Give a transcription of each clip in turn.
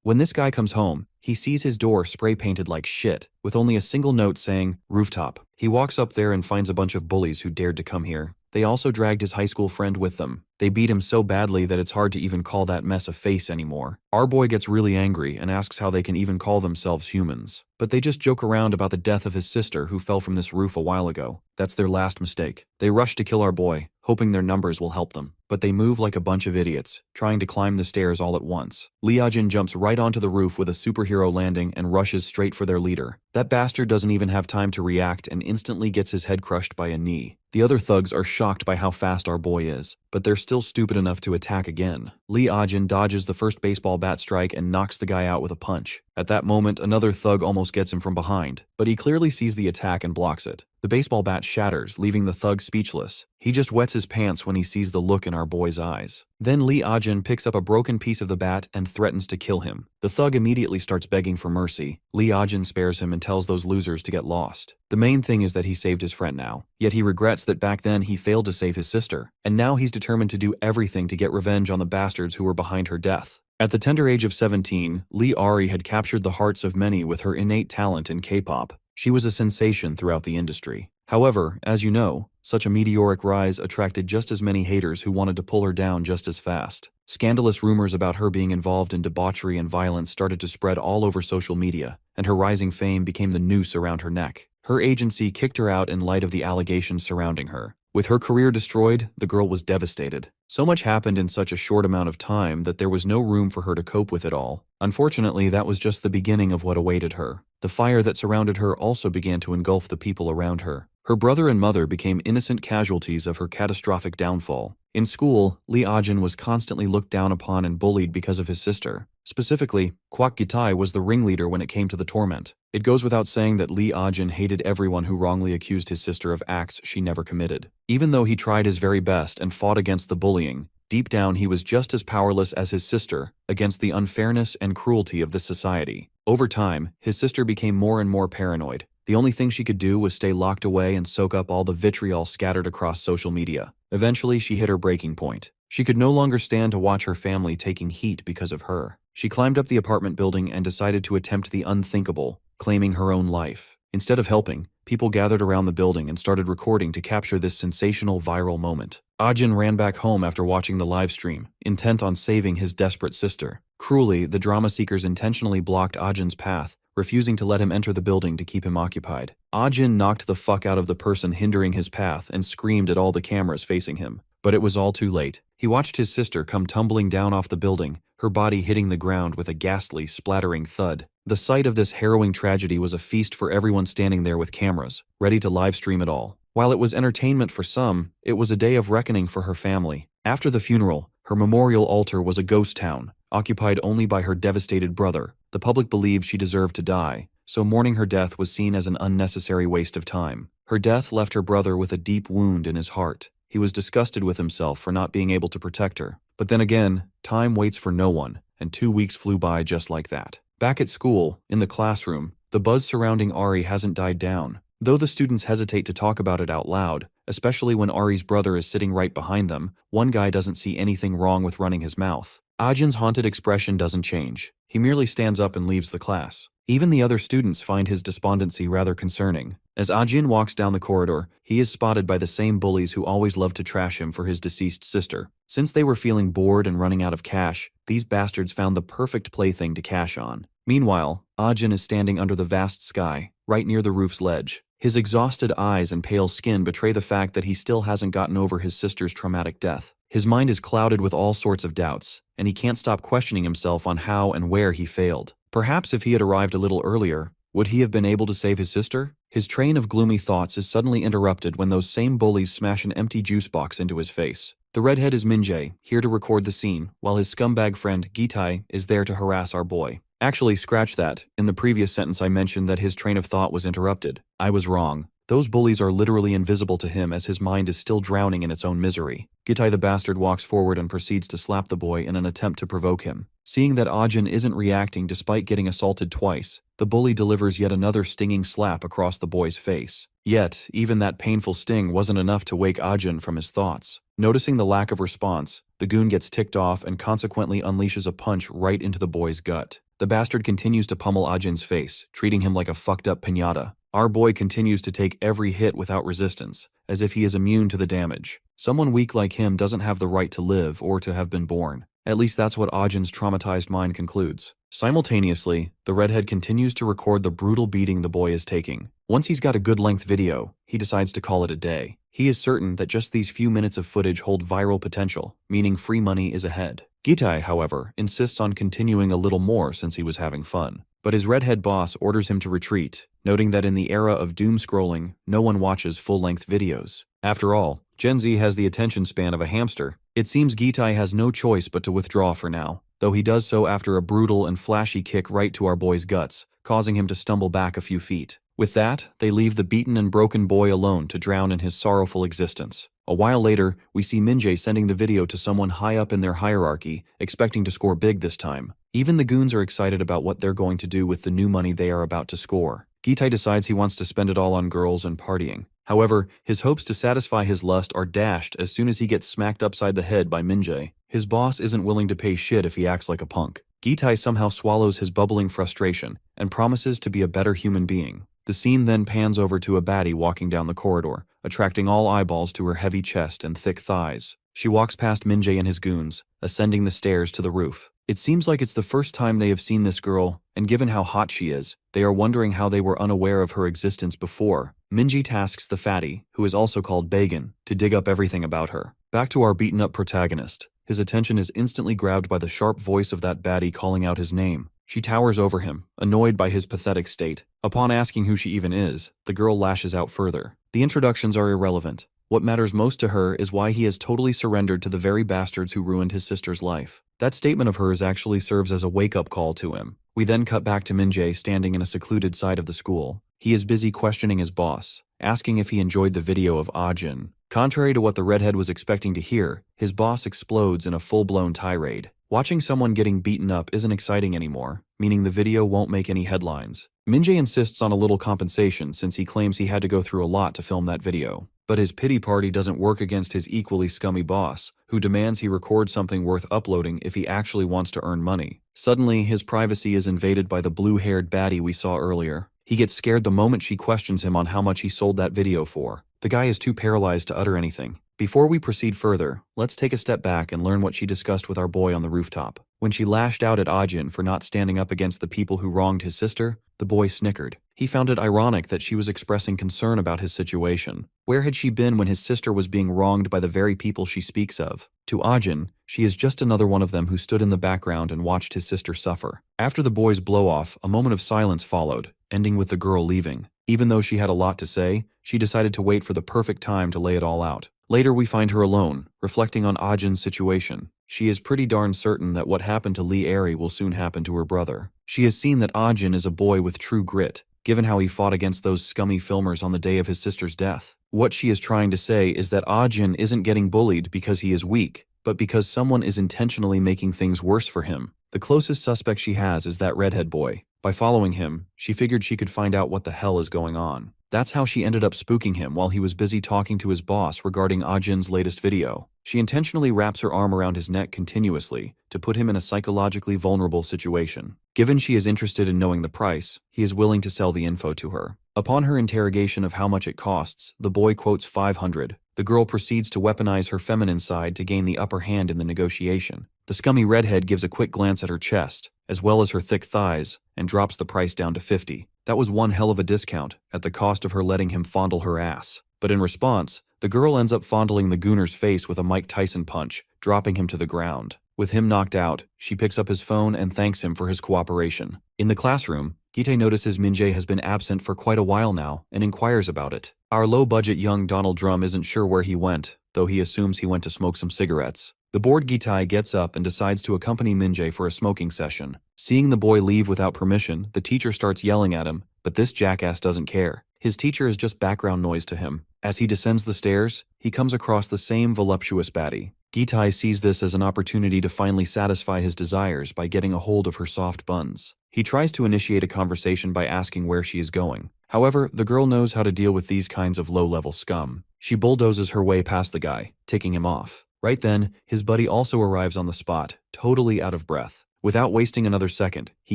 When this guy comes home, he sees his door spray painted like shit, with only a single note saying, "Rooftop." He walks up there and finds a bunch of bullies who dared to come here. They also dragged his high school friend with them. They beat him so badly that it's hard to even call that mess a face anymore. Our boy gets really angry and asks how they can even call themselves humans. But they just joke around about the death of his sister who fell from this roof a while ago. That's their last mistake. They rush to kill our boy, hoping their numbers will help them. But they move like a bunch of idiots, trying to climb the stairs all at once. Lee Ah-jin jumps right onto the roof with a superhero landing and rushes straight for their leader. That bastard doesn't even have time to react and instantly gets his head crushed by a knee. The other thugs are shocked by how fast our boy is, but they're still stupid enough to attack again. Lee Ah-jin dodges the first baseball bat strike and knocks the guy out with a punch. At that moment, another thug almost gets him from behind, but he clearly sees the attack and blocks it. The baseball bat shatters, leaving the thug speechless. He just wets his pants when he sees the look in our boy's eyes. Then Lee Ah-jin picks up a broken piece of the bat and threatens to kill him. The thug immediately starts begging for mercy. Lee Ah-jin spares him and tells those losers to get lost. The main thing is that he saved his friend now, yet he regrets that back then he failed to save his sister, and now he's determined to do everything to get revenge on the bastards who were behind her death. At the tender age of 17, Lee Ari had captured the hearts of many with her innate talent in K-pop. She was a sensation throughout the industry. However, as you know, such a meteoric rise attracted just as many haters who wanted to pull her down just as fast. Scandalous rumors about her being involved in debauchery and violence started to spread all over social media, and her rising fame became the noose around her neck. Her agency kicked her out in light of the allegations surrounding her. With her career destroyed, the girl was devastated. So much happened in such a short amount of time that there was no room for her to cope with it all. Unfortunately, that was just the beginning of what awaited her. The fire that surrounded her also began to engulf the people around her. Her brother and mother became innocent casualties of her catastrophic downfall. In school, Lee Ah-jin was constantly looked down upon and bullied because of his sister. Specifically, Kwak Gitai was the ringleader when it came to the torment. It goes without saying that Lee Ah-jin hated everyone who wrongly accused his sister of acts she never committed. Even though he tried his very best and fought against the bullying, deep down he was just as powerless as his sister against the unfairness and cruelty of this society. Over time, his sister became more and more paranoid. The only thing she could do was stay locked away and soak up all the vitriol scattered across social media. Eventually, she hit her breaking point. She could no longer stand to watch her family taking heat because of her. She climbed up the apartment building and decided to attempt the unthinkable, claiming her own life. Instead of helping, people gathered around the building and started recording to capture this sensational viral moment. Ah-jin ran back home after watching the live stream, intent on saving his desperate sister. Cruelly, the drama seekers intentionally blocked Ah-jin's path, refusing to let him enter the building to keep him occupied. Ah-jin knocked the fuck out of the person hindering his path and screamed at all the cameras facing him. But it was all too late. He watched his sister come tumbling down off the building, her body hitting the ground with a ghastly, splattering thud. The sight of this harrowing tragedy was a feast for everyone standing there with cameras, ready to live stream it all. While it was entertainment for some, it was a day of reckoning for her family. After the funeral, her memorial altar was a ghost town, occupied only by her devastated brother. The public believed she deserved to die, so mourning her death was seen as an unnecessary waste of time. Her death left her brother with a deep wound in his heart. He was disgusted with himself for not being able to protect her. But then again, time waits for no one, and 2 weeks flew by just like that. Back at school, in the classroom, the buzz surrounding Ari hasn't died down. Though the students hesitate to talk about it out loud, especially when Ari's brother is sitting right behind them, one guy doesn't see anything wrong with running his mouth. Ah-jin's haunted expression doesn't change. He merely stands up and leaves the class. Even the other students find his despondency rather concerning. As Ah-jin walks down the corridor, he is spotted by the same bullies who always loved to trash him for his deceased sister. Since they were feeling bored and running out of cash, these bastards found the perfect plaything to cash on. Meanwhile, Ah-jin is standing under the vast sky, right near the roof's ledge. His exhausted eyes and pale skin betray the fact that he still hasn't gotten over his sister's traumatic death. His mind is clouded with all sorts of doubts, and he can't stop questioning himself on how and where he failed. Perhaps if he had arrived a little earlier, would he have been able to save his sister? His train of gloomy thoughts is suddenly interrupted when those same bullies smash an empty juice box into his face. The redhead is Min-jae, here to record the scene, while his scumbag friend Gitai is there to harass our boy. Actually, scratch that. In the previous sentence I mentioned that his train of thought was interrupted. I was wrong. Those bullies are literally invisible to him as his mind is still drowning in its own misery. Gitai the bastard walks forward and proceeds to slap the boy in an attempt to provoke him. Seeing that Ah-jin isn't reacting despite getting assaulted twice, the bully delivers yet another stinging slap across the boy's face. Yet, even that painful sting wasn't enough to wake Ah-jin from his thoughts. Noticing the lack of response, the goon gets ticked off and consequently unleashes a punch right into the boy's gut. The bastard continues to pummel Ajin's face, treating him like a fucked up piñata. Our boy continues to take every hit without resistance, as if he is immune to the damage. Someone weak like him doesn't have the right to live or to have been born. At least that's what Ajin's traumatized mind concludes. Simultaneously, the redhead continues to record the brutal beating the boy is taking. Once he's got a good length video, he decides to call it a day. He is certain that just these few minutes of footage hold viral potential, meaning free money is ahead. Gitai, however, insists on continuing a little more since he was having fun. But his redhead boss orders him to retreat, noting that in the era of doom scrolling, no one watches full-length videos. After all, Gen Z has the attention span of a hamster. It seems Gitai has no choice but to withdraw for now, though he does so after a brutal and flashy kick right to our boy's guts, causing him to stumble back a few feet. With that, they leave the beaten and broken boy alone to drown in his sorrowful existence. A while later, we see Minjae sending the video to someone high up in their hierarchy, expecting to score big this time. Even the goons are excited about what they're going to do with the new money they are about to score. Gitai decides he wants to spend it all on girls and partying. However, his hopes to satisfy his lust are dashed as soon as he gets smacked upside the head by Minjae. His boss isn't willing to pay shit if he acts like a punk. Gitai somehow swallows his bubbling frustration and promises to be a better human being. The scene then pans over to a baddie walking down the corridor, attracting all eyeballs to her heavy chest and thick thighs. She walks past Minjae and his goons, ascending the stairs to the roof. It seems like it's the first time they have seen this girl, and given how hot she is, they are wondering how they were unaware of her existence before. Minji tasks the fatty, who is also called Bagan, to dig up everything about her. Back to our beaten-up protagonist. His attention is instantly grabbed by the sharp voice of that baddie calling out his name. She towers over him, annoyed by his pathetic state. Upon asking who she even is, the girl lashes out further. The introductions are irrelevant. What matters most to her is why he has totally surrendered to the very bastards who ruined his sister's life. That statement of hers actually serves as a wake-up call to him. We then cut back to Minjae standing in a secluded side of the school. He is busy questioning his boss, asking if he enjoyed the video of Ajin. Contrary to what the redhead was expecting to hear, his boss explodes in a full-blown tirade. Watching someone getting beaten up isn't exciting anymore, meaning the video won't make any headlines. Minjae insists on a little compensation since he claims he had to go through a lot to film that video. But his pity party doesn't work against his equally scummy boss, who demands he record something worth uploading if he actually wants to earn money. Suddenly, his privacy is invaded by the blue-haired baddie we saw earlier. He gets scared the moment she questions him on how much he sold that video for. The guy is too paralyzed to utter anything. Before we proceed further, let's take a step back and learn what she discussed with our boy on the rooftop. When she lashed out at Ajin for not standing up against the people who wronged his sister, the boy snickered. He found it ironic that she was expressing concern about his situation. Where had she been when his sister was being wronged by the very people she speaks of? To Ajin, she is just another one of them who stood in the background and watched his sister suffer. After the boy's blow-off, a moment of silence followed, ending with the girl leaving. Even though she had a lot to say, she decided to wait for the perfect time to lay it all out. Later we find her alone, reflecting on Ajin's situation. She is pretty darn certain that what happened to Lee Airy will soon happen to her brother. She has seen that Ajin is a boy with true grit, given how he fought against those scummy filmers on the day of his sister's death. What she is trying to say is that Ajin isn't getting bullied because he is weak, but because someone is intentionally making things worse for him. The closest suspect she has is that redhead boy. By following him, she figured she could find out what the hell is going on. That's how she ended up spooking him while he was busy talking to his boss regarding Ajin's latest video. She intentionally wraps her arm around his neck continuously to put him in a psychologically vulnerable situation. Given she is interested in knowing the price, he is willing to sell the info to her. Upon her interrogation of how much it costs, the boy quotes 500. The girl proceeds to weaponize her feminine side to gain the upper hand in the negotiation. The scummy redhead gives a quick glance at her chest, as well as her thick thighs, and drops the price down to 50. That was one hell of a discount, at the cost of her letting him fondle her ass. But in response, the girl ends up fondling the gooner's face with a Mike Tyson punch, dropping him to the ground. With him knocked out, she picks up his phone and thanks him for his cooperation. In the classroom, Gite notices Minjae has been absent for quite a while now and inquires about it. Our low-budget young Donald Drum isn't sure where he went, though he assumes he went to smoke some cigarettes. The bored Gitai gets up and decides to accompany Minjae for a smoking session. Seeing the boy leave without permission, the teacher starts yelling at him, but this jackass doesn't care. His teacher is just background noise to him. As he descends the stairs, he comes across the same voluptuous baddie. Gitai sees this as an opportunity to finally satisfy his desires by getting a hold of her soft buns. He tries to initiate a conversation by asking where she is going. However, the girl knows how to deal with these kinds of low-level scum. She bulldozes her way past the guy, ticking him off. Right then, his buddy also arrives on the spot, totally out of breath. Without wasting another second, he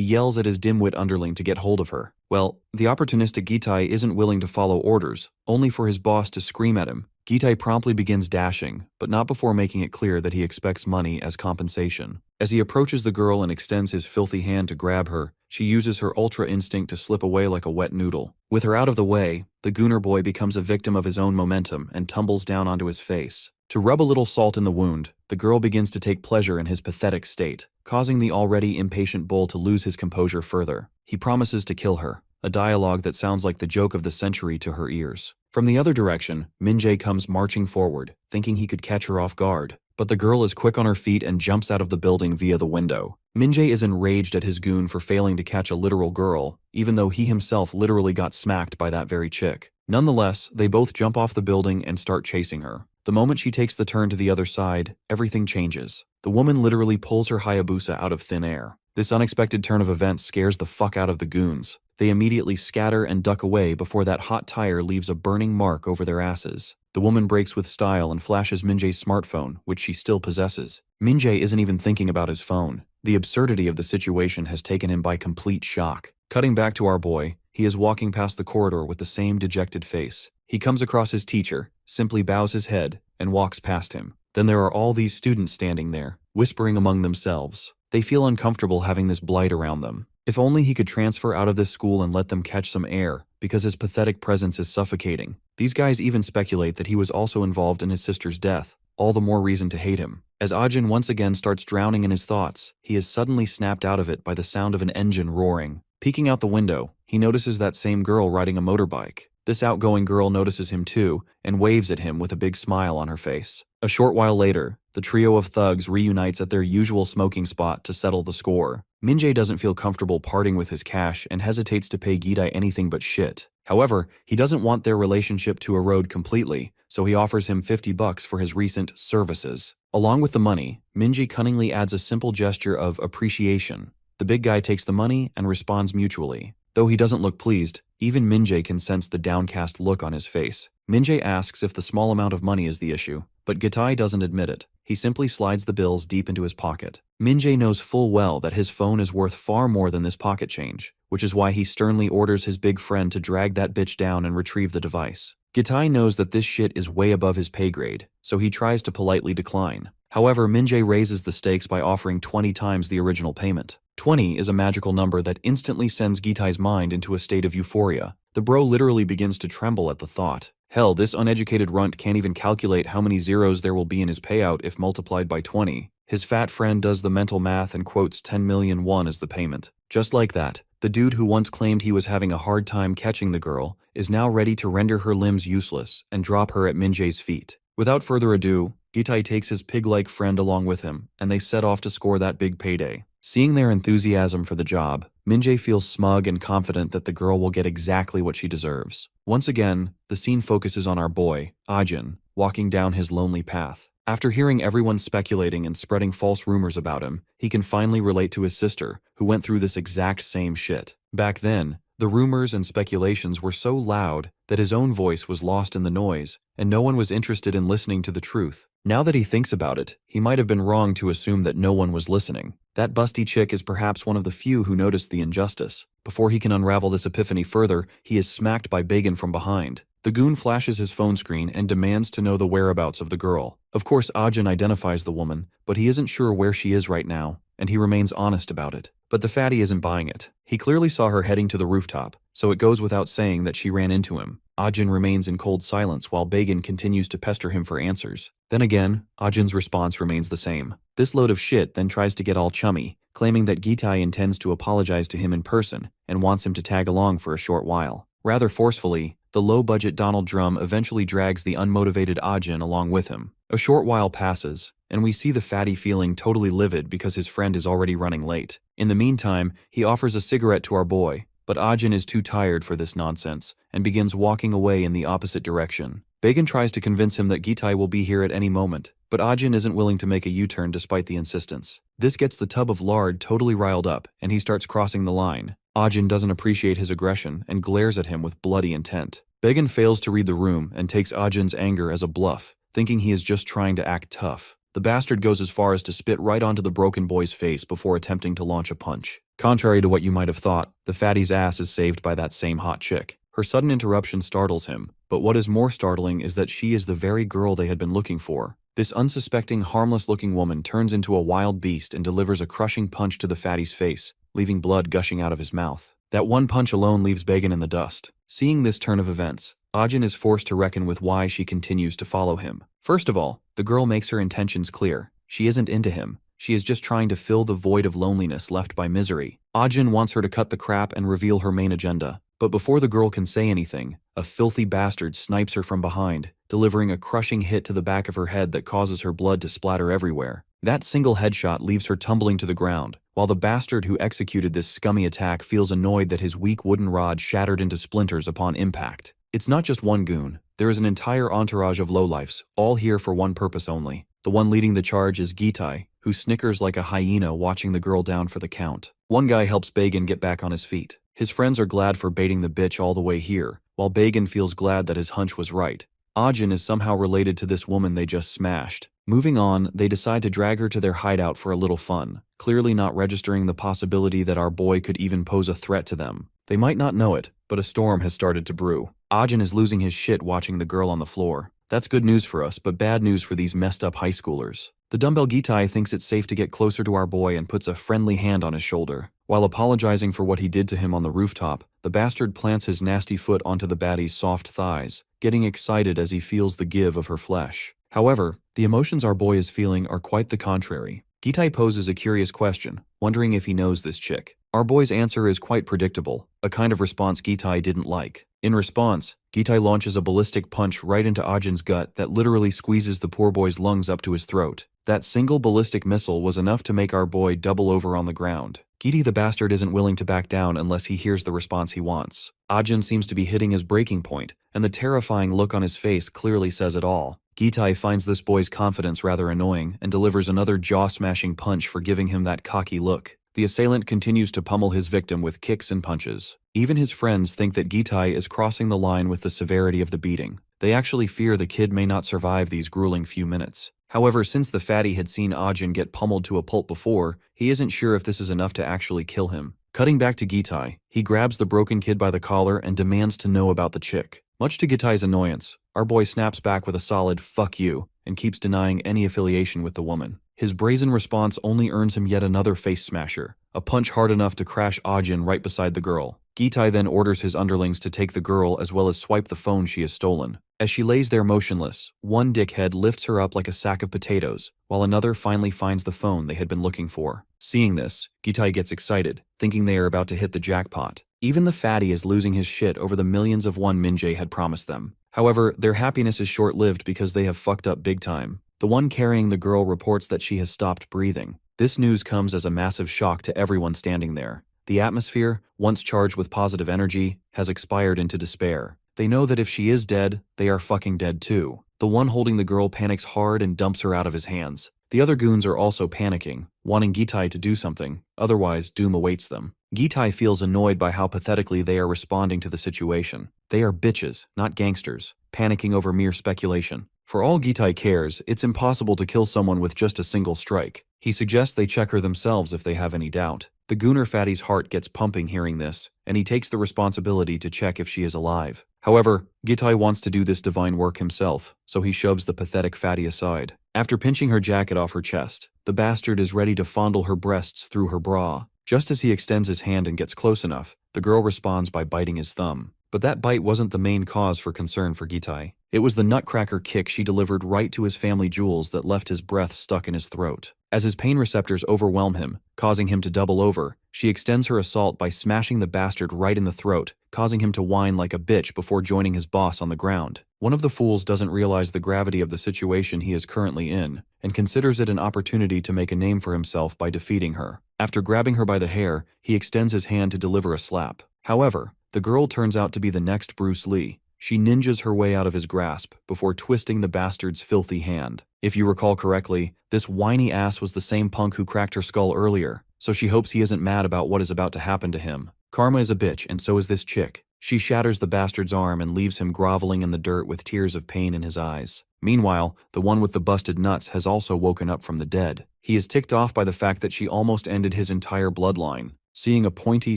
yells at his dimwit underling to get hold of her. Well, the opportunistic Gitai isn't willing to follow orders, only for his boss to scream at him. Gitai promptly begins dashing, but not before making it clear that he expects money as compensation. As he approaches the girl and extends his filthy hand to grab her, she uses her ultra instinct to slip away like a wet noodle. With her out of the way, the Gooner boy becomes a victim of his own momentum and tumbles down onto his face. To rub a little salt in the wound, the girl begins to take pleasure in his pathetic state, causing the already impatient bull to lose his composure further. He promises to kill her, a dialogue that sounds like the joke of the century to her ears. From the other direction, Min-jae comes marching forward, thinking he could catch her off guard. But the girl is quick on her feet and jumps out of the building via the window. Min-jae is enraged at his goon for failing to catch a literal girl, even though he himself literally got smacked by that very chick. Nonetheless, they both jump off the building and start chasing her. The moment she takes the turn to the other side, everything changes. The woman literally pulls her Hayabusa out of thin air. This unexpected turn of events scares the fuck out of the goons. They immediately scatter and duck away before that hot tire leaves a burning mark over their asses. The woman breaks with style and flashes Min-jae's smartphone, which she still possesses. Min-jae isn't even thinking about his phone. The absurdity of the situation has taken him by complete shock. Cutting back to our boy, he is walking past the corridor with the same dejected face. He comes across his teacher, simply bows his head, and walks past him. Then there are all these students standing there, whispering among themselves. They feel uncomfortable having this blight around them. If only he could transfer out of this school and let them catch some air, because his pathetic presence is suffocating. These guys even speculate that he was also involved in his sister's death, all the more reason to hate him. As Ajin once again starts drowning in his thoughts, he is suddenly snapped out of it by the sound of an engine roaring. Peeking out the window, he notices that same girl riding a motorbike. This outgoing girl notices him too, and waves at him with a big smile on her face. A short while later, the trio of thugs reunites at their usual smoking spot to settle the score. Min-jae doesn't feel comfortable parting with his cash and hesitates to pay Gitai anything but shit. However, he doesn't want their relationship to erode completely, so he offers him $50 for his recent services. Along with the money, Min-jae cunningly adds a simple gesture of appreciation. The big guy takes the money and responds mutually. Though he doesn't look pleased, even Min-jae can sense the downcast look on his face. Min-jae asks if the small amount of money is the issue, but Gitai doesn't admit it. He simply slides the bills deep into his pocket. Min-jae knows full well that his phone is worth far more than this pocket change, which is why he sternly orders his big friend to drag that bitch down and retrieve the device. Gitai knows that this shit is way above his pay grade, so he tries to politely decline. However, Min-jae raises the stakes by offering 20 times the original payment. 20 is a magical number that instantly sends Gitai's mind into a state of euphoria. The bro literally begins to tremble at the thought. Hell, this uneducated runt can't even calculate how many zeros there will be in his payout if multiplied by 20. His fat friend does the mental math and quotes 10 million won as the payment. Just like that, the dude who once claimed he was having a hard time catching the girl is now ready to render her limbs useless and drop her at Min-jae's feet. Without further ado, Gitai takes his pig-like friend along with him, and they set off to score that big payday. Seeing their enthusiasm for the job, Min-jae feels smug and confident that the girl will get exactly what she deserves. Once again, the scene focuses on our boy, Ajin, walking down his lonely path. After hearing everyone speculating and spreading false rumors about him, he can finally relate to his sister, who went through this exact same shit. Back then, the rumors and speculations were so loud that his own voice was lost in the noise, and no one was interested in listening to the truth. Now that he thinks about it, he might have been wrong to assume that no one was listening. That busty chick is perhaps one of the few who noticed the injustice. Before he can unravel this epiphany further, he is smacked by Bagan from behind. The goon flashes his phone screen and demands to know the whereabouts of the girl. Of course, Ajin identifies the woman, but he isn't sure where she is right now, and he remains honest about it. But the fatty isn't buying it. He clearly saw her heading to the rooftop, so it goes without saying that she ran into him. Ajin remains in cold silence while Bagan continues to pester him for answers. Then again, Ajin's response remains the same. This load of shit then tries to get all chummy, claiming that Gitai intends to apologize to him in person and wants him to tag along for a short while. Rather forcefully, the low-budget Donald Drum eventually drags the unmotivated Ajin along with him. A short while passes, and we see the fatty feeling totally livid because his friend is already running late. In the meantime, he offers a cigarette to our boy, but Ajin is too tired for this nonsense and begins walking away in the opposite direction. Bagan tries to convince him that Gitai will be here at any moment, but Ajin isn't willing to make a U-turn despite the insistence. This gets the tub of lard totally riled up, and he starts crossing the line. Ajin doesn't appreciate his aggression and glares at him with bloody intent. Bagan fails to read the room and takes Ajin's anger as a bluff, thinking he is just trying to act tough. The The bastard goes as far as to spit right onto the broken boy's face before attempting to launch a punch. Contrary to what you might have thought, the fatty's ass is saved by that same hot chick. Her sudden interruption startles him, but what is more startling is that she is the very girl they had been looking for. This unsuspecting, harmless-looking woman turns into a wild beast and delivers a crushing punch to the fatty's face, leaving blood gushing out of his mouth. That one punch alone leaves Bagan in the dust. Seeing this turn of events, Ajin is forced to reckon with why she continues to follow him. First of all, the girl makes her intentions clear. She isn't into him. She is just trying to fill the void of loneliness left by misery. Ajin wants her to cut the crap and reveal her main agenda. But before the girl can say anything, a filthy bastard snipes her from behind, delivering a crushing hit to the back of her head that causes her blood to splatter everywhere. That single headshot leaves her tumbling to the ground, while the bastard who executed this scummy attack feels annoyed that his weak wooden rod shattered into splinters upon impact. It's not just one goon. There is an entire entourage of lowlifes, all here for one purpose only. The one leading the charge is Gitai, who snickers like a hyena watching the girl down for the count. One guy helps Bagan get back on his feet. His friends are glad for baiting the bitch all the way here, while Bagan feels glad that his hunch was right. Ajin is somehow related to this woman they just smashed. Moving on, they decide to drag her to their hideout for a little fun, clearly not registering the possibility that our boy could even pose a threat to them. They might not know it, but a storm has started to brew. Ajin is losing his shit watching the girl on the floor. That's good news for us, but bad news for these messed up high schoolers. The dumbbell Gitai thinks it's safe to get closer to our boy and puts a friendly hand on his shoulder. While apologizing for what he did to him on the rooftop, the bastard plants his nasty foot onto the baddie's soft thighs, getting excited as he feels the give of her flesh. However, the emotions our boy is feeling are quite the contrary. Gitai poses a curious question, wondering if he knows this chick. Our boy's answer is quite predictable, a kind of response Gitai didn't like. In response, Gitai launches a ballistic punch right into Ajin's gut that literally squeezes the poor boy's lungs up to his throat. That single ballistic missile was enough to make our boy double over on the ground. Gitai the bastard isn't willing to back down unless he hears the response he wants. Ajin seems to be hitting his breaking point, and the terrifying look on his face clearly says it all. Gitai finds this boy's confidence rather annoying and delivers another jaw-smashing punch for giving him that cocky look. The assailant continues to pummel his victim with kicks and punches. Even his friends think that Gitai is crossing the line with the severity of the beating. They actually fear the kid may not survive these grueling few minutes. However, since the fatty had seen Ajin get pummeled to a pulp before, he isn't sure if this is enough to actually kill him. Cutting back to Gitai, he grabs the broken kid by the collar and demands to know about the chick. Much to Gitai's annoyance, our boy snaps back with a solid "fuck you" and keeps denying any affiliation with the woman. His brazen response only earns him yet another face smasher, a punch hard enough to crash Ajin right beside the girl. Gitai then orders his underlings to take the girl as well as swipe the phone she has stolen. As she lays there motionless, one dickhead lifts her up like a sack of potatoes, while another finally finds the phone they had been looking for. Seeing this, Gitai gets excited, thinking they are about to hit the jackpot. Even the fatty is losing his shit over the millions of won Minjae had promised them. However, their happiness is short-lived because they have fucked up big time. The one carrying the girl reports that she has stopped breathing. This news comes as a massive shock to everyone standing there. The atmosphere, once charged with positive energy, has expired into despair. They know that if she is dead, they are fucking dead too. The one holding the girl panics hard and dumps her out of his hands. The other goons are also panicking, wanting Gitai to do something, otherwise doom awaits them. Gitai feels annoyed by how pathetically they are responding to the situation. They are bitches, not gangsters, panicking over mere speculation. For all Gitai cares, it's impossible to kill someone with just a single strike. He suggests they check her themselves if they have any doubt. The Gooner fatty's heart gets pumping hearing this, and he takes the responsibility to check if she is alive. However, Gitai wants to do this divine work himself, so he shoves the pathetic fatty aside. After pinching her jacket off her chest, the bastard is ready to fondle her breasts through her bra. Just as he extends his hand and gets close enough, the girl responds by biting his thumb. But that bite wasn't the main cause for concern for Gitai. It was the nutcracker kick she delivered right to his family jewels that left his breath stuck in his throat. As his pain receptors overwhelm him, causing him to double over, she extends her assault by smashing the bastard right in the throat, causing him to whine like a bitch before joining his boss on the ground. One of the fools doesn't realize the gravity of the situation he is currently in, and considers it an opportunity to make a name for himself by defeating her. After grabbing her by the hair, he extends his hand to deliver a slap. However, the girl turns out to be the next Bruce Lee. She ninjas her way out of his grasp before twisting the bastard's filthy hand. If you recall correctly, this whiny ass was the same punk who cracked her skull earlier, so she hopes he isn't mad about what is about to happen to him. Karma is a bitch, and so is this chick. She shatters the bastard's arm and leaves him groveling in the dirt with tears of pain in his eyes. Meanwhile, the one with the busted nuts has also woken up from the dead. He is ticked off by the fact that she almost ended his entire bloodline. Seeing a pointy,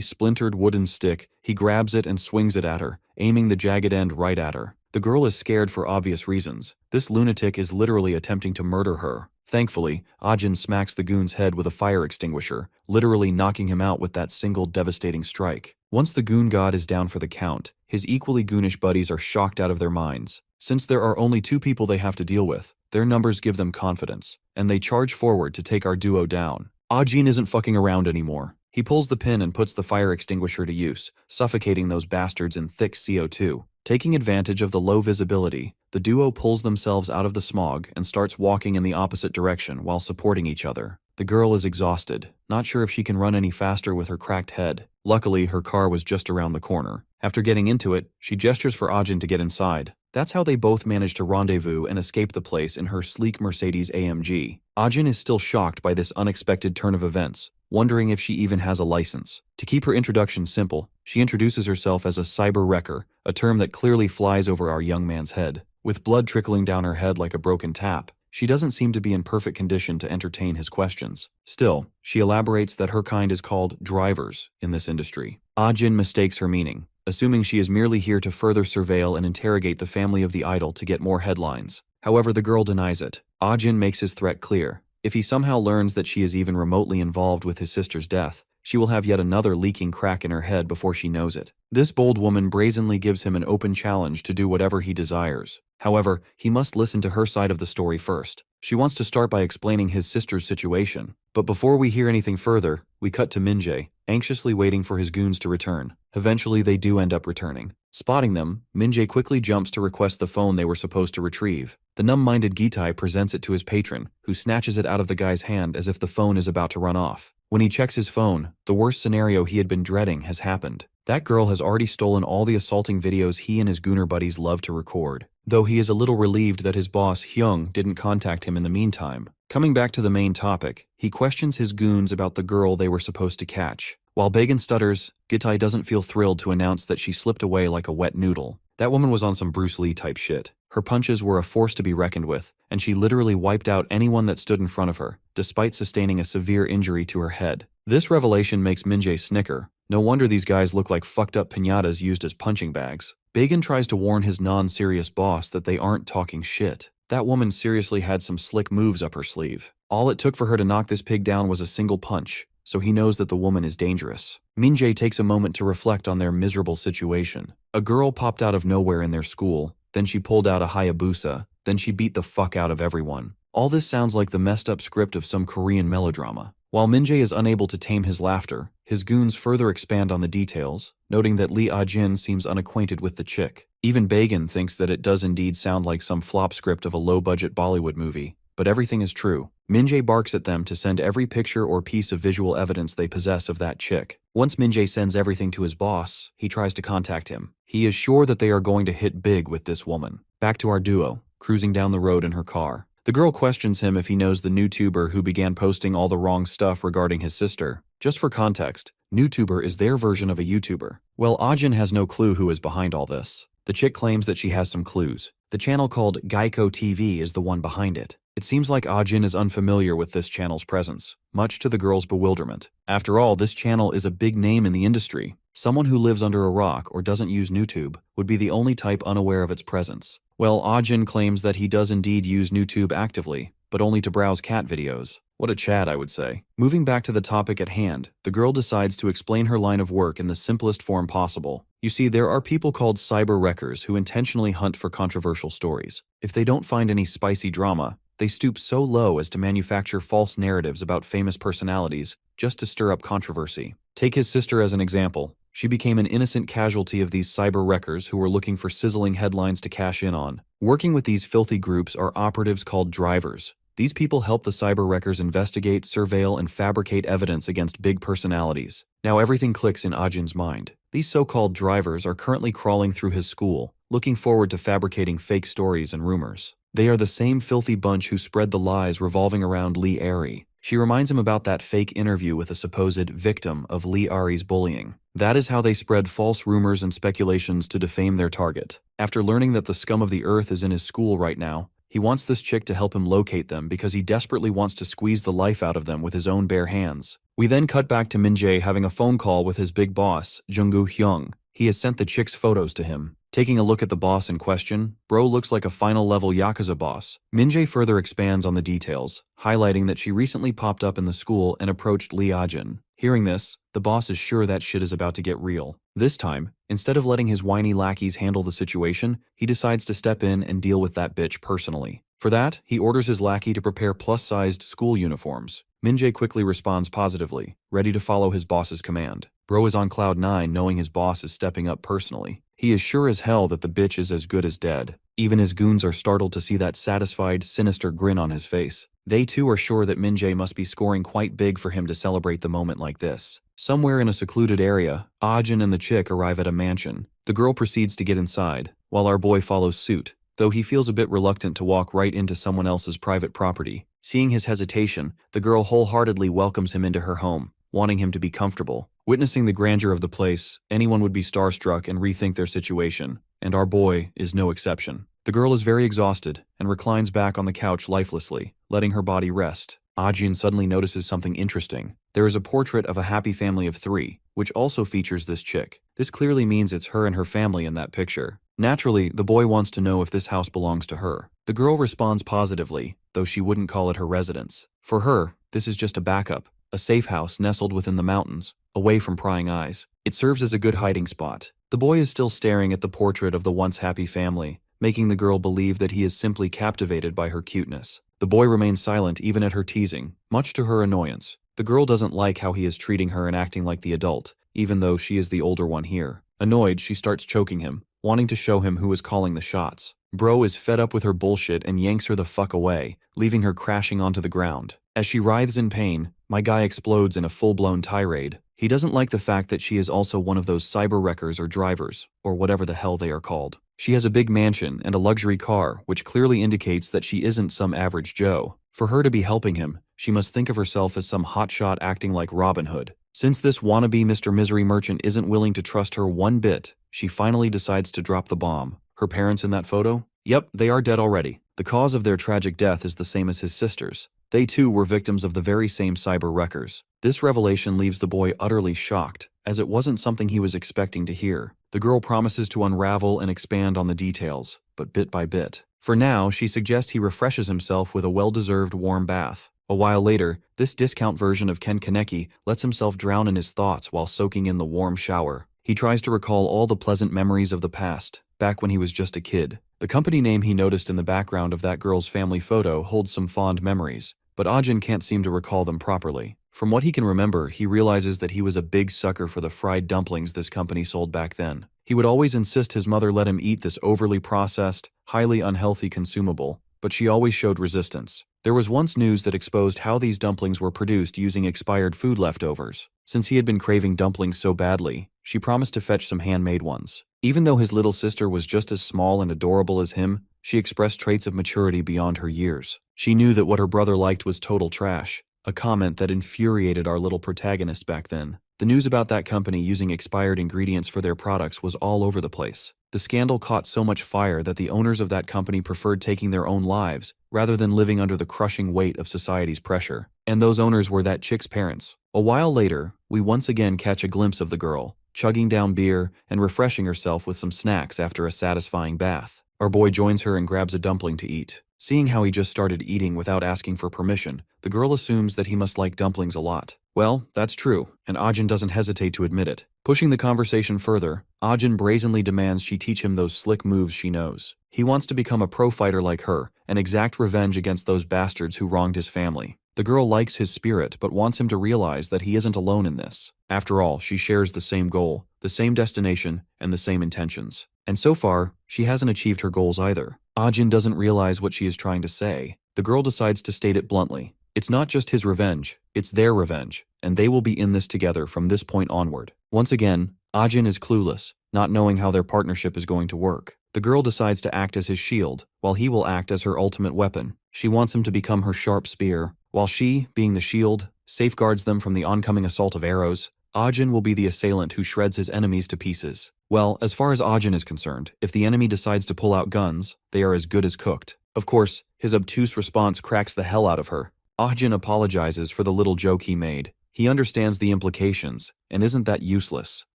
splintered wooden stick, he grabs it and swings it at her, aiming the jagged end right at her. The girl is scared for obvious reasons. This lunatic is literally attempting to murder her. Thankfully, Ajin smacks the goon's head with a fire extinguisher, literally knocking him out with that single devastating strike. Once the goon god is down for the count, his equally goonish buddies are shocked out of their minds. Since there are only 2 people they have to deal with, their numbers give them confidence, and they charge forward to take our duo down. Ajin isn't fucking around anymore. He pulls the pin and puts the fire extinguisher to use, suffocating those bastards in thick CO2. Taking advantage of the low visibility, the duo pulls themselves out of the smog and starts walking in the opposite direction while supporting each other. The girl is exhausted, not sure if she can run any faster with her cracked head. Luckily, her car was just around the corner. After getting into it, she gestures for Ajin to get inside. That's how they both manage to rendezvous and escape the place in her sleek Mercedes AMG. Ajin is still shocked by this unexpected turn of events, wondering if she even has a license. To keep her introduction simple, she introduces herself as a cyber wrecker, a term that clearly flies over our young man's head. With blood trickling down her head like a broken tap, she doesn't seem to be in perfect condition to entertain his questions. Still, she elaborates that her kind is called drivers in this industry. Ajin mistakes her meaning, assuming she is merely here to further surveil and interrogate the family of the idol to get more headlines. However, the girl denies it. Ajin makes his threat clear. If he somehow learns that she is even remotely involved with his sister's death, she will have yet another leaking crack in her head before she knows it. This bold woman brazenly gives him an open challenge to do whatever he desires. However, he must listen to her side of the story first. She wants to start by explaining his sister's situation. But before we hear anything further, we cut to Min-jae, anxiously waiting for his goons to return. Eventually, they do end up returning. Spotting them, Min-jae quickly jumps to request the phone they were supposed to retrieve. The numb-minded Gitai presents it to his patron, who snatches it out of the guy's hand as if the phone is about to run off. When he checks his phone, the worst scenario he had been dreading has happened. That girl has already stolen all the assaulting videos he and his gooner buddies love to record. Though he is a little relieved that his boss, Hyung, didn't contact him in the meantime. Coming back to the main topic, he questions his goons about the girl they were supposed to catch. While Bagan stutters, Gitai doesn't feel thrilled to announce that she slipped away like a wet noodle. That woman was on some Bruce Lee type shit. Her punches were a force to be reckoned with, and she literally wiped out anyone that stood in front of her, despite sustaining a severe injury to her head. This revelation makes Min-jae snicker. No wonder these guys look like fucked up piñatas used as punching bags. Bagan tries to warn his non-serious boss that they aren't talking shit. That woman seriously had some slick moves up her sleeve. All it took for her to knock this pig down was a single punch, so he knows that the woman is dangerous. Min-jae takes a moment to reflect on their miserable situation. A girl popped out of nowhere in their school, then she pulled out a Hayabusa, then she beat the fuck out of everyone. All this sounds like the messed up script of some Korean melodrama. While Min-jae is unable to tame his laughter, his goons further expand on the details, noting that Lee Ah-jin seems unacquainted with the chick. Even Bagan thinks that it does indeed sound like some flop script of a low-budget Bollywood movie. But everything is true. Min-jae barks at them to send every picture or piece of visual evidence they possess of that chick. Once Min-jae sends everything to his boss, he tries to contact him. He is sure that they are going to hit big with this woman. Back to our duo, cruising down the road in her car. The girl questions him if he knows the NewTuber who began posting all the wrong stuff regarding his sister. Just for context, NewTuber is their version of a YouTuber. Well, Ajin has no clue who is behind all this. The chick claims that she has some clues. The channel called Geico TV is the one behind it. It seems like Ajin is unfamiliar with this channel's presence, much to the girl's bewilderment. After all, this channel is a big name in the industry. Someone who lives under a rock or doesn't use NewTube would be the only type unaware of its presence. Well, Ajin claims that he does indeed use NewTube actively, but only to browse cat videos. What a Chad, I would say. Moving back to the topic at hand, the girl decides to explain her line of work in the simplest form possible. You see, there are people called cyber wreckers who intentionally hunt for controversial stories. If they don't find any spicy drama, they stoop so low as to manufacture false narratives about famous personalities just to stir up controversy. Take his sister as an example. She became an innocent casualty of these cyber wreckers who were looking for sizzling headlines to cash in on. Working with these filthy groups are operatives called drivers. These people help the cyber wreckers investigate, surveil, and fabricate evidence against big personalities. Now everything clicks in Ajin's mind. These so-called drivers are currently crawling through his school, looking forward to fabricating fake stories and rumors. They are the same filthy bunch who spread the lies revolving around Lee Ari. She reminds him about that fake interview with a supposed victim of Lee Ari's bullying. That is how they spread false rumors and speculations to defame their target. After learning that the scum of the earth is in his school right now, he wants this chick to help him locate them because he desperately wants to squeeze the life out of them with his own bare hands. We then cut back to Min-jae having a phone call with his big boss, Jung-gu Hyung. He has sent the chick's photos to him. Taking a look at the boss in question, bro looks like a final-level Yakuza boss. Min-jae further expands on the details, highlighting that she recently popped up in the school and approached Lee Ah-jin. Hearing this, the boss is sure that shit is about to get real. This time, instead of letting his whiny lackeys handle the situation, he decides to step in and deal with that bitch personally. For that, he orders his lackey to prepare plus-sized school uniforms. Min-jae quickly responds positively, ready to follow his boss's command. Bro is on cloud 9 knowing his boss is stepping up personally. He is sure as hell that the bitch is as good as dead. Even his goons are startled to see that satisfied, sinister grin on his face. They too are sure that Min-jae must be scoring quite big for him to celebrate the moment like this. Somewhere in a secluded area, Ah-jin and the chick arrive at a mansion. The girl proceeds to get inside, while our boy follows suit, though he feels a bit reluctant to walk right into someone else's private property. Seeing his hesitation, the girl wholeheartedly welcomes him into her home, wanting him to be comfortable. Witnessing the grandeur of the place, anyone would be starstruck and rethink their situation, and our boy is no exception. The girl is very exhausted and reclines back on the couch lifelessly, letting her body rest. Ah-jin suddenly notices something interesting. There is a portrait of a happy family of 3, which also features this chick. This clearly means it's her and her family in that picture. Naturally, the boy wants to know if this house belongs to her. The girl responds positively, though she wouldn't call it her residence. For her, this is just a backup, a safe house nestled within the mountains, away from prying eyes. It serves as a good hiding spot. The boy is still staring at the portrait of the once happy family, making the girl believe that he is simply captivated by her cuteness. The boy remains silent even at her teasing, much to her annoyance. The girl doesn't like how he is treating her and acting like the adult, even though she is the older one here. Annoyed, she starts choking him, wanting to show him who is calling the shots. Bro is fed up with her bullshit and yanks her the fuck away, leaving her crashing onto the ground. As she writhes in pain, my guy explodes in a full-blown tirade. He doesn't like the fact that she is also one of those cyber wreckers or drivers, or whatever the hell they are called. She has a big mansion and a luxury car, which clearly indicates that she isn't some average Joe. For her to be helping him, she must think of herself as some hotshot acting like Robin Hood. Since this wannabe Mr. Misery merchant isn't willing to trust her one bit, she finally decides to drop the bomb. Her parents in that photo? Yep, they are dead already. The cause of their tragic death is the same as his sister's. They too were victims of the very same cyber wreckers. This revelation leaves the boy utterly shocked, as it wasn't something he was expecting to hear. The girl promises to unravel and expand on the details, but bit by bit. For now, she suggests he refreshes himself with a well-deserved warm bath. A while later, this discount version of Ken Kaneki lets himself drown in his thoughts while soaking in the warm shower. He tries to recall all the pleasant memories of the past, back when he was just a kid. The company name he noticed in the background of that girl's family photo holds some fond memories, but Ah-jin can't seem to recall them properly. From what he can remember, he realizes that he was a big sucker for the fried dumplings this company sold back then. He would always insist his mother let him eat this overly processed, highly unhealthy consumable, but she always showed resistance. There was once news that exposed how these dumplings were produced using expired food leftovers. Since he had been craving dumplings so badly, she promised to fetch some handmade ones. Even though his little sister was just as small and adorable as him, she expressed traits of maturity beyond her years. She knew that what her brother liked was total trash, a comment that infuriated our little protagonist back then. The news about that company using expired ingredients for their products was all over the place. The scandal caught so much fire that the owners of that company preferred taking their own lives rather than living under the crushing weight of society's pressure. And those owners were that chick's parents. A while later, we once again catch a glimpse of the girl, chugging down beer and refreshing herself with some snacks after a satisfying bath. Our boy joins her and grabs a dumpling to eat. Seeing how he just started eating without asking for permission, the girl assumes that he must like dumplings a lot. Well, that's true, and Ah-jin doesn't hesitate to admit it. Pushing the conversation further, Ah-jin brazenly demands she teach him those slick moves she knows. He wants to become a pro fighter like her and exact revenge against those bastards who wronged his family. The girl likes his spirit but wants him to realize that he isn't alone in this. After all, she shares the same goal, the same destination, and the same intentions. And so far, she hasn't achieved her goals either. Ah-jin doesn't realize what she is trying to say. The girl decides to state it bluntly. It's not just his revenge, it's their revenge, and they will be in this together from this point onward. Once again, Ah-jin is clueless, not knowing how their partnership is going to work. The girl decides to act as his shield, while he will act as her ultimate weapon. She wants him to become her sharp spear, while she, being the shield, safeguards them from the oncoming assault of arrows. Ajin will be the assailant who shreds his enemies to pieces. Well, as far as Ajin is concerned, if the enemy decides to pull out guns, they are as good as cooked. Of course, his obtuse response cracks the hell out of her. Ajin apologizes for the little joke he made. He understands the implications, and isn't that useless.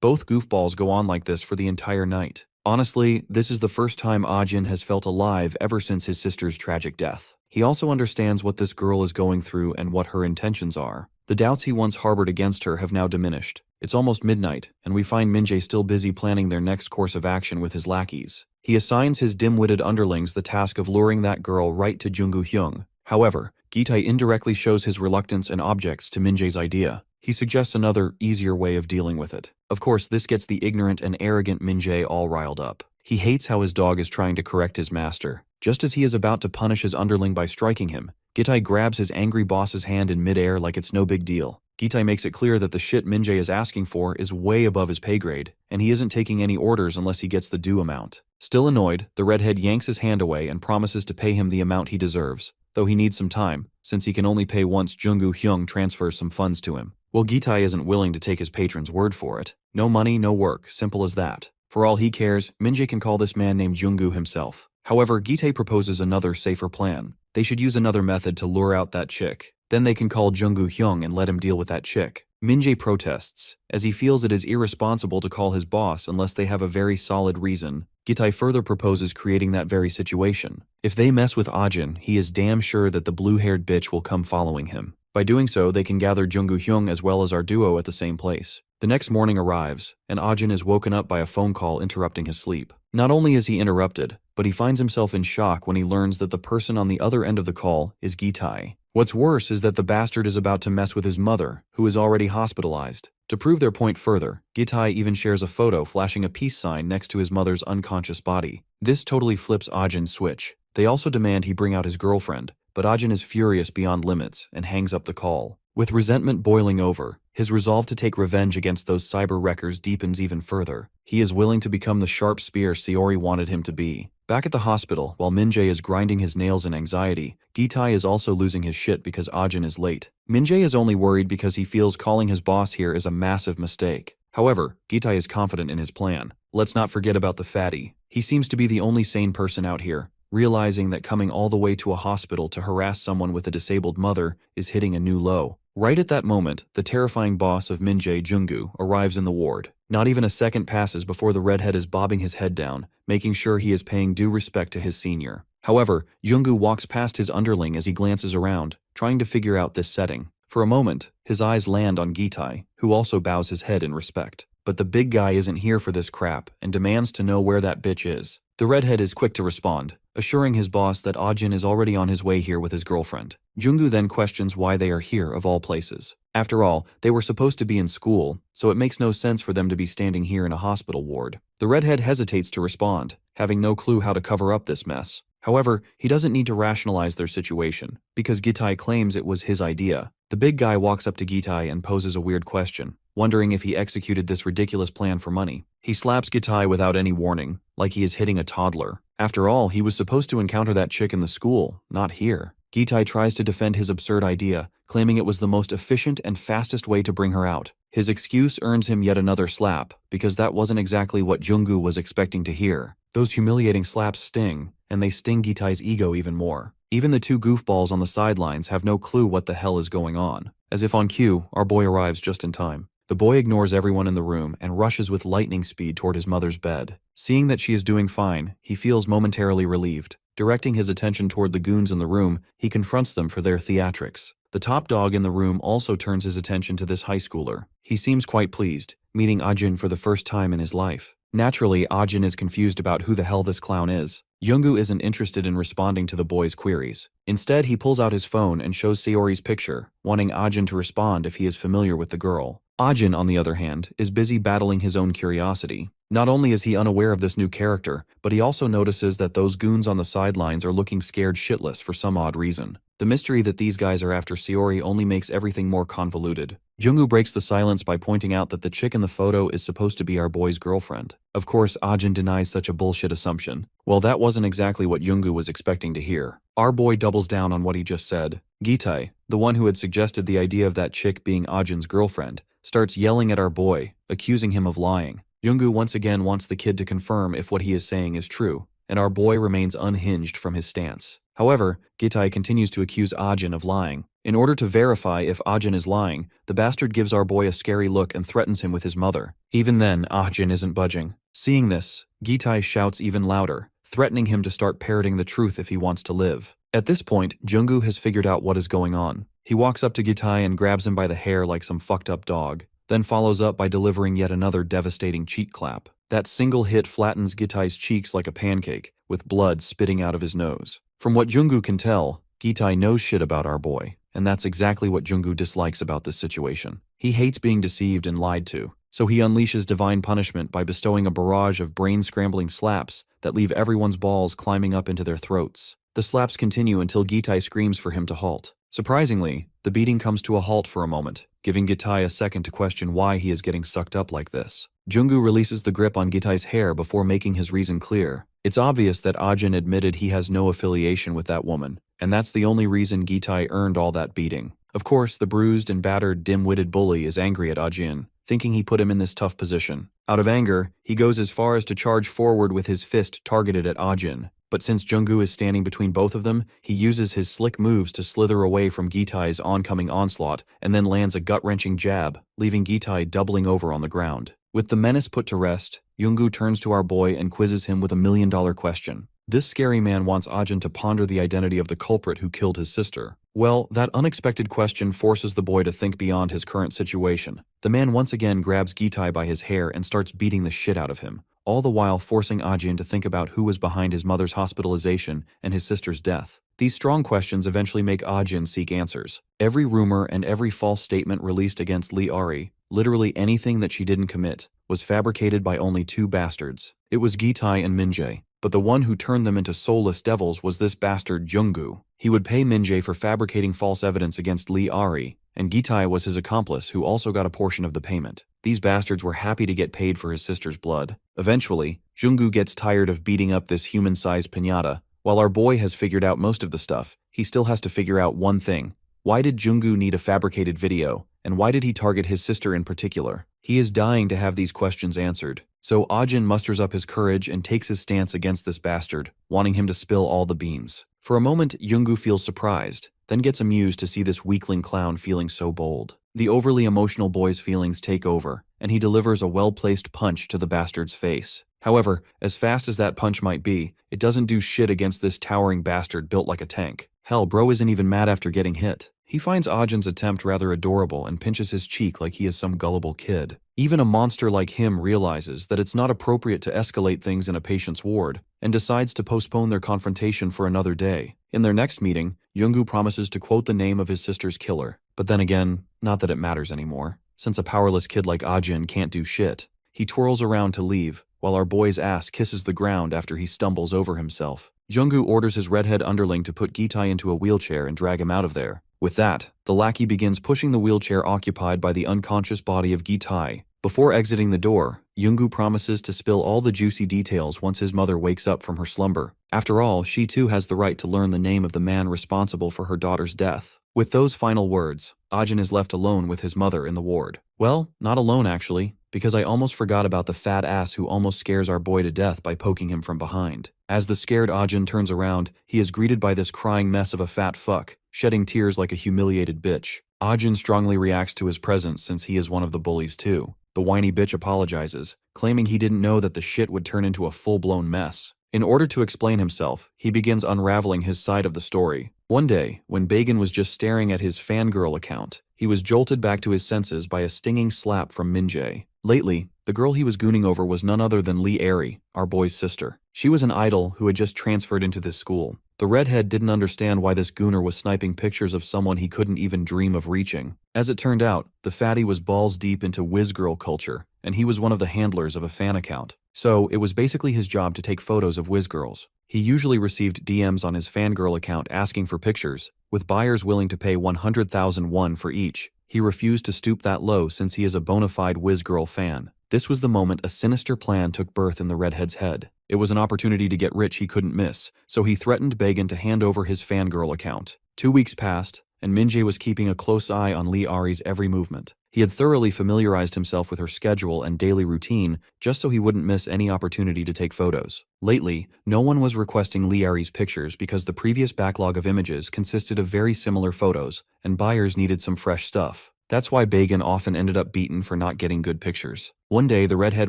Both goofballs go on like this for the entire night. Honestly, this is the first time Ajin has felt alive ever since his sister's tragic death. He also understands what this girl is going through and what her intentions are. The doubts he once harbored against her have now diminished. It's almost midnight, and we find Min-jae still busy planning their next course of action with his lackeys. He assigns his dim-witted underlings the task of luring that girl right to Jung-gu Hyung. However, Gi-tae indirectly shows his reluctance and objects to Min-jae's idea. He suggests another, easier way of dealing with it. Of course, this gets the ignorant and arrogant Min-jae all riled up. He hates how his dog is trying to correct his master. Just as he is about to punish his underling by striking him, Gi-tae grabs his angry boss's hand in midair like it's no big deal. Gi-tae makes it clear that the shit Min-jae is asking for is way above his pay grade, and he isn't taking any orders unless he gets the due amount. Still annoyed, the redhead yanks his hand away and promises to pay him the amount he deserves, though he needs some time, since he can only pay once Jung-gu Hyung transfers some funds to him. Well, Gi-tae isn't willing to take his patron's word for it. No money, no work, simple as that. For all he cares, Min-jae can call this man named Jung-gu himself. However, Gi-tae proposes another, safer plan. They should use another method to lure out that chick. Then they can call Jung-gu Hyung and let him deal with that chick. Min-jae protests, as he feels it is irresponsible to call his boss unless they have a very solid reason. Gi-tae further proposes creating that very situation. If they mess with Ajin, he is damn sure that the blue-haired bitch will come following him. By doing so, they can gather Jung-gu Hyung as well as our duo at the same place. The next morning arrives, and Ajin is woken up by a phone call interrupting his sleep. Not only is he interrupted, but he finds himself in shock when he learns that the person on the other end of the call is Gi-tae. What's worse is that the bastard is about to mess with his mother, who is already hospitalized. To prove their point further, Gi-tae even shares a photo flashing a peace sign next to his mother's unconscious body. This totally flips Ajin's switch. They also demand he bring out his girlfriend, but Ajin is furious beyond limits and hangs up the call. With resentment boiling over, his resolve to take revenge against those cyber wreckers deepens even further. He is willing to become the sharp spear Saori wanted him to be. Back at the hospital, while Min-jae is grinding his nails in anxiety, Gi-tae is also losing his shit because Ajin is late. Min-jae is only worried because he feels calling his boss here is a massive mistake. However, Gi-tae is confident in his plan. Let's not forget about the fatty. He seems to be the only sane person out here, realizing that coming all the way to a hospital to harass someone with a disabled mother is hitting a new low. Right at that moment, the terrifying boss of Min-jae, Jung-gu, arrives in the ward. Not even a second passes before the redhead is bobbing his head down, making sure he is paying due respect to his senior. However, Jung-gu walks past his underling as he glances around, trying to figure out this setting. For a moment, his eyes land on Gi-tae, who also bows his head in respect. But the big guy isn't here for this crap and demands to know where that bitch is. The redhead is quick to respond, assuring his boss that Ajin is already on his way here with his girlfriend. Jung-gu then questions why they are here of all places. After all, they were supposed to be in school, so it makes no sense for them to be standing here in a hospital ward. The redhead hesitates to respond, having no clue how to cover up this mess. However, he doesn't need to rationalize their situation, because Gi-tae claims it was his idea. The big guy walks up to Gi-tae and poses a weird question, wondering if he executed this ridiculous plan for money. He slaps Gi-tae without any warning, like he is hitting a toddler. After all, he was supposed to encounter that chick in the school, not here. Gi-tae tries to defend his absurd idea, claiming it was the most efficient and fastest way to bring her out. His excuse earns him yet another slap, because that wasn't exactly what Jung-gu was expecting to hear. Those humiliating slaps sting, and they sting Gi-tae's ego even more. Even the two goofballs on the sidelines have no clue what the hell is going on. As if on cue, our boy arrives just in time. The boy ignores everyone in the room and rushes with lightning speed toward his mother's bed. Seeing that she is doing fine, he feels momentarily relieved. Directing his attention toward the goons in the room, he confronts them for their theatrics. The top dog in the room also turns his attention to this high schooler. He seems quite pleased, meeting Ajin for the first time in his life. Naturally, Ajin is confused about who the hell this clown is. Jung-gu isn't interested in responding to the boy's queries. Instead, he pulls out his phone and shows Saori's picture, wanting Ajin to respond if he is familiar with the girl. Ajin, on the other hand, is busy battling his own curiosity. Not only is he unaware of this new character, but he also notices that those goons on the sidelines are looking scared shitless for some odd reason. The mystery that these guys are after Saori only makes everything more convoluted. Jung-gu breaks the silence by pointing out that the chick in the photo is supposed to be our boy's girlfriend. Of course, Ajin denies such a bullshit assumption. Well, that wasn't exactly what Jung-gu was expecting to hear. Our boy doubles down on what he just said. Gi-tae, the one who had suggested the idea of that chick being Ajin's girlfriend, starts yelling at our boy, accusing him of lying. Junggu once again wants the kid to confirm if what he is saying is true, and our boy remains unhinged from his stance. However, Gitai continues to accuse Ajin of lying. In order to verify if Ajin is lying, the bastard gives our boy a scary look and threatens him with his mother. Even then, Ajin isn't budging. Seeing this, Gitai shouts even louder, threatening him to start parroting the truth if he wants to live. At this point, Junggu has figured out what is going on. He walks up to Gitai and grabs him by the hair like some fucked up dog, then follows up by delivering yet another devastating cheek clap. That single hit flattens Gitai's cheeks like a pancake, with blood spitting out of his nose. From what Junggu can tell, Gitai knows shit about our boy, and that's exactly what Junggu dislikes about this situation. He hates being deceived and lied to, so he unleashes divine punishment by bestowing a barrage of brain-scrambling slaps that leave everyone's balls climbing up into their throats. The slaps continue until Gitai screams for him to halt. Surprisingly, the beating comes to a halt for a moment, giving Gitai a second to question why he is getting sucked up like this. Junggu releases the grip on Gitai's hair before making his reason clear. It's obvious that Ajin admitted he has no affiliation with that woman, and that's the only reason Gitai earned all that beating. Of course, the bruised and battered dim-witted bully is angry at Ajin, thinking he put him in this tough position. Out of anger, he goes as far as to charge forward with his fist targeted at Ajin. But since Junggu is standing between both of them, he uses his slick moves to slither away from Gitai's oncoming onslaught and then lands a gut-wrenching jab, leaving Gitai doubling over on the ground. With the menace put to rest, Junggu turns to our boy and quizzes him with a million-dollar question. This scary man wants Ajin to ponder the identity of the culprit who killed his sister. Well, that unexpected question forces the boy to think beyond his current situation. The man once again grabs Gitai by his hair and starts beating the shit out of him, all the while forcing Ajin to think about who was behind his mother's hospitalization and his sister's death. These strong questions eventually make Ajin seek answers. Every rumor and every false statement released against Lee Ari, literally anything that she didn't commit, was fabricated by only two bastards. It was Gitai and Minjae. But the one who turned them into soulless devils was this bastard Junggu. He would pay Minjae for fabricating false evidence against Lee Ari, and Gitai was his accomplice who also got a portion of the payment. These bastards were happy to get paid for his sister's blood. Eventually, Junggu gets tired of beating up this human-sized piñata. While our boy has figured out most of the stuff, he still has to figure out one thing. Why did Junggu need a fabricated video, and why did he target his sister in particular? He is dying to have these questions answered. So Ajin musters up his courage and takes his stance against this bastard, wanting him to spill all the beans. For a moment, Junggu feels surprised, then gets amused to see this weakling clown feeling so bold. The overly emotional boy's feelings take over, and he delivers a well-placed punch to the bastard's face. However, as fast as that punch might be, it doesn't do shit against this towering bastard built like a tank. Hell, bro isn't even mad after getting hit. He finds Ajin's attempt rather adorable and pinches his cheek like he is some gullible kid. Even a monster like him realizes that it's not appropriate to escalate things in a patient's ward, and decides to postpone their confrontation for another day. In their next meeting, Junggu promises to quote the name of his sister's killer. But then again, not that it matters anymore, since a powerless kid like Ajin can't do shit. He twirls around to leave, while our boy's ass kisses the ground after he stumbles over himself. Junggu orders his redhead underling to put Gitai into a wheelchair and drag him out of there. With that, the lackey begins pushing the wheelchair occupied by the unconscious body of Gitai. Before exiting the door, Junggu promises to spill all the juicy details once his mother wakes up from her slumber. After all, she too has the right to learn the name of the man responsible for her daughter's death. With those final words, Ajin is left alone with his mother in the ward. Well, not alone actually, because I almost forgot about the fat ass who almost scares our boy to death by poking him from behind. As the scared Ajin turns around, he is greeted by this crying mess of a fat fuck, shedding tears like a humiliated bitch. Ajin strongly reacts to his presence since he is one of the bullies too. The whiny bitch apologizes, claiming he didn't know that the shit would turn into a full-blown mess. In order to explain himself, he begins unraveling his side of the story. One day, when Bagan was just staring at his fangirl account, he was jolted back to his senses by a stinging slap from Minjae. Lately, the girl he was gooning over was none other than Lee Ari, our boy's sister. She was an idol who had just transferred into this school. The redhead didn't understand why this gooner was sniping pictures of someone he couldn't even dream of reaching. As it turned out, the fatty was balls deep into whiz girl culture, and he was one of the handlers of a fan account. So, it was basically his job to take photos of whiz girls. He usually received DMs on his fangirl account asking for pictures, with buyers willing to pay 100,000 won for each. He refused to stoop that low since he is a bona fide whiz girl fan. This was the moment a sinister plan took birth in the redhead's head. It was an opportunity to get rich he couldn't miss, so he threatened Bagan to hand over his fangirl account. 2 weeks passed, and Min-jae was keeping a close eye on Lee Ari's every movement. He had thoroughly familiarized himself with her schedule and daily routine just so he wouldn't miss any opportunity to take photos. Lately, no one was requesting Lee Ari's pictures because the previous backlog of images consisted of very similar photos, and buyers needed some fresh stuff. That's why Bagan often ended up beaten for not getting good pictures. One day, the redhead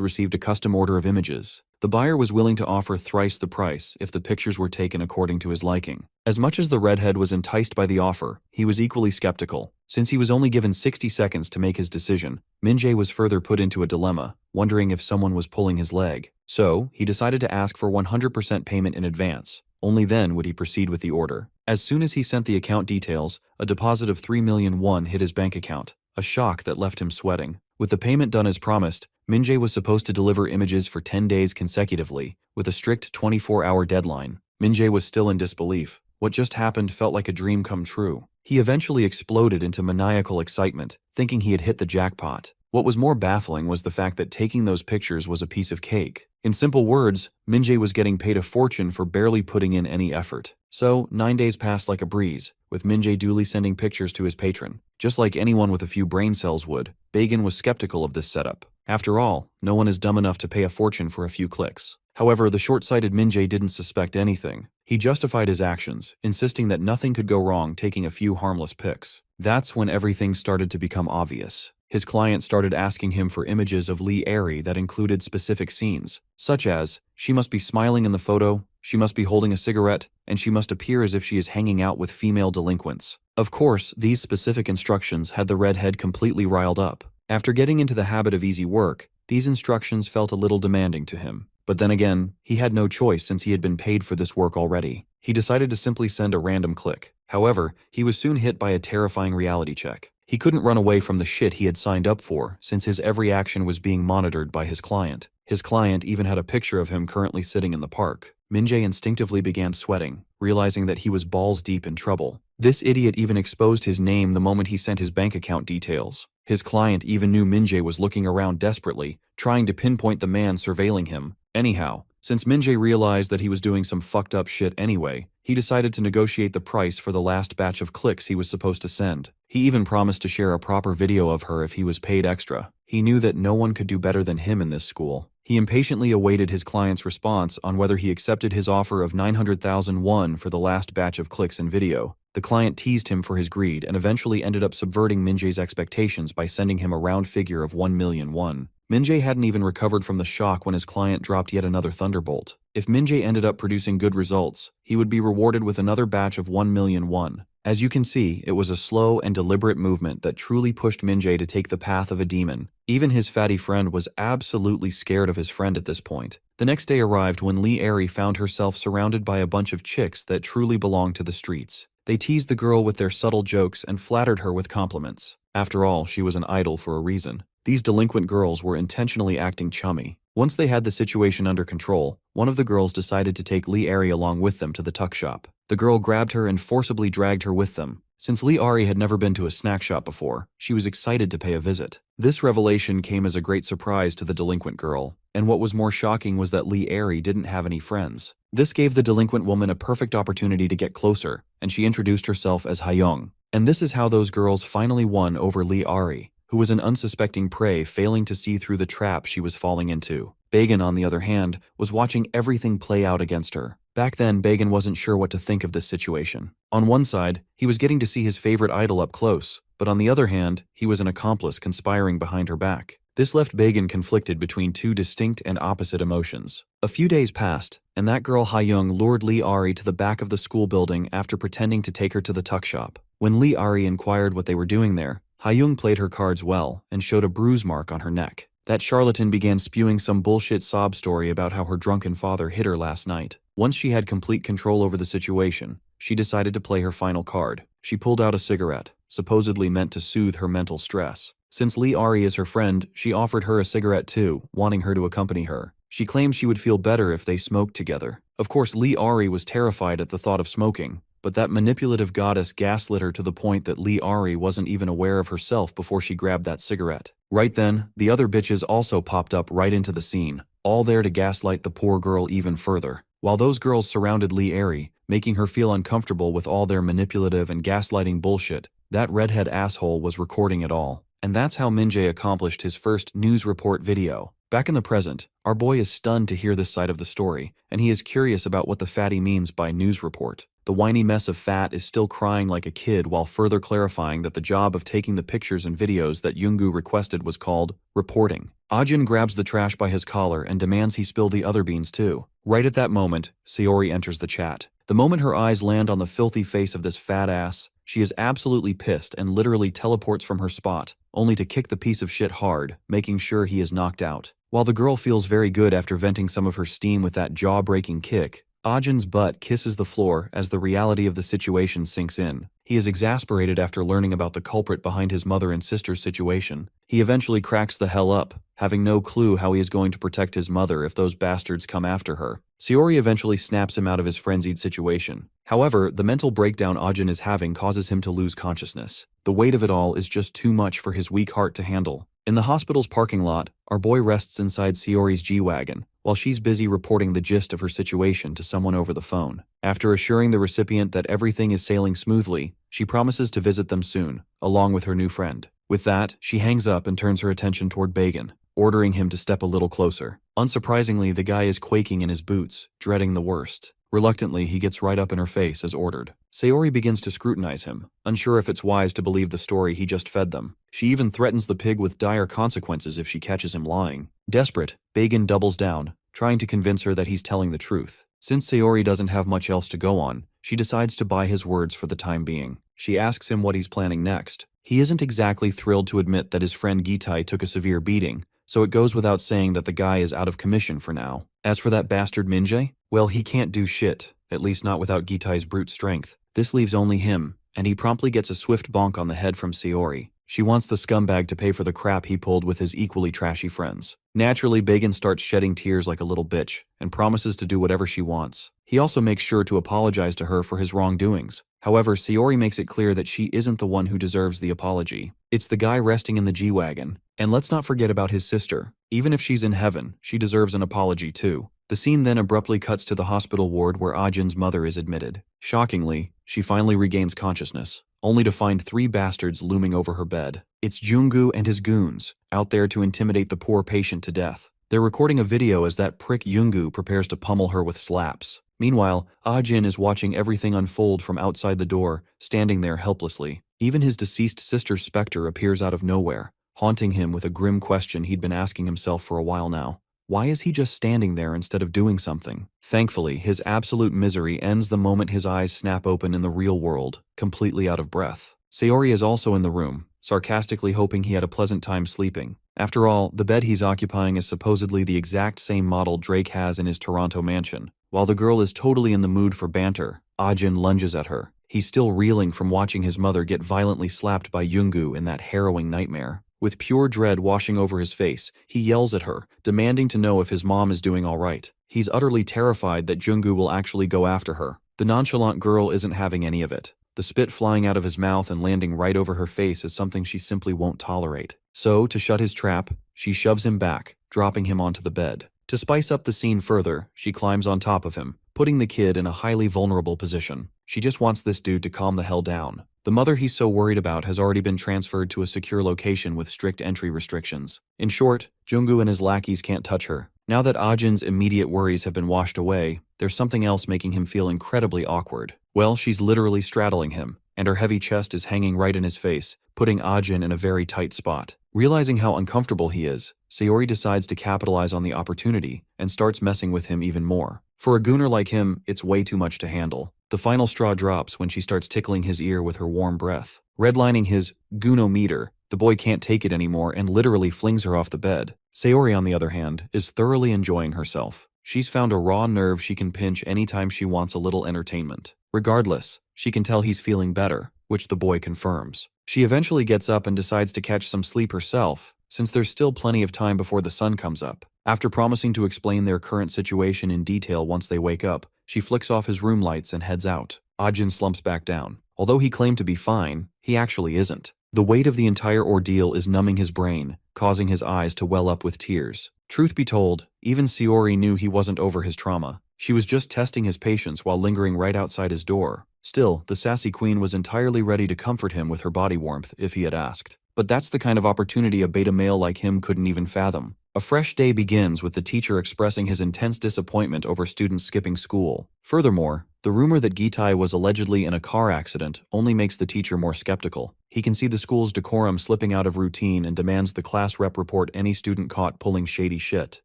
received a custom order of images. The buyer was willing to offer thrice the price if the pictures were taken according to his liking. As much as the redhead was enticed by the offer, he was equally skeptical. Since he was only given 60 seconds to make his decision, Min-jae was further put into a dilemma, wondering if someone was pulling his leg. So, he decided to ask for 100% payment in advance. Only then would he proceed with the order. As soon as he sent the account details, a deposit of 3 million won hit his bank account, a shock that left him sweating. With the payment done as promised, Min-jae was supposed to deliver images for 10 days consecutively, with a strict 24-hour deadline. Min-jae was still in disbelief. What just happened felt like a dream come true. He eventually exploded into maniacal excitement, thinking he had hit the jackpot. What was more baffling was the fact that taking those pictures was a piece of cake. In simple words, Min-jae was getting paid a fortune for barely putting in any effort. So, 9 days passed like a breeze, with Min-jae duly sending pictures to his patron. Just like anyone with a few brain cells would, Bagan was skeptical of this setup. After all, no one is dumb enough to pay a fortune for a few clicks. However, the short-sighted Min-jae didn't suspect anything. He justified his actions, insisting that nothing could go wrong taking a few harmless pics. That's when everything started to become obvious. His client started asking him for images of Lee Ari that included specific scenes, such as, she must be smiling in the photo, she must be holding a cigarette, and she must appear as if she is hanging out with female delinquents. Of course, these specific instructions had the redhead completely riled up. After getting into the habit of easy work, these instructions felt a little demanding to him. But then again, he had no choice since he had been paid for this work already. He decided to simply send a random click. However, he was soon hit by a terrifying reality check. He couldn't run away from the shit he had signed up for since his every action was being monitored by his client. His client even had a picture of him currently sitting in the park. Min-jae instinctively began sweating, realizing that he was balls deep in trouble. This idiot even exposed his name the moment he sent his bank account details. His client even knew Min-jae was looking around desperately, trying to pinpoint the man surveilling him. Anyhow, since Min-jae realized that he was doing some fucked up shit anyway, he decided to negotiate the price for the last batch of clicks he was supposed to send. He even promised to share a proper video of her if he was paid extra. He knew that no one could do better than him in this school. He impatiently awaited his client's response on whether he accepted his offer of 900,000 won for the last batch of clicks and video. The client teased him for his greed and eventually ended up subverting Min-jae's expectations by sending him a round figure of 1 million won. Min-jae hadn't even recovered from the shock when his client dropped yet another thunderbolt. If Min-jae ended up producing good results, he would be rewarded with another batch of 1 million won. As you can see, it was a slow and deliberate movement that truly pushed Min-jae to take the path of a demon. Even his fatty friend was absolutely scared of his friend at this point. The next day arrived when Lee Ari found herself surrounded by a bunch of chicks that truly belonged to the streets. They teased the girl with their subtle jokes and flattered her with compliments. After all, she was an idol for a reason. These delinquent girls were intentionally acting chummy. Once they had the situation under control, one of the girls decided to take Lee Ari along with them to the tuck shop. The girl grabbed her and forcibly dragged her with them. Since Lee Ari had never been to a snack shop before, she was excited to pay a visit. This revelation came as a great surprise to the delinquent girl, and what was more shocking was that Lee Ari didn't have any friends. This gave the delinquent woman a perfect opportunity to get closer, and she introduced herself as Hayoung. And this is how those girls finally won over Lee Ari, who was an unsuspecting prey failing to see through the trap she was falling into. Bagan, on the other hand, was watching everything play out against her. Back then, Bagan wasn't sure what to think of this situation. On one side, he was getting to see his favorite idol up close, but on the other hand, he was an accomplice conspiring behind her back. This left Bagan conflicted between two distinct and opposite emotions. A few days passed, and that girl Hayoung lured Lee Ari to the back of the school building after pretending to take her to the tuck shop. When Lee Ari inquired what they were doing there, Hayoung played her cards well and showed a bruise mark on her neck. That charlatan began spewing some bullshit sob story about how her drunken father hit her last night. Once she had complete control over the situation, she decided to play her final card. She pulled out a cigarette, supposedly meant to soothe her mental stress. Since Lee Ari is her friend, she offered her a cigarette too, wanting her to accompany her. She claimed she would feel better if they smoked together. Of course, Lee Ari was terrified at the thought of smoking, but that manipulative goddess gaslit her to the point that Lee Ari wasn't even aware of herself before she grabbed that cigarette. Right then, the other bitches also popped up right into the scene, all there to gaslight the poor girl even further. While those girls surrounded Lee Ari, making her feel uncomfortable with all their manipulative and gaslighting bullshit. That redhead asshole was recording it all. And that's how Min-jae accomplished his first news report video. Back in the present, our boy is stunned to hear this side of the story, and he is curious about what the fatty means by news report. The whiny mess of fat is still crying like a kid while further clarifying that the job of taking the pictures and videos that Yoongu requested was called reporting. Ajin grabs the trash by his collar and demands he spill the other beans too. Right at that moment, Saori enters the chat. The moment her eyes land on the filthy face of this fat ass, she is absolutely pissed and literally teleports from her spot, only to kick the piece of shit hard, making sure he is knocked out. While the girl feels very good after venting some of her steam with that jaw-breaking kick, Ajin's butt kisses the floor as the reality of the situation sinks in. He is exasperated after learning about the culprit behind his mother and sister's situation. He eventually cracks the hell up, having no clue how he is going to protect his mother if those bastards come after her. Saori eventually snaps him out of his frenzied situation. However, the mental breakdown Ajin is having causes him to lose consciousness. The weight of it all is just too much for his weak heart to handle. In the hospital's parking lot, our boy rests inside Saori's G-Wagon, while she's busy reporting the gist of her situation to someone over the phone. After assuring the recipient that everything is sailing smoothly, she promises to visit them soon, along with her new friend. With that, she hangs up and turns her attention toward Bagan, ordering him to step a little closer. Unsurprisingly, the guy is quaking in his boots, dreading the worst. Reluctantly, he gets right up in her face as ordered. Saori begins to scrutinize him, unsure if it's wise to believe the story he just fed them. She even threatens the pig with dire consequences if she catches him lying. Desperate, Bagan doubles down, trying to convince her that he's telling the truth. Since Saori doesn't have much else to go on, she decides to buy his words for the time being. She asks him what he's planning next. He isn't exactly thrilled to admit that his friend Gitai took a severe beating, so it goes without saying that the guy is out of commission for now. As for that bastard Min-jae, well, he can't do shit, at least not without Gitai's brute strength. This leaves only him, and he promptly gets a swift bonk on the head from Saori. She wants the scumbag to pay for the crap he pulled with his equally trashy friends. Naturally, Bagan starts shedding tears like a little bitch, and promises to do whatever she wants. He also makes sure to apologize to her for his wrongdoings. However, Saori makes it clear that she isn't the one who deserves the apology. It's the guy resting in the G-Wagon. And let's not forget about his sister. Even if she's in heaven, she deserves an apology too. The scene then abruptly cuts to the hospital ward where Ajin's mother is admitted. Shockingly, she finally regains consciousness, only to find 3 bastards looming over her bed. It's Jungu and his goons, out there to intimidate the poor patient to death. They're recording a video as that prick Jungu prepares to pummel her with slaps. Meanwhile, Ajin is watching everything unfold from outside the door, standing there helplessly. Even his deceased sister's specter appears out of nowhere, haunting him with a grim question he'd been asking himself for a while now. Why is he just standing there instead of doing something? Thankfully, his absolute misery ends the moment his eyes snap open in the real world, completely out of breath. Saori is also in the room, sarcastically hoping he had a pleasant time sleeping. After all, the bed he's occupying is supposedly the exact same model Drake has in his Toronto mansion. While the girl is totally in the mood for banter, Ajin lunges at her. He's still reeling from watching his mother get violently slapped by Jungu in that harrowing nightmare. With pure dread washing over his face, he yells at her, demanding to know if his mom is doing all right. He's utterly terrified that Jungu will actually go after her. The nonchalant girl isn't having any of it. The spit flying out of his mouth and landing right over her face is something she simply won't tolerate. So, to shut his trap, she shoves him back, dropping him onto the bed. To spice up the scene further, she climbs on top of him, putting the kid in a highly vulnerable position. She just wants this dude to calm the hell down. The mother he's so worried about has already been transferred to a secure location with strict entry restrictions. In short, Jungu and his lackeys can't touch her. Now that Ajin's immediate worries have been washed away, there's something else making him feel incredibly awkward. Well, she's literally straddling him, and her heavy chest is hanging right in his face, putting Ajin in a very tight spot. Realizing how uncomfortable he is, Saori decides to capitalize on the opportunity and starts messing with him even more. For a gooner like him, it's way too much to handle. The final straw drops when she starts tickling his ear with her warm breath. Redlining his goonometer, the boy can't take it anymore and literally flings her off the bed. Saori, on the other hand, is thoroughly enjoying herself. She's found a raw nerve she can pinch anytime she wants a little entertainment. Regardless, she can tell he's feeling better, which the boy confirms. She eventually gets up and decides to catch some sleep herself, since there's still plenty of time before the sun comes up. After promising to explain their current situation in detail once they wake up, she flicks off his room lights and heads out. Ajin slumps back down. Although he claimed to be fine, he actually isn't. The weight of the entire ordeal is numbing his brain, causing his eyes to well up with tears. Truth be told, even Saori knew he wasn't over his trauma. She was just testing his patience while lingering right outside his door. Still, the sassy queen was entirely ready to comfort him with her body warmth if he had asked. But that's the kind of opportunity a beta male like him couldn't even fathom. A fresh day begins with the teacher expressing his intense disappointment over students skipping school. Furthermore, the rumor that Gitai was allegedly in a car accident only makes the teacher more skeptical. He can see the school's decorum slipping out of routine and demands the class rep report any student caught pulling shady shit.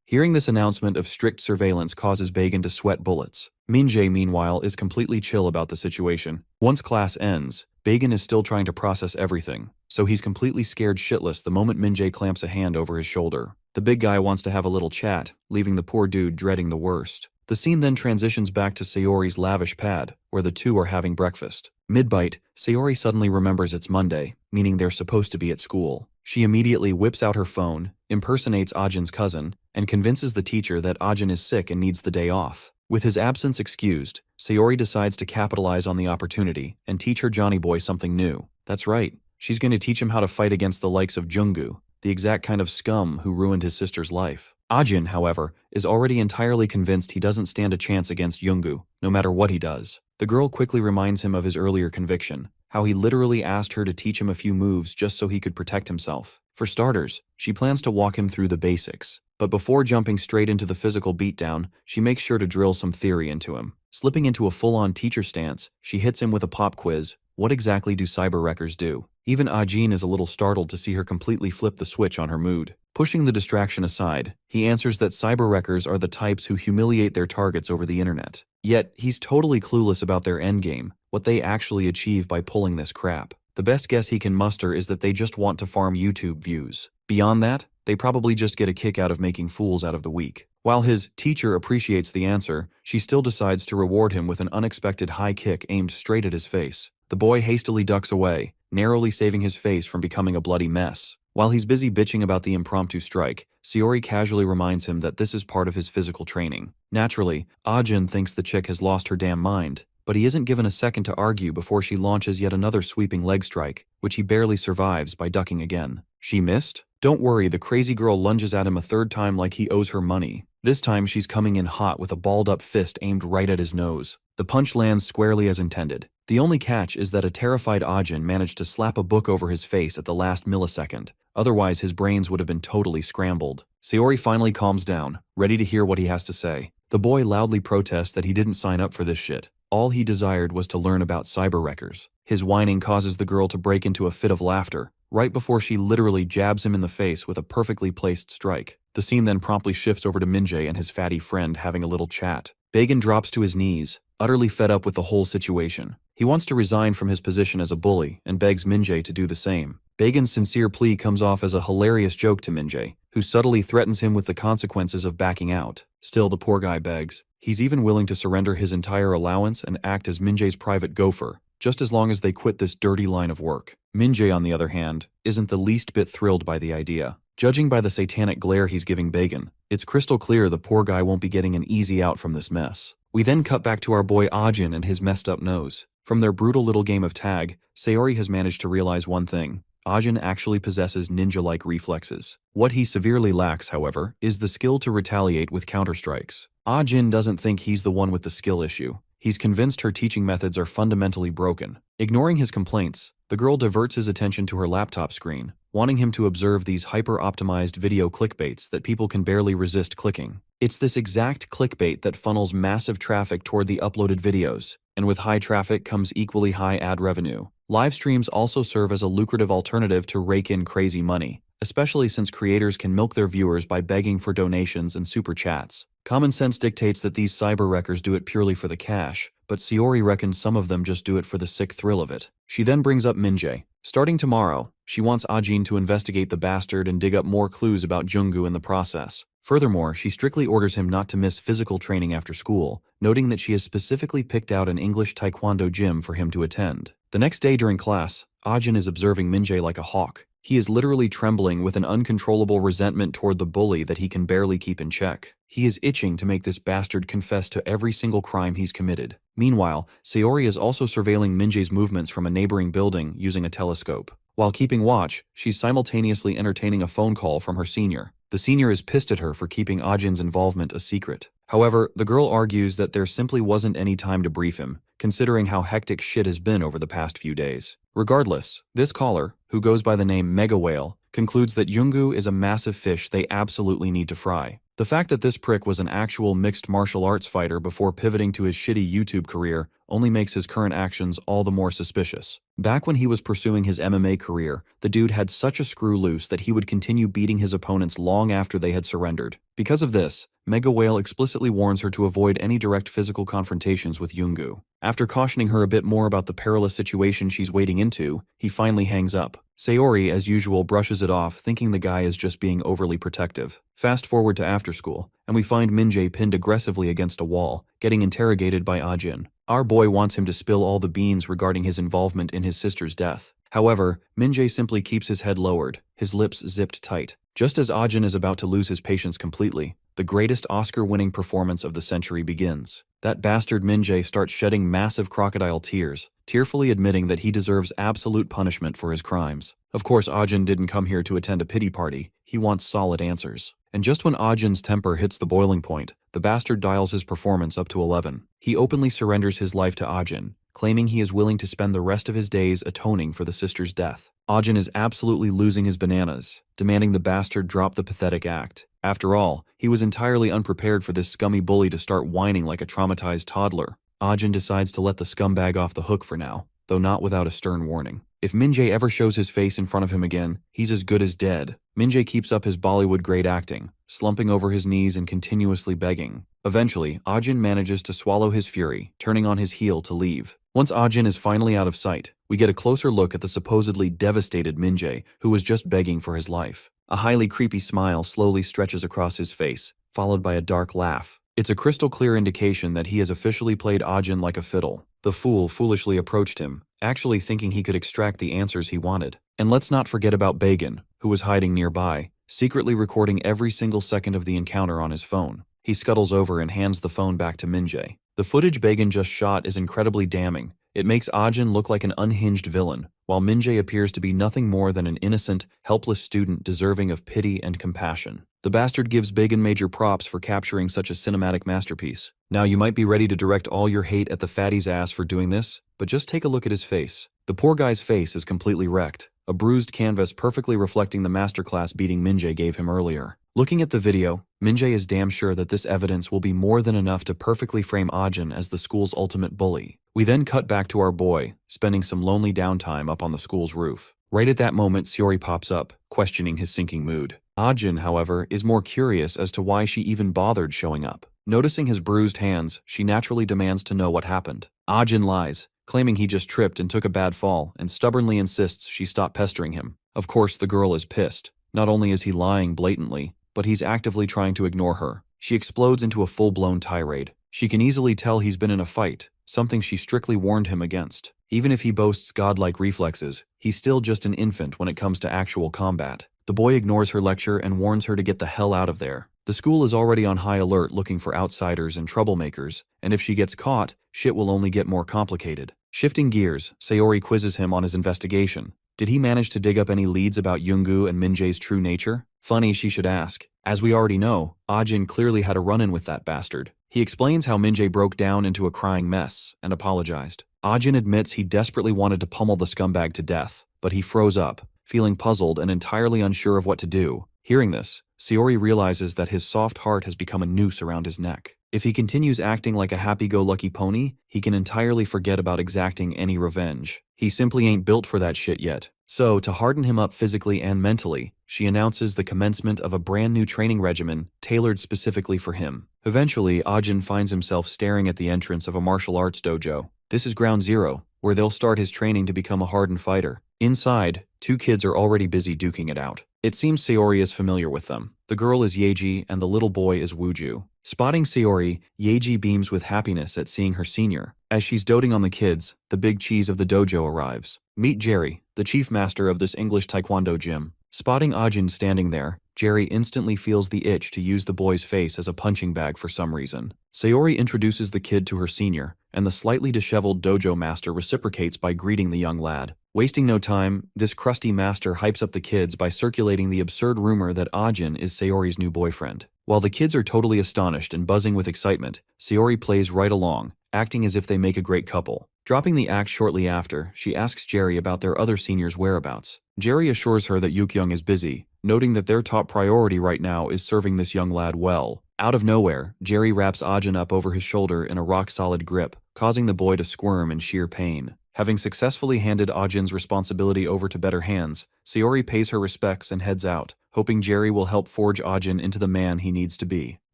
Hearing this announcement of strict surveillance causes Bagan to sweat bullets. Min-jae, meanwhile, is completely chill about the situation. Once class ends, Bagan is still trying to process everything, so he's completely scared shitless the moment Min-jae clamps a hand over his shoulder. The big guy wants to have a little chat, leaving the poor dude dreading the worst. The scene then transitions back to Sayori's lavish pad, where the two are having breakfast. Mid-bite, Sayori suddenly remembers it's Monday, meaning they're supposed to be at school. She immediately whips out her phone, impersonates Ajin's cousin, and convinces the teacher that Ajin is sick and needs the day off. With his absence excused, Sayori decides to capitalize on the opportunity and teach her Johnny boy something new. That's right, she's going to teach him how to fight against the likes of Junggu, the exact kind of scum who ruined his sister's life. Ajin, however, is already entirely convinced he doesn't stand a chance against Junggu, no matter what he does. The girl quickly reminds him of his earlier conviction, how he literally asked her to teach him a few moves just so he could protect himself. For starters, she plans to walk him through the basics. But before jumping straight into the physical beatdown, she makes sure to drill some theory into him. Slipping into a full-on teacher stance, she hits him with a pop quiz. What exactly do cyber wreckers do? Even Ajin is a little startled to see her completely flip the switch on her mood. Pushing the distraction aside, he answers that cyber wreckers are the types who humiliate their targets over the internet. Yet, he's totally clueless about their endgame, what they actually achieve by pulling this crap. The best guess he can muster is that they just want to farm YouTube views. Beyond that, they probably just get a kick out of making fools out of the weak. While his teacher appreciates the answer, she still decides to reward him with an unexpected high kick aimed straight at his face. The boy hastily ducks away, narrowly saving his face from becoming a bloody mess. While he's busy bitching about the impromptu strike, Sayori casually reminds him that this is part of his physical training. Naturally, Ajin thinks the chick has lost her damn mind, but he isn't given a second to argue before she launches yet another sweeping leg strike, which he barely survives by ducking again. She missed? Don't worry, the crazy girl lunges at him a third time like he owes her money. This time she's coming in hot with a balled-up fist aimed right at his nose. The punch lands squarely as intended. The only catch is that a terrified Ajin managed to slap a book over his face at the last millisecond. Otherwise, his brains would have been totally scrambled. Sayori finally calms down, ready to hear what he has to say. The boy loudly protests that he didn't sign up for this shit. All he desired was to learn about cyber wreckers. His whining causes the girl to break into a fit of laughter, right before she literally jabs him in the face with a perfectly placed strike. The scene then promptly shifts over to Min-jae and his fatty friend having a little chat. Bagan drops to his knees, utterly fed up with the whole situation. He wants to resign from his position as a bully and begs Min-jae to do the same. Bagan's sincere plea comes off as a hilarious joke to Min-jae, who subtly threatens him with the consequences of backing out. Still, the poor guy begs. He's even willing to surrender his entire allowance and act as Min-jae's private gopher, just as long as they quit this dirty line of work. Min-jae, on the other hand, isn't the least bit thrilled by the idea. Judging by the satanic glare he's giving Bagan, it's crystal clear the poor guy won't be getting an easy out from this mess. We then cut back to our boy Ajin and his messed up nose. From their brutal little game of tag, Sayori has managed to realize one thing. Ajin actually possesses ninja-like reflexes. What he severely lacks, however, is the skill to retaliate with counterstrikes. Ajin doesn't think he's the one with the skill issue. He's convinced her teaching methods are fundamentally broken. Ignoring his complaints, the girl diverts his attention to her laptop screen, wanting him to observe these hyper-optimized video clickbaits that people can barely resist clicking. It's this exact clickbait that funnels massive traffic toward the uploaded videos, and with high traffic comes equally high ad revenue. Live streams also serve as a lucrative alternative to rake in crazy money, especially since creators can milk their viewers by begging for donations and super chats. Common sense dictates that these cyber wreckers do it purely for the cash, but Sayori reckons some of them just do it for the sick thrill of it. She then brings up Min-jae. Starting tomorrow, she wants Ajin to investigate the bastard and dig up more clues about Junggu in the process. Furthermore, she strictly orders him not to miss physical training after school, noting that she has specifically picked out an English taekwondo gym for him to attend. The next day during class, Ajin is observing Min-jae like a hawk. He is literally trembling with an uncontrollable resentment toward the bully that he can barely keep in check. He is itching to make this bastard confess to every single crime he's committed. Meanwhile, Sayori is also surveilling Min-jae's movements from a neighboring building using a telescope. While keeping watch, she's simultaneously entertaining a phone call from her senior. The senior is pissed at her for keeping Ajin's involvement a secret. However, the girl argues that there simply wasn't any time to brief him, considering how hectic shit has been over the past few days. Regardless, this caller, who goes by the name Mega Whale, concludes that Yungu is a massive fish they absolutely need to fry. The fact that this prick was an actual mixed martial arts fighter before pivoting to his shitty YouTube career only makes his current actions all the more suspicious. Back when he was pursuing his MMA career, the dude had such a screw loose that he would continue beating his opponents long after they had surrendered. Because of this, Mega Whale explicitly warns her to avoid any direct physical confrontations with Yungu. After cautioning her a bit more about the perilous situation she's wading into, he finally hangs up. Sayori, as usual, brushes it off, thinking the guy is just being overly protective. Fast forward to after school, and we find Min-jae pinned aggressively against a wall, getting interrogated by Ah-jin. Our boy wants him to spill all the beans regarding his involvement in his sister's death. However, Min-jae simply keeps his head lowered, his lips zipped tight. Just as Ah-jin is about to lose his patience completely, the greatest Oscar-winning performance of the century begins. That bastard Min-jae starts shedding massive crocodile tears, tearfully admitting that he deserves absolute punishment for his crimes. Of course, Ah-jin didn't come here to attend a pity party. He wants solid answers. And just when Ah-jin's temper hits the boiling point, the bastard dials his performance up to 11. He openly surrenders his life to Ah-jin, claiming he is willing to spend the rest of his days atoning for the sister's death. Ah-jin is absolutely losing his bananas, demanding the bastard drop the pathetic act. After all, he was entirely unprepared for this scummy bully to start whining like a traumatized toddler. Ah-jin decides to let the scumbag off the hook for now, though not without a stern warning. If Min-jae ever shows his face in front of him again, he's as good as dead. Min-jae keeps up his Bollywood-grade acting, slumping over his knees and continuously begging. Eventually, Ah-jin manages to swallow his fury, turning on his heel to leave. Once Ah-jin is finally out of sight, we get a closer look at the supposedly devastated Min-jae, who was just begging for his life. A highly creepy smile slowly stretches across his face, followed by a dark laugh. It's a crystal-clear indication that he has officially played Ah-jin like a fiddle. The fool foolishly approached him, actually thinking he could extract the answers he wanted. And let's not forget about Bagan, who was hiding nearby, secretly recording every single second of the encounter on his phone. He scuttles over and hands the phone back to Min-jae. The footage Bagan just shot is incredibly damning. It makes Ah-jin look like an unhinged villain, while Min-jae appears to be nothing more than an innocent, helpless student deserving of pity and compassion. The bastard gives Bagan major props for capturing such a cinematic masterpiece. Now you might be ready to direct all your hate at the fatty's ass for doing this, but just take a look at his face. The poor guy's face is completely wrecked, a bruised canvas perfectly reflecting the masterclass beating Min-jae gave him earlier. Looking at the video, Min-jae is damn sure that this evidence will be more than enough to perfectly frame Ah-jin as the school's ultimate bully. We then cut back to our boy, spending some lonely downtime up on the school's roof. Right at that moment, Sayori pops up, questioning his sinking mood. Ah-jin, however, is more curious as to why she even bothered showing up. Noticing his bruised hands, she naturally demands to know what happened. Ah-jin lies, claiming he just tripped and took a bad fall, and stubbornly insists she stop pestering him. Of course, the girl is pissed. Not only is he lying blatantly, but he's actively trying to ignore her. She explodes into a full-blown tirade. She can easily tell he's been in a fight, something she strictly warned him against. Even if he boasts godlike reflexes, he's still just an infant when it comes to actual combat. The boy ignores her lecture and warns her to get the hell out of there. The school is already on high alert looking for outsiders and troublemakers, and if she gets caught, shit will only get more complicated. Shifting gears, Sayori quizzes him on his investigation. Did he manage to dig up any leads about Yungu and Min-jae's true nature? Funny she should ask. As we already know, Ah-jin clearly had a run-in with that bastard. He explains how Min-jae broke down into a crying mess and apologized. Ah-jin admits he desperately wanted to pummel the scumbag to death, but he froze up, feeling puzzled and entirely unsure of what to do. Hearing this, Sayori realizes that his soft heart has become a noose around his neck. If he continues acting like a happy-go-lucky pony, he can entirely forget about exacting any revenge. He simply ain't built for that shit yet. So, to harden him up physically and mentally, she announces the commencement of a brand new training regimen tailored specifically for him. Eventually, Ah-jin finds himself staring at the entrance of a martial arts dojo. This is ground zero, where they'll start his training to become a hardened fighter. Inside, two kids are already busy duking it out. It seems Sayori is familiar with them. The girl is Yeji and the little boy is Wooju. Spotting Sayori, Yeji beams with happiness at seeing her senior. As she's doting on the kids, the big cheese of the dojo arrives. Meet Jerry, the chief master of this English taekwondo gym. Spotting Ah-jin standing there, Jerry instantly feels the itch to use the boy's face as a punching bag for some reason. Sayori introduces the kid to her senior, and the slightly disheveled dojo master reciprocates by greeting the young lad. Wasting no time, this crusty master hypes up the kids by circulating the absurd rumor that Ah-jin is Sayori's new boyfriend. While the kids are totally astonished and buzzing with excitement, Sayori plays right along, acting as if they make a great couple. Dropping the act shortly after, she asks Jerry about their other seniors' whereabouts. Jerry assures her that Yukyung is busy, noting that their top priority right now is serving this young lad well. Out of nowhere, Jerry wraps Ajin up over his shoulder in a rock-solid grip, causing the boy to squirm in sheer pain. Having successfully handed Ajin's responsibility over to better hands, Sayori pays her respects and heads out, hoping Jerry will help forge Ajin into the man he needs to be.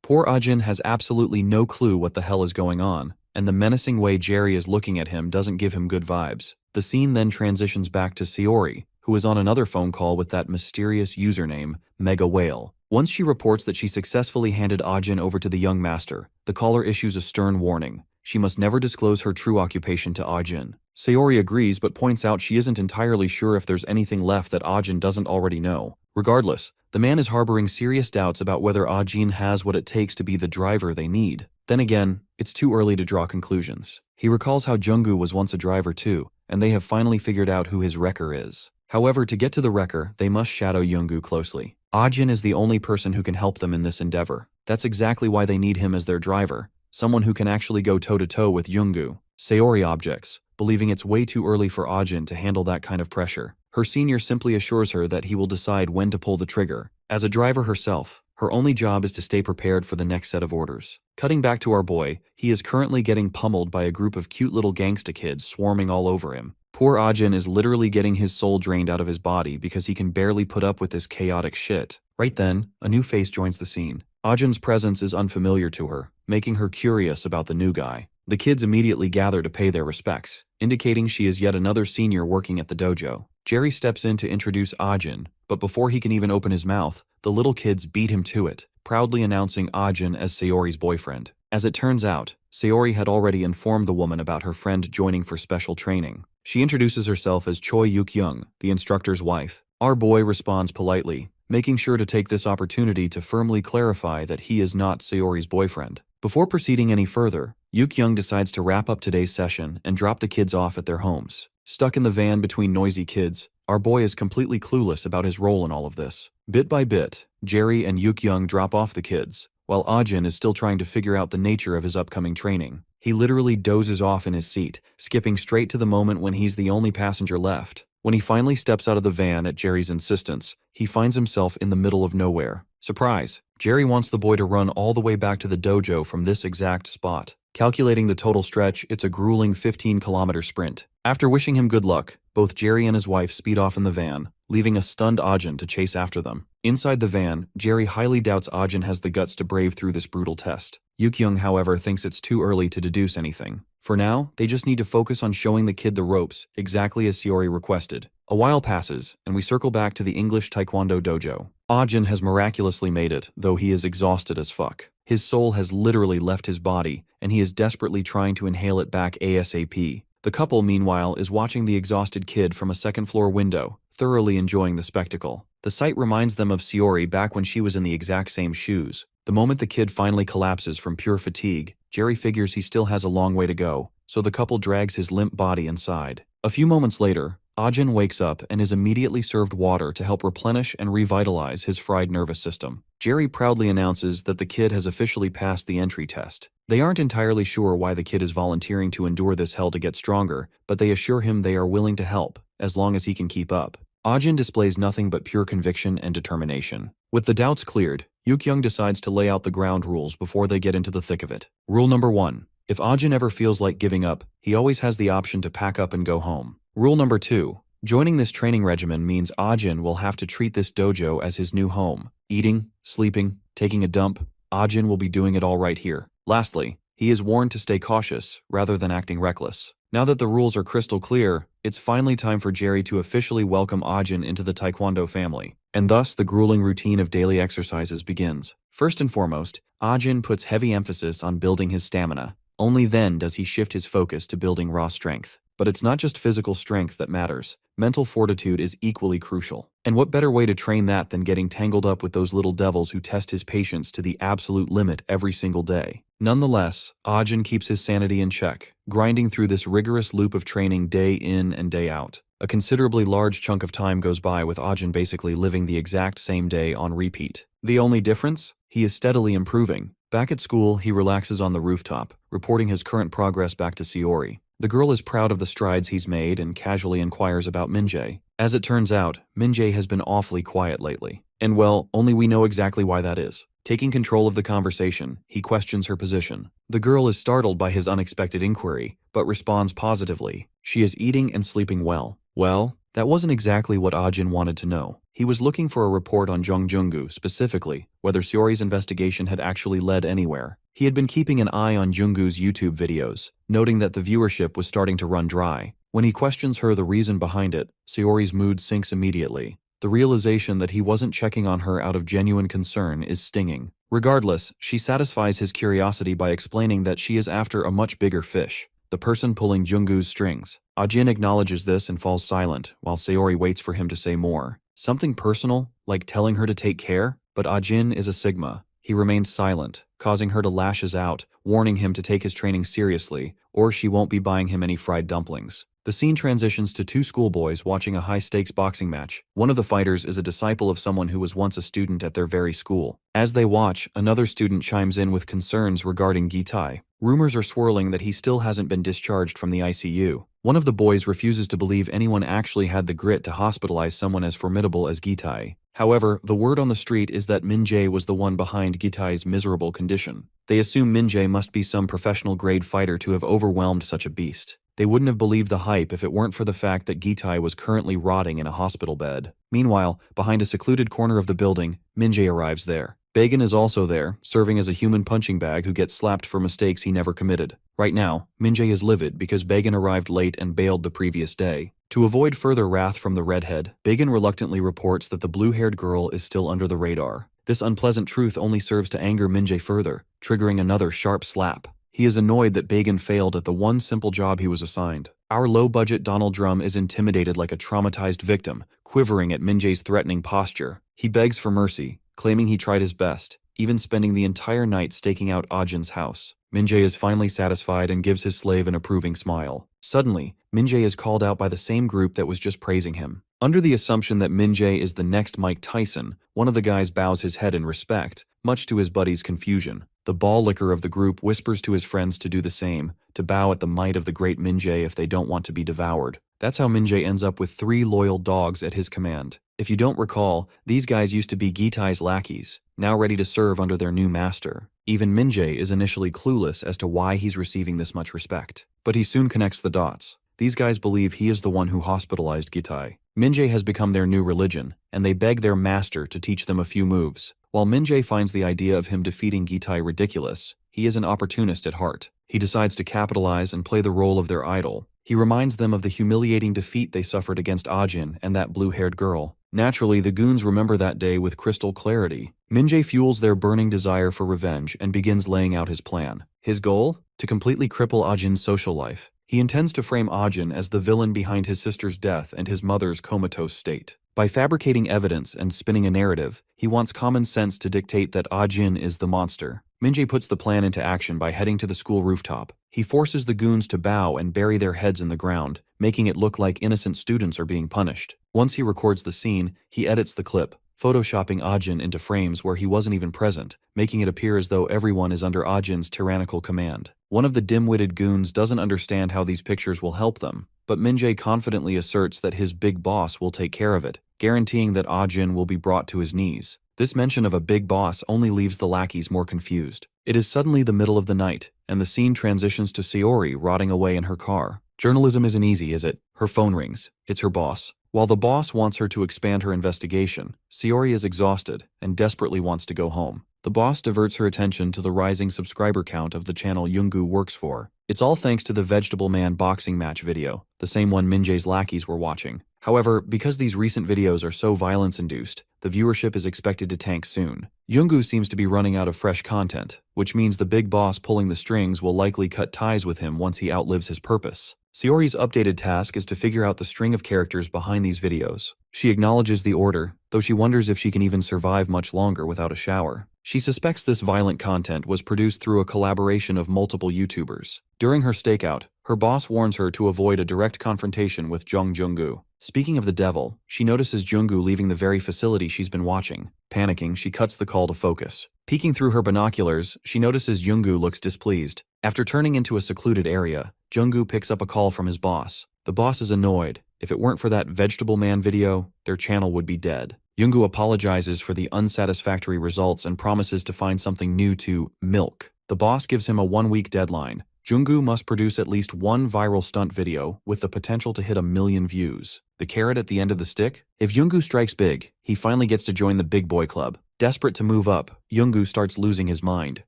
Poor Ajin has absolutely no clue what the hell is going on, and the menacing way Jerry is looking at him doesn't give him good vibes. The scene then transitions back to Sayori, who is on another phone call with that mysterious username, Mega Whale. Once she reports that she successfully handed Ajin over to the young master, the caller issues a stern warning. She must never disclose her true occupation to Ajin. Sayori agrees but points out she isn't entirely sure if there's anything left that Ajin doesn't already know. Regardless, the man is harboring serious doubts about whether Ajin has what it takes to be the driver they need. Then again, it's too early to draw conclusions. He recalls how Junggu was once a driver too, and they have finally figured out who his wrecker is. However, to get to the wrecker, they must shadow Junggu closely. Ajin is the only person who can help them in this endeavor. That's exactly why they need him as their driver, someone who can actually go toe-to-toe with Junggu. Sayori objects, believing it's way too early for Ajin to handle that kind of pressure. Her senior simply assures her that he will decide when to pull the trigger. As a driver herself, her only job is to stay prepared for the next set of orders. Cutting back to our boy, he is currently getting pummeled by a group of cute little gangsta kids swarming all over him. Poor Ajin is literally getting his soul drained out of his body because he can barely put up with this chaotic shit. Right then, a new face joins the scene. Ajin's presence is unfamiliar to her, making her curious about the new guy. The kids immediately gather to pay their respects, indicating she is yet another senior working at the dojo. Jerry steps in to introduce Ajin, but before he can even open his mouth, the little kids beat him to it, proudly announcing Ajin as Sayori's boyfriend. As it turns out, Sayori had already informed the woman about her friend joining for special training. She introduces herself as Choi Yukyung, the instructor's wife. Our boy responds politely, making sure to take this opportunity to firmly clarify that he is not Sayori's boyfriend. Before proceeding any further, Yukyung decides to wrap up today's session and drop the kids off at their homes. Stuck in the van between noisy kids, our boy is completely clueless about his role in all of this. Bit by bit, Jerry and Yukyung drop off the kids, while Ajin is still trying to figure out the nature of his upcoming training. He literally dozes off in his seat, skipping straight to the moment when he's the only passenger left. When he finally steps out of the van at Jerry's insistence, he finds himself in the middle of nowhere. Surprise! Jerry wants the boy to run all the way back to the dojo from this exact spot. Calculating the total stretch, it's a grueling 15-kilometer sprint. After wishing him good luck, both Jerry and his wife speed off in the van, leaving a stunned Ajin to chase after them. Inside the van, Jerry highly doubts Ajin has the guts to brave through this brutal test. Yukyung, however, thinks it's too early to deduce anything. For now, they just need to focus on showing the kid the ropes, exactly as Sayori requested. A while passes, and we circle back to the English Taekwondo dojo. Ajin has miraculously made it, though he is exhausted as fuck. His soul has literally left his body, and he is desperately trying to inhale it back ASAP. The couple, meanwhile, is watching the exhausted kid from a second-floor window, thoroughly enjoying the spectacle. The sight reminds them of Sayori back when she was in the exact same shoes. The moment the kid finally collapses from pure fatigue, Jerry figures he still has a long way to go, so the couple drags his limp body inside. A few moments later, Ajin wakes up and is immediately served water to help replenish and revitalize his fried nervous system. Jerry proudly announces that the kid has officially passed the entry test. They aren't entirely sure why the kid is volunteering to endure this hell to get stronger, but they assure him they are willing to help, as long as he can keep up. Ajin displays nothing but pure conviction and determination. With the doubts cleared, Yukyung decides to lay out the ground rules before they get into the thick of it. Rule number 1. If Ajin ever feels like giving up, he always has the option to pack up and go home. Rule number 2. Joining this training regimen means Ajin will have to treat this dojo as his new home. Eating, sleeping, taking a dump, Ajin will be doing it all right here. Lastly, he is warned to stay cautious rather than acting reckless. Now that the rules are crystal clear, it's finally time for Jerry to officially welcome Ajin into the Taekwondo family. And thus, the grueling routine of daily exercises begins. First and foremost, Ajin puts heavy emphasis on building his stamina. Only then does he shift his focus to building raw strength. But it's not just physical strength that matters. Mental fortitude is equally crucial. And what better way to train that than getting tangled up with those little devils who test his patience to the absolute limit every single day? Nonetheless, Ajin keeps his sanity in check, grinding through this rigorous loop of training day in and day out. A considerably large chunk of time goes by with Ajin basically living the exact same day on repeat. The only difference? He is steadily improving. Back at school, he relaxes on the rooftop, reporting his current progress back to Saori. The girl is proud of the strides he's made and casually inquires about Minjae. As it turns out, Minjae has been awfully quiet lately. And well, only we know exactly why that is. Taking control of the conversation, he questions her position. The girl is startled by his unexpected inquiry, but responds positively. She is eating and sleeping well. Well, that wasn't exactly what Ajin wanted to know. He was looking for a report on Jung Jungu, specifically, whether Saori's investigation had actually led anywhere. He had been keeping an eye on Jungu's YouTube videos, noting that the viewership was starting to run dry. When he questions her the reason behind it, Saori's mood sinks immediately. The realization that he wasn't checking on her out of genuine concern is stinging. Regardless, she satisfies his curiosity by explaining that she is after a much bigger fish, the person pulling Jungu's strings. Ajin acknowledges this and falls silent, while Saori waits for him to say more. Something personal, like telling her to take care? But Ajin is a Sigma. He remains silent, causing her to lashes out, warning him to take his training seriously, or she won't be buying him any fried dumplings. The scene transitions to two schoolboys watching a high-stakes boxing match. One of the fighters is a disciple of someone who was once a student at their very school. As they watch, another student chimes in with concerns regarding Gitai. Rumors are swirling that he still hasn't been discharged from the ICU. One of the boys refuses to believe anyone actually had the grit to hospitalize someone as formidable as Gitai. However, the word on the street is that Minjae was the one behind Gitai's miserable condition. They assume Minjae must be some professional-grade fighter to have overwhelmed such a beast. They wouldn't have believed the hype if it weren't for the fact that Gitai was currently rotting in a hospital bed. Meanwhile, behind a secluded corner of the building, Minjae arrives there. Bagan is also there, serving as a human punching bag who gets slapped for mistakes he never committed. Right now, Minjae is livid because Bagan arrived late and bailed the previous day. To avoid further wrath from the redhead, Bagan reluctantly reports that the blue-haired girl is still under the radar. This unpleasant truth only serves to anger Minjae further, triggering another sharp slap. He is annoyed that Bagan failed at the one simple job he was assigned. Our low-budget Donald Drum is intimidated like a traumatized victim, quivering at Minjae's threatening posture. He begs for mercy, claiming he tried his best, even spending the entire night staking out Ajin's house. Minjae is finally satisfied and gives his slave an approving smile. Suddenly, Minjae is called out by the same group that was just praising him. Under the assumption that Minjae is the next Mike Tyson, one of the guys bows his head in respect, much to his buddy's confusion. The ball licker of the group whispers to his friends to do the same, to bow at the might of the great Minjae if they don't want to be devoured. That's how Minjae ends up with 3 loyal dogs at his command. If you don't recall, these guys used to be Gitai's lackeys, now ready to serve under their new master. Even Minjae is initially clueless as to why he's receiving this much respect. But he soon connects the dots. These guys believe he is the one who hospitalized Gitai. Minjae has become their new religion, and they beg their master to teach them a few moves. While Minjae finds the idea of him defeating Gitai ridiculous, he is an opportunist at heart. He decides to capitalize and play the role of their idol. He reminds them of the humiliating defeat they suffered against Ajin and that blue-haired girl. Naturally, the goons remember that day with crystal clarity. Minjae fuels their burning desire for revenge and begins laying out his plan. His goal? To completely cripple Ajin's social life. He intends to frame Ajin as the villain behind his sister's death and his mother's comatose state. By fabricating evidence and spinning a narrative, he wants common sense to dictate that Ajin is the monster. Minjae puts the plan into action by heading to the school rooftop. He forces the goons to bow and bury their heads in the ground, making it look like innocent students are being punished. Once he records the scene, he edits the clip, photoshopping Ajin into frames where he wasn't even present, making it appear as though everyone is under Ajin's tyrannical command. One of the dim-witted goons doesn't understand how these pictures will help them, but Minjae confidently asserts that his big boss will take care of it, guaranteeing that Ajin will be brought to his knees. This mention of a big boss only leaves the lackeys more confused. It is suddenly the middle of the night, and the scene transitions to Saori rotting away in her car. Journalism isn't easy, is it? Her phone rings. It's her boss. While the boss wants her to expand her investigation, Saori is exhausted and desperately wants to go home. The boss diverts her attention to the rising subscriber count of the channel Yoongu works for. It's all thanks to the Vegetable Man boxing match video, the same one Minjae's lackeys were watching. However, because these recent videos are so violence-induced, the viewership is expected to tank soon. Yoongu seems to be running out of fresh content, which means the big boss pulling the strings will likely cut ties with him once he outlives his purpose. Saori's updated task is to figure out the string of characters behind these videos. She acknowledges the order, though she wonders if she can even survive much longer without a shower. She suspects this violent content was produced through a collaboration of multiple YouTubers. During her stakeout, her boss warns her to avoid a direct confrontation with Jung Jung-gu. Speaking of the devil, she notices Junggu leaving the very facility she's been watching. Panicking, she cuts the call to focus. Peeking through her binoculars, she notices Junggu looks displeased. After turning into a secluded area, Junggu picks up a call from his boss. The boss is annoyed. If it weren't for that Vegetable Man video, their channel would be dead. Junggu apologizes for the unsatisfactory results and promises to find something new to milk. The boss gives him a 1-week deadline. Junggu must produce at least one viral stunt video with the potential to hit 1 million views. The carrot at the end of the stick? If Junggu strikes big, he finally gets to join the big boy club. Desperate to move up, Junggu starts losing his mind,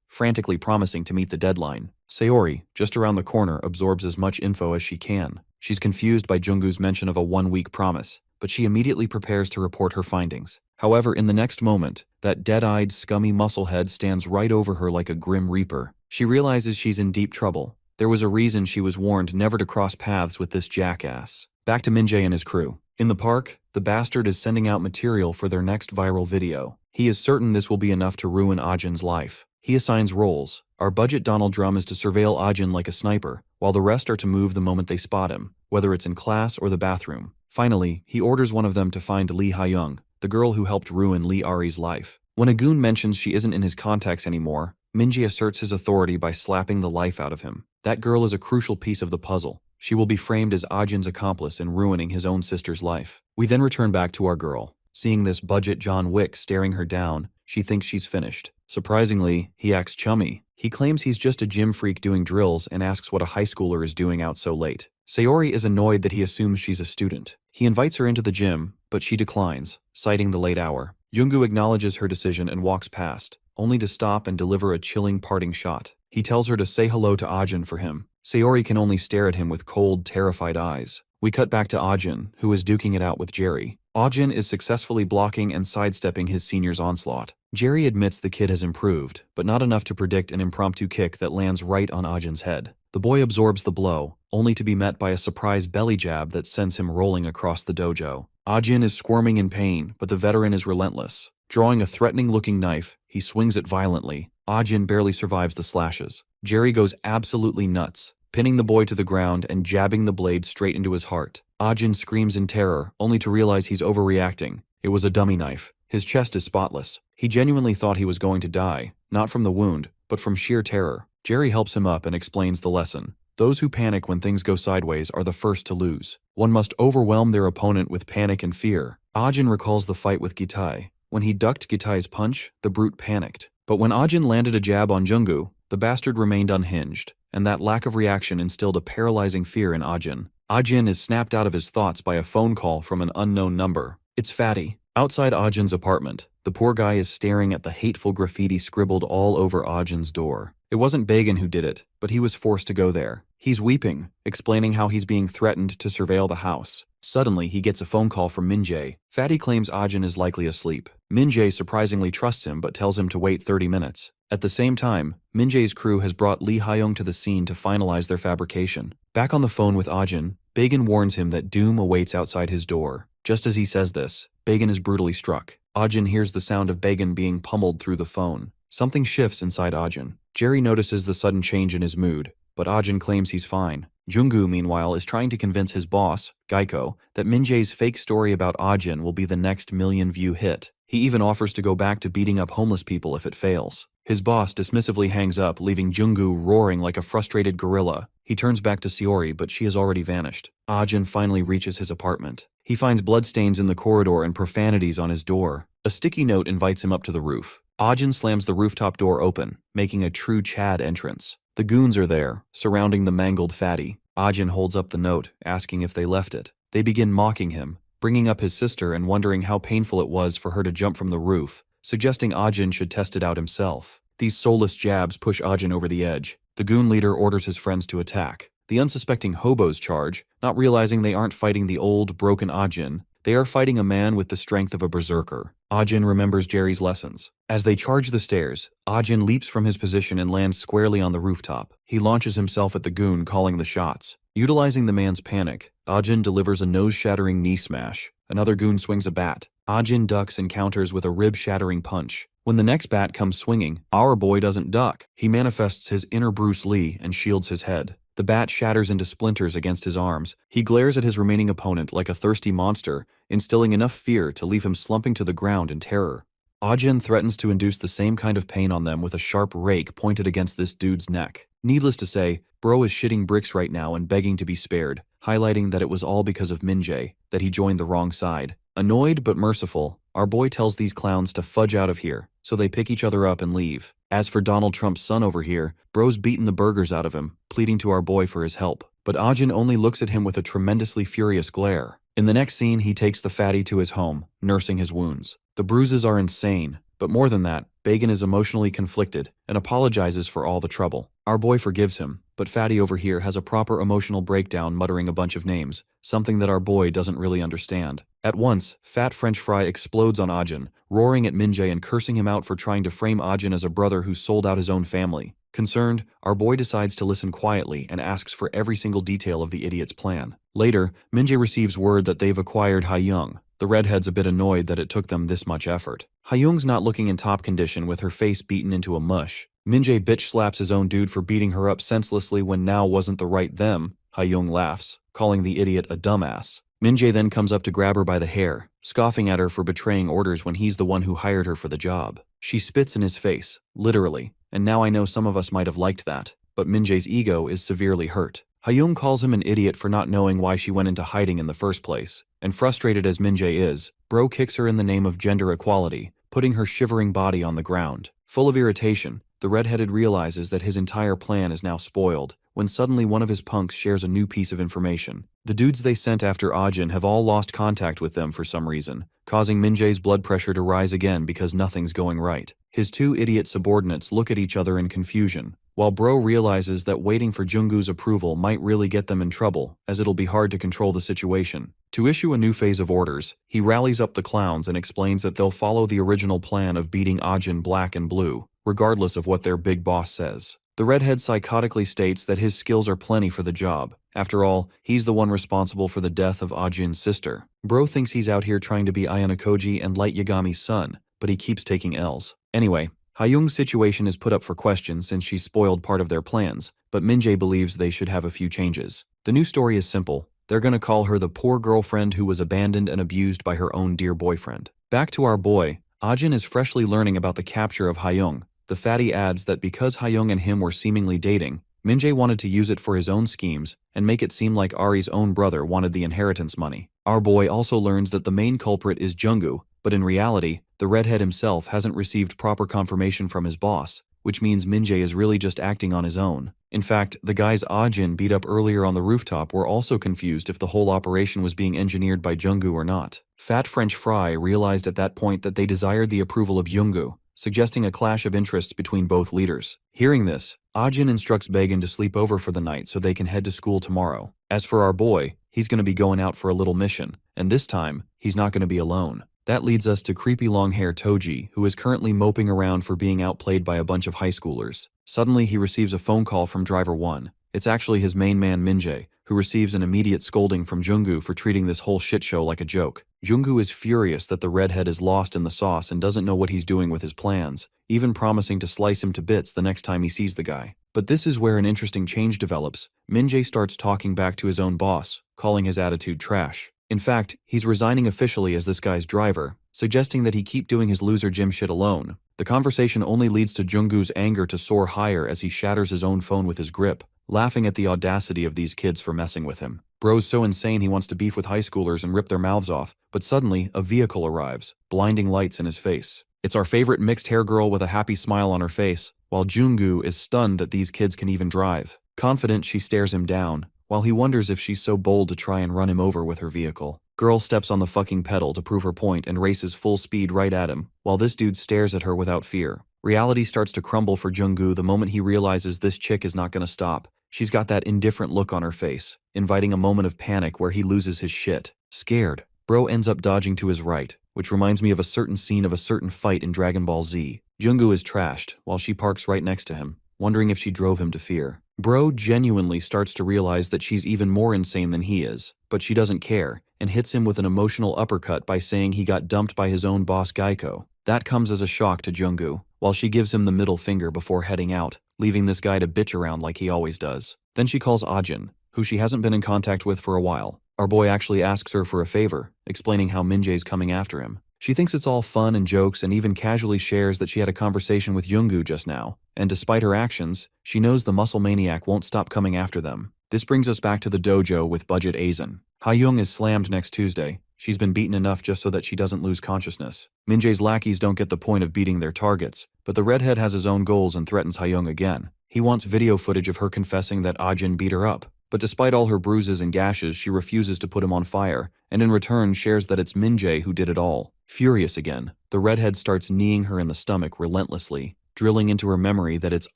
frantically promising to meet the deadline. Sayori, just around the corner, absorbs as much info as she can. She's confused by Junggu's mention of a 1-week promise, but she immediately prepares to report her findings. However, in the next moment, that dead-eyed, scummy musclehead stands right over her like a grim reaper. She realizes she's in deep trouble. There was a reason she was warned never to cross paths with this jackass. Back to Min-jae and his crew. In the park, the bastard is sending out material for their next viral video. He is certain this will be enough to ruin Ajin's life. He assigns roles. Our budget Donald Drum is to surveil Ajin like a sniper, while the rest are to move the moment they spot him, whether it's in class or the bathroom. Finally, he orders one of them to find Lee Ha-young, the girl who helped ruin Lee Ari's life. When a goon mentions she isn't in his contacts anymore, Min-jae asserts his authority by slapping the life out of him. That girl is a crucial piece of the puzzle. She will be framed as Ajin's accomplice in ruining his own sister's life. We then return back to our girl. Seeing this budget John Wick staring her down, she thinks she's finished. Surprisingly, he acts chummy. He claims he's just a gym freak doing drills and asks what a high schooler is doing out so late. Sayori is annoyed that he assumes she's a student. He invites her into the gym, but she declines, citing the late hour. Junggu acknowledges her decision and walks past, only to stop and deliver a chilling parting shot. He tells her to say hello to Ajin for him. Sayori can only stare at him with cold, terrified eyes. We cut back to Ajin, who is duking it out with Jerry. Ajin is successfully blocking and sidestepping his senior's onslaught. Jerry admits the kid has improved, but not enough to predict an impromptu kick that lands right on Ajin's head. The boy absorbs the blow, only to be met by a surprise belly jab that sends him rolling across the dojo. Ajin is squirming in pain, but the veteran is relentless. Drawing a threatening-looking knife, he swings it violently. Ajin barely survives the slashes. Jerry goes absolutely nuts, pinning the boy to the ground and jabbing the blade straight into his heart. Ajin screams in terror, only to realize he's overreacting. It was a dummy knife. His chest is spotless. He genuinely thought he was going to die, not from the wound, but from sheer terror. Jerry helps him up and explains the lesson. Those who panic when things go sideways are the first to lose. One must overwhelm their opponent with panic and fear. Ajin recalls the fight with Gitai. When he ducked Gitai's punch, the brute panicked. But when Ajin landed a jab on Junggu, the bastard remained unhinged, and that lack of reaction instilled a paralyzing fear in Ajin. Ajin is snapped out of his thoughts by a phone call from an unknown number. It's Fatty. Outside Ajin's apartment, the poor guy is staring at the hateful graffiti scribbled all over Ajin's door. It wasn't Bagan who did it, but he was forced to go there. He's weeping, explaining how he's being threatened to surveil the house. Suddenly, he gets a phone call from Min-jae. Fatty claims Ajin is likely asleep. Min-jae surprisingly trusts him but tells him to wait 30 minutes. At the same time, Min-jae's crew has brought Lee Ha-young to the scene to finalize their fabrication. Back on the phone with Ajin, Bagan warns him that doom awaits outside his door. Just as he says this, Bagan is brutally struck. Ajin hears the sound of Bagan being pummeled through the phone. Something shifts inside Ajin. Jerry notices the sudden change in his mood, but Ajin claims he's fine. Junggu, meanwhile, is trying to convince his boss, Geico, that Min-jae's fake story about Ajin will be the next million-view hit. He even offers to go back to beating up homeless people if it fails. His boss dismissively hangs up, leaving Junggu roaring like a frustrated gorilla. He turns back to Sayori, but she has already vanished. Ajin finally reaches his apartment. He finds bloodstains in the corridor and profanities on his door. A sticky note invites him up to the roof. Ajin slams the rooftop door open, making a true Chad entrance. The goons are there, surrounding the mangled Fatty. Ajin holds up the note, asking if they left it. They begin mocking him, bringing up his sister and wondering how painful it was for her to jump from the roof, suggesting Ajin should test it out himself. These soulless jabs push Ajin over the edge. The goon leader orders his friends to attack. The unsuspecting hobos charge, not realizing they aren't fighting the old, broken Ajin. They are fighting a man with the strength of a berserker. Ajin remembers Jerry's lessons. As they charge the stairs, Ajin leaps from his position and lands squarely on the rooftop. He launches himself at the goon, calling the shots. Utilizing the man's panic, Ajin delivers a nose-shattering knee smash. Another goon swings a bat. Ajin ducks and counters with a rib-shattering punch. When the next bat comes swinging, our boy doesn't duck. He manifests his inner Bruce Lee and shields his head. The bat shatters into splinters against his arms. He glares at his remaining opponent like a thirsty monster, instilling enough fear to leave him slumping to the ground in terror. Ajin threatens to induce the same kind of pain on them with a sharp rake pointed against this dude's neck. Needless to say, bro is shitting bricks right now and begging to be spared, highlighting that it was all because of Min-jae, that he joined the wrong side. Annoyed but merciful, our boy tells these clowns to fudge out of here, so they pick each other up and leave. As for Donald Trump's son over here, bro's beaten the burgers out of him, pleading to our boy for his help. But Ajin only looks at him with a tremendously furious glare. In the next scene, he takes the fatty to his home, nursing his wounds. The bruises are insane, but more than that, Bagan is emotionally conflicted and apologizes for all the trouble. Our boy forgives him, but Fatty over here has a proper emotional breakdown muttering a bunch of names, something that our boy doesn't really understand. At once, Fat French Fry explodes on Ajin, roaring at Min-jae and cursing him out for trying to frame Ajin as a brother who sold out his own family. Concerned, our boy decides to listen quietly and asks for every single detail of the idiot's plan. Later, Min-jae receives word that they've acquired Ha-young. The redhead's a bit annoyed that it took them this much effort. Ha-young's not looking in top condition with her face beaten into a mush. Min-jae bitch slaps his own dude for beating her up senselessly when now wasn't the right them. Ha-young laughs, calling the idiot a dumbass. Min-jae then comes up to grab her by the hair, scoffing at her for betraying orders when he's the one who hired her for the job. She spits in his face, literally, and now I know some of us might have liked that, but Min-jae's ego is severely hurt. Ha-young calls him an idiot for not knowing why she went into hiding in the first place, and frustrated as Min-jae is, bro kicks her in the name of gender equality, putting her shivering body on the ground. Full of irritation, the redheaded realizes that his entire plan is now spoiled, when suddenly one of his punks shares a new piece of information. The dudes they sent after Ajin have all lost contact with them for some reason, causing Min-jae's blood pressure to rise again because nothing's going right. His two idiot subordinates look at each other in confusion, while bro realizes that waiting for Jungkook's approval might really get them in trouble, as it'll be hard to control the situation. To issue a new phase of orders, he rallies up the clowns and explains that they'll follow the original plan of beating Ajin black and blue, regardless of what their big boss says. The redhead psychotically states that his skills are plenty for the job. After all, he's the one responsible for the death of Ajin's sister. Bro thinks he's out here trying to be Ayano Koji and Light Yagami's son, but he keeps taking L's. Anyway, Ha-young's situation is put up for question since she spoiled part of their plans, but Min-jae believes they should have a few changes. The new story is simple. They're gonna call her the poor girlfriend who was abandoned and abused by her own dear boyfriend. Back to our boy, Ajin is freshly learning about the capture of Ha-young. The fatty adds that because Ha-young and him were seemingly dating, Min-jae wanted to use it for his own schemes and make it seem like Ari's own brother wanted the inheritance money. Our boy also learns that the main culprit is Jungkook, but in reality, the redhead himself hasn't received proper confirmation from his boss, which means Min-jae is really just acting on his own. In fact, the guys Ajin beat up earlier on the rooftop were also confused if the whole operation was being engineered by Jungkook or not. Fat French Fry realized at that point that they desired the approval of Jungkook, suggesting a clash of interests between both leaders. Hearing this, Ajin instructs Bagan to sleep over for the night so they can head to school tomorrow. As for our boy, he's going to be going out for a little mission, and this time, he's not going to be alone. That leads us to creepy long-hair Toji, who is currently moping around for being outplayed by a bunch of high schoolers. Suddenly, he receives a phone call from Driver 1. It's actually his main man Min-jae, who receives an immediate scolding from Jungkook for treating this whole shit show like a joke. Jungkook is furious that the redhead is lost in the sauce and doesn't know what he's doing with his plans, even promising to slice him to bits the next time he sees the guy. But this is where an interesting change develops. Min-jae starts talking back to his own boss, calling his attitude trash. In fact, he's resigning officially as this guy's driver, suggesting that he keep doing his loser gym shit alone. The conversation only leads to Jungkook's anger to soar higher as he shatters his own phone with his grip, laughing at the audacity of these kids for messing with him. Bro's so insane he wants to beef with high schoolers and rip their mouths off, but suddenly, a vehicle arrives, blinding lights in his face. It's our favorite mixed hair girl with a happy smile on her face, while Jungkook is stunned that these kids can even drive. Confident, she stares him down, while he wonders if she's so bold to try and run him over with her vehicle. Girl steps on the fucking pedal to prove her point and races full speed right at him, while this dude stares at her without fear. Reality starts to crumble for Jungkook the moment he realizes this chick is not gonna stop. She's got that indifferent look on her face, inviting a moment of panic where he loses his shit. Scared, bro ends up dodging to his right, which reminds me of a certain scene of a certain fight in Dragon Ball Z. Jungkook is trashed, while she parks right next to him, wondering if she drove him to fear. Bro genuinely starts to realize that she's even more insane than he is, but she doesn't care, and hits him with an emotional uppercut by saying he got dumped by his own boss Geico. That comes as a shock to Junggu, while she gives him the middle finger before heading out, leaving this guy to bitch around like he always does. Then she calls Ajin, who she hasn't been in contact with for a while. Our boy actually asks her for a favor, explaining how Minjae's coming after him. She thinks it's all fun and jokes and even casually shares that she had a conversation with Junggu just now, and despite her actions, she knows the muscle maniac won't stop coming after them. This brings us back to the dojo with Budget Aizen. Ha-young is slammed next Tuesday. She's been beaten enough just so that she doesn't lose consciousness. Minjae's lackeys don't get the point of beating their targets, but the redhead has his own goals and threatens Ha-young again. He wants video footage of her confessing that Ajin beat her up, but despite all her bruises and gashes, she refuses to put him on fire, and in return shares that it's Minjae who did it all. Furious again, the redhead starts kneeing her in the stomach relentlessly, drilling into her memory that it's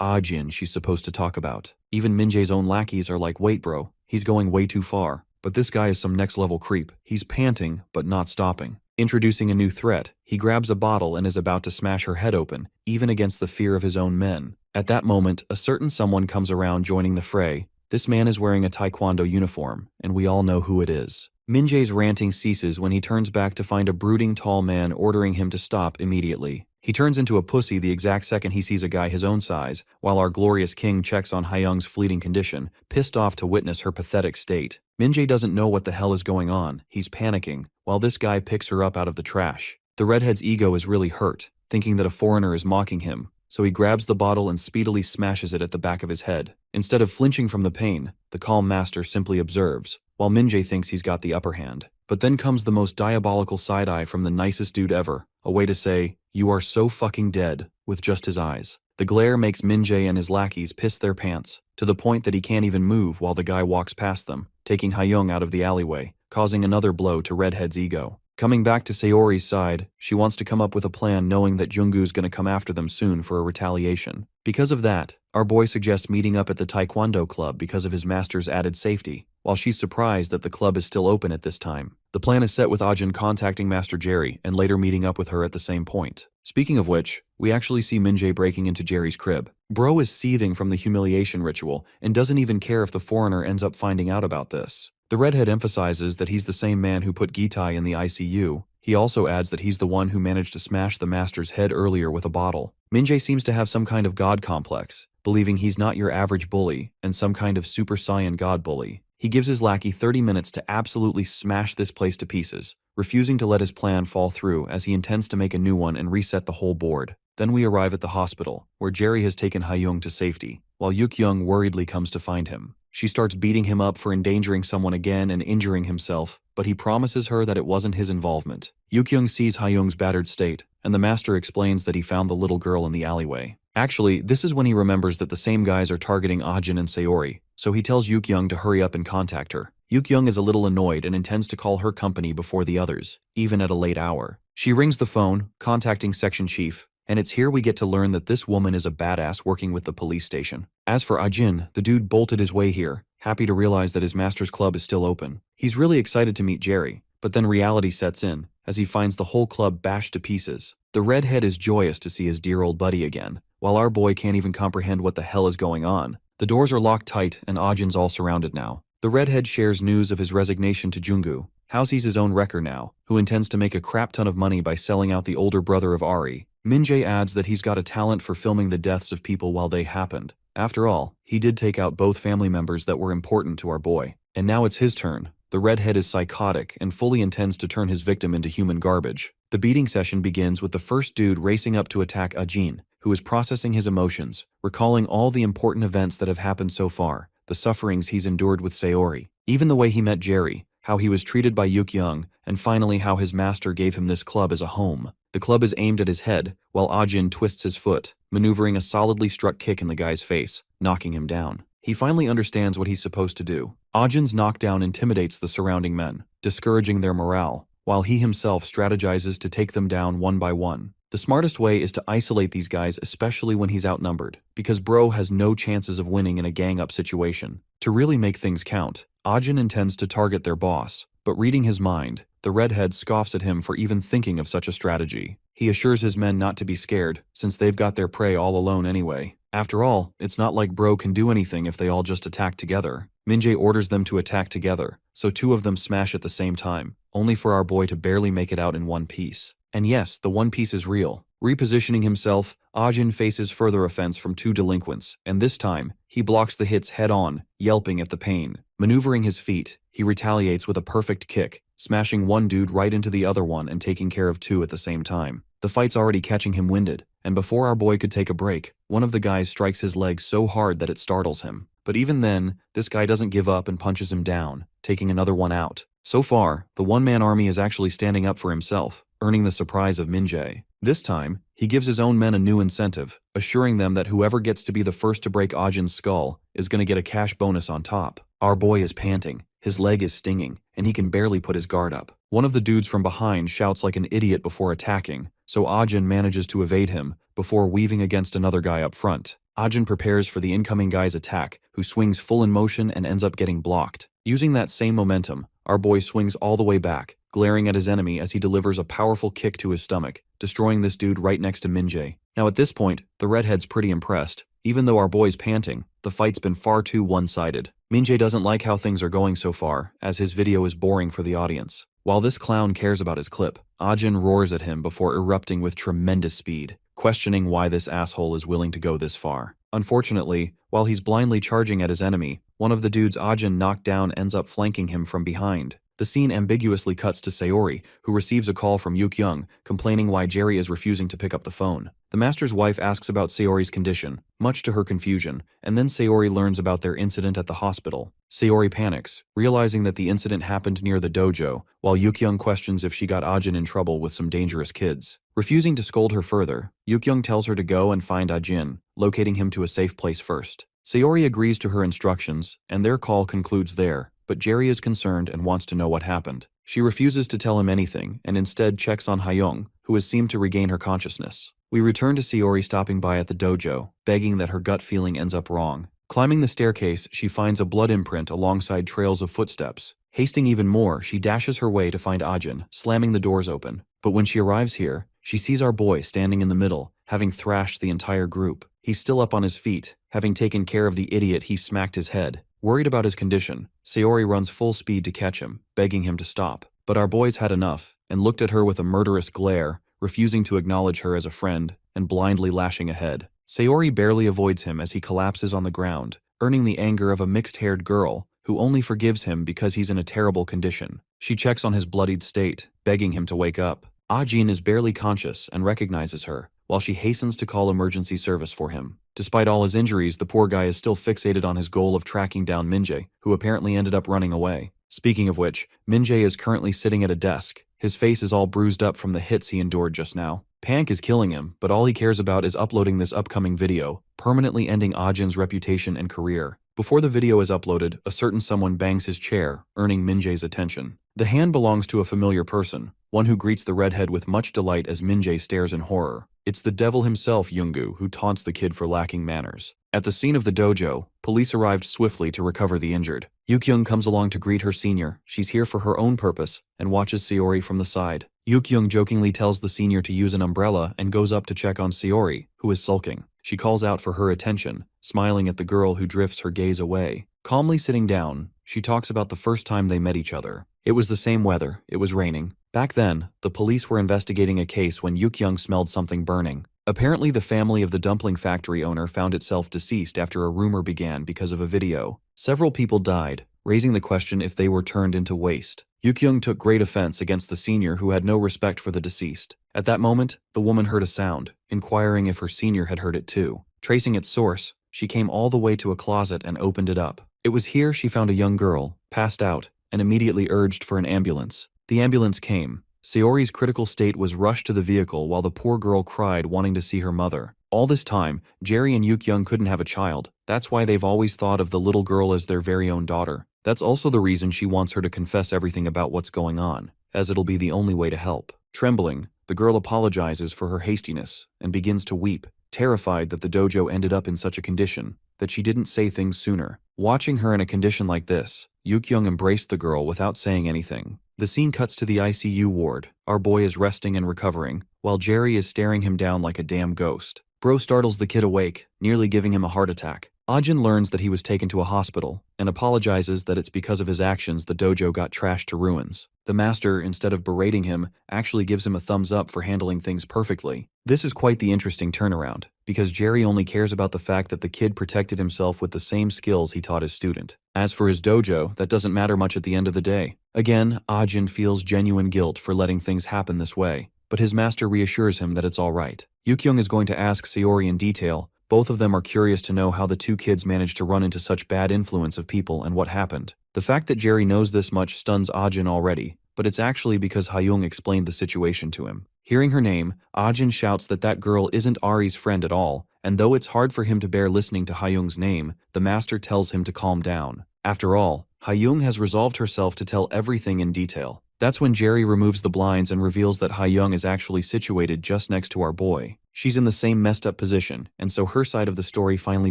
Ajin she's supposed to talk about. Even Minjae's own lackeys are like, wait bro, he's going way too far. But this guy is some next level creep. He's panting, but not stopping. Introducing a new threat, he grabs a bottle and is about to smash her head open, even against the fear of his own men. At that moment, a certain someone comes around joining the fray. This man is wearing a taekwondo uniform, and we all know who it is. Minjae's ranting ceases when he turns back to find a brooding tall man ordering him to stop immediately. He turns into a pussy the exact second he sees a guy his own size, while our glorious king checks on Ha-young's fleeting condition, pissed off to witness her pathetic state. Minjae doesn't know what the hell is going on. He's panicking, while this guy picks her up out of the trash. The redhead's ego is really hurt, thinking that a foreigner is mocking him, so he grabs the bottle and speedily smashes it at the back of his head. Instead of flinching from the pain, the calm master simply observes, while Minjae thinks he's got the upper hand. But then comes the most diabolical side-eye from the nicest dude ever, a way to say, "You are so fucking dead," with just his eyes. The glare makes Minjae and his lackeys piss their pants, to the point that he can't even move while the guy walks past them, taking Ha-young out of the alleyway, causing another blow to Redhead's ego. Coming back to Sayori's side, she wants to come up with a plan knowing that Junggu's gonna come after them soon for a retaliation. Because of that, our boy suggests meeting up at the Taekwondo club because of his master's added safety, while she's surprised that the club is still open at this time. The plan is set with Ajin contacting Master Jerry and later meeting up with her at the same point. Speaking of which, we actually see Minjae breaking into Jerry's crib. Bro is seething from the humiliation ritual and doesn't even care if the foreigner ends up finding out about this. The redhead emphasizes that he's the same man who put Gitai in the ICU. He also adds that he's the one who managed to smash the master's head earlier with a bottle. Minjae seems to have some kind of god complex, believing he's not your average bully and some kind of super saiyan god bully. He gives his lackey 30 minutes to absolutely smash this place to pieces, refusing to let his plan fall through as he intends to make a new one and reset the whole board. Then we arrive at the hospital, where Jerry has taken Ha-young to safety, while Yuk-young worriedly comes to find him. She starts beating him up for endangering someone again and injuring himself, but he promises her that it wasn't his involvement. Yuk-young sees Ha-young's battered state, and the master explains that he found the little girl in the alleyway. Actually, this is when he remembers that the same guys are targeting Ajin and Sayori, so he tells Yuk-young to hurry up and contact her. Yuk-young is a little annoyed and intends to call her company before the others, even at a late hour. She rings the phone, contacting Section Chief, and it's here we get to learn that this woman is a badass working with the police station. As for Ajin, the dude bolted his way here, happy to realize that his master's club is still open. He's really excited to meet Jerry, but then reality sets in, as he finds the whole club bashed to pieces. The redhead is joyous to see his dear old buddy again, while our boy can't even comprehend what the hell is going on. The doors are locked tight and Ajin's all surrounded now. The redhead shares news of his resignation to Junggu. How sees his own wrecker now, who intends to make a crap ton of money by selling out the older brother of Ari. Minjae adds that he's got a talent for filming the deaths of people while they happened. After all, he did take out both family members that were important to our boy. And now it's his turn. The redhead is psychotic and fully intends to turn his victim into human garbage. The beating session begins with the first dude racing up to attack Ajin, who is processing his emotions, recalling all the important events that have happened so far, the sufferings he's endured with Sayori, even the way he met Jerry, how he was treated by Yuk-young, and finally how his master gave him this club as a home. The club is aimed at his head, while Ajin twists his foot, maneuvering a solidly struck kick in the guy's face, knocking him down. He finally understands what he's supposed to do. Ajin's knockdown intimidates the surrounding men, discouraging their morale, while he himself strategizes to take them down one by one. The smartest way is to isolate these guys, especially when he's outnumbered, because bro has no chances of winning in a gang-up situation. To really make things count, Ajin intends to target their boss, but reading his mind, the redhead scoffs at him for even thinking of such a strategy. He assures his men not to be scared, since they've got their prey all alone anyway. After all, it's not like bro can do anything if they all just attack together. Minjae orders them to attack together, so two of them smash at the same time, only for our boy to barely make it out in one piece. And yes, the one piece is real. Repositioning himself, Ajin faces further offense from two delinquents, and this time, he blocks the hits head-on, yelping at the pain. Maneuvering his feet, he retaliates with a perfect kick, smashing one dude right into the other one and taking care of two at the same time. The fight's already catching him winded, and before our boy could take a break, one of the guys strikes his leg so hard that it startles him. But even then, this guy doesn't give up and punches him down, taking another one out. So far, the one-man army is actually standing up for himself, earning the surprise of Min-jae. This time, he gives his own men a new incentive, assuring them that whoever gets to be the first to break Ajin's skull is going to get a cash bonus on top. Our boy is panting, his leg is stinging, and he can barely put his guard up. One of the dudes from behind shouts like an idiot before attacking, so Ajin manages to evade him before weaving against another guy up front. Ajin prepares for the incoming guy's attack, who swings full in motion and ends up getting blocked. Using that same momentum, our boy swings all the way back, glaring at his enemy as he delivers a powerful kick to his stomach, destroying this dude right next to Min-jae. Now at this point, the redhead's pretty impressed. Even though our boy's panting, the fight's been far too one-sided. Min-jae doesn't like how things are going so far, as his video is boring for the audience. While this clown cares about his clip, Ajin roars at him before erupting with tremendous speed, questioning why this asshole is willing to go this far. Unfortunately, while he's blindly charging at his enemy, one of the dudes Ajin knocked down ends up flanking him from behind. The scene ambiguously cuts to Saori, who receives a call from Yuk-young, complaining why Jerry is refusing to pick up the phone. The master's wife asks about Saori's condition, much to her confusion, and then Saori learns about their incident at the hospital. Saori panics, realizing that the incident happened near the dojo, while Yuk-young questions if she got Ajin in trouble with some dangerous kids. Refusing to scold her further, Yuk-young tells her to go and find Ajin, locating him to a safe place first. Saori agrees to her instructions, and their call concludes there. But Jerry is concerned and wants to know what happened. She refuses to tell him anything and instead checks on Hyung, who has seemed to regain her consciousness. We return to Saori stopping by at the dojo, begging that her gut feeling ends up wrong. Climbing the staircase, she finds a blood imprint alongside trails of footsteps. Hasting even more, she dashes her way to find Ajin, slamming the doors open. But when she arrives here, she sees our boy standing in the middle, having thrashed the entire group. He's still up on his feet, having taken care of the idiot he smacked his head. Worried about his condition, Saori runs full speed to catch him, begging him to stop. But our boy's had enough, and looked at her with a murderous glare, refusing to acknowledge her as a friend, and blindly lashing ahead. Saori barely avoids him as he collapses on the ground, earning the anger of a mixed-haired girl, who only forgives him because he's in a terrible condition. She checks on his bloodied state, begging him to wake up. Ajin is barely conscious and recognizes her, while she hastens to call emergency service for him. Despite all his injuries, the poor guy is still fixated on his goal of tracking down Min-jae, who apparently ended up running away. Speaking of which, Min-jae is currently sitting at a desk. His face is all bruised up from the hits he endured just now. Panic is killing him, but all he cares about is uploading this upcoming video, permanently ending Ajin's reputation and career. Before the video is uploaded, a certain someone bangs his chair, earning Min-jae's attention. The hand belongs to a familiar person, one who greets the redhead with much delight as Min-jae stares in horror. It's the devil himself, Yoongu, who taunts the kid for lacking manners. At the scene of the dojo, police arrived swiftly to recover the injured. Yuk-young comes along to greet her senior. She's here for her own purpose, and watches Saori from the side. Yuk-young jokingly tells the senior to use an umbrella and goes up to check on Saori, who is sulking. She calls out for her attention, smiling at the girl who drifts her gaze away. Calmly sitting down, she talks about the first time they met each other. It was the same weather, it was raining. Back then, the police were investigating a case when Yuk-young smelled something burning. Apparently the family of the dumpling factory owner found itself deceased after a rumor began because of a video. Several people died, raising the question if they were turned into waste. Yuk-young took great offense against the senior who had no respect for the deceased. At that moment, the woman heard a sound, inquiring if her senior had heard it too. Tracing its source, she came all the way to a closet and opened it up. It was here she found a young girl, passed out, and immediately urged for an ambulance. The ambulance came. Saori's critical state was rushed to the vehicle while the poor girl cried, wanting to see her mother. All this time, Jerry and Yuk-young couldn't have a child. That's why they've always thought of the little girl as their very own daughter. That's also the reason she wants her to confess everything about what's going on, as it'll be the only way to help. Trembling, the girl apologizes for her hastiness and begins to weep, terrified that the dojo ended up in such a condition that she didn't say things sooner. Watching her in a condition like this, Yuk-young embraced the girl without saying anything. The scene cuts to the ICU ward. Our boy is resting and recovering, while Jerry is staring him down like a damn ghost. Bro startles the kid awake, nearly giving him a heart attack. Ajin learns that he was taken to a hospital and apologizes that it's because of his actions the dojo got trashed to ruins. The master, instead of berating him, actually gives him a thumbs up for handling things perfectly. This is quite the interesting turnaround, because Jerry only cares about the fact that the kid protected himself with the same skills he taught his student. As for his dojo, that doesn't matter much at the end of the day. Again, Ajin feels genuine guilt for letting things happen this way, but his master reassures him that it's all right. Yukyung is going to ask Sayori in detail. Both of them are curious to know how the two kids managed to run into such bad influence of people and what happened. The fact that Jerry knows this much stuns Ajin already, but it's actually because Hyung explained the situation to him. Hearing her name, Ajin shouts that that girl isn't Ari's friend at all, and though it's hard for him to bear listening to Hyung's name, the master tells him to calm down. After all, Hyung has resolved herself to tell everything in detail. That's when Jerry removes the blinds and reveals that Hyung is actually situated just next to our boy. She's in the same messed up position, and so her side of the story finally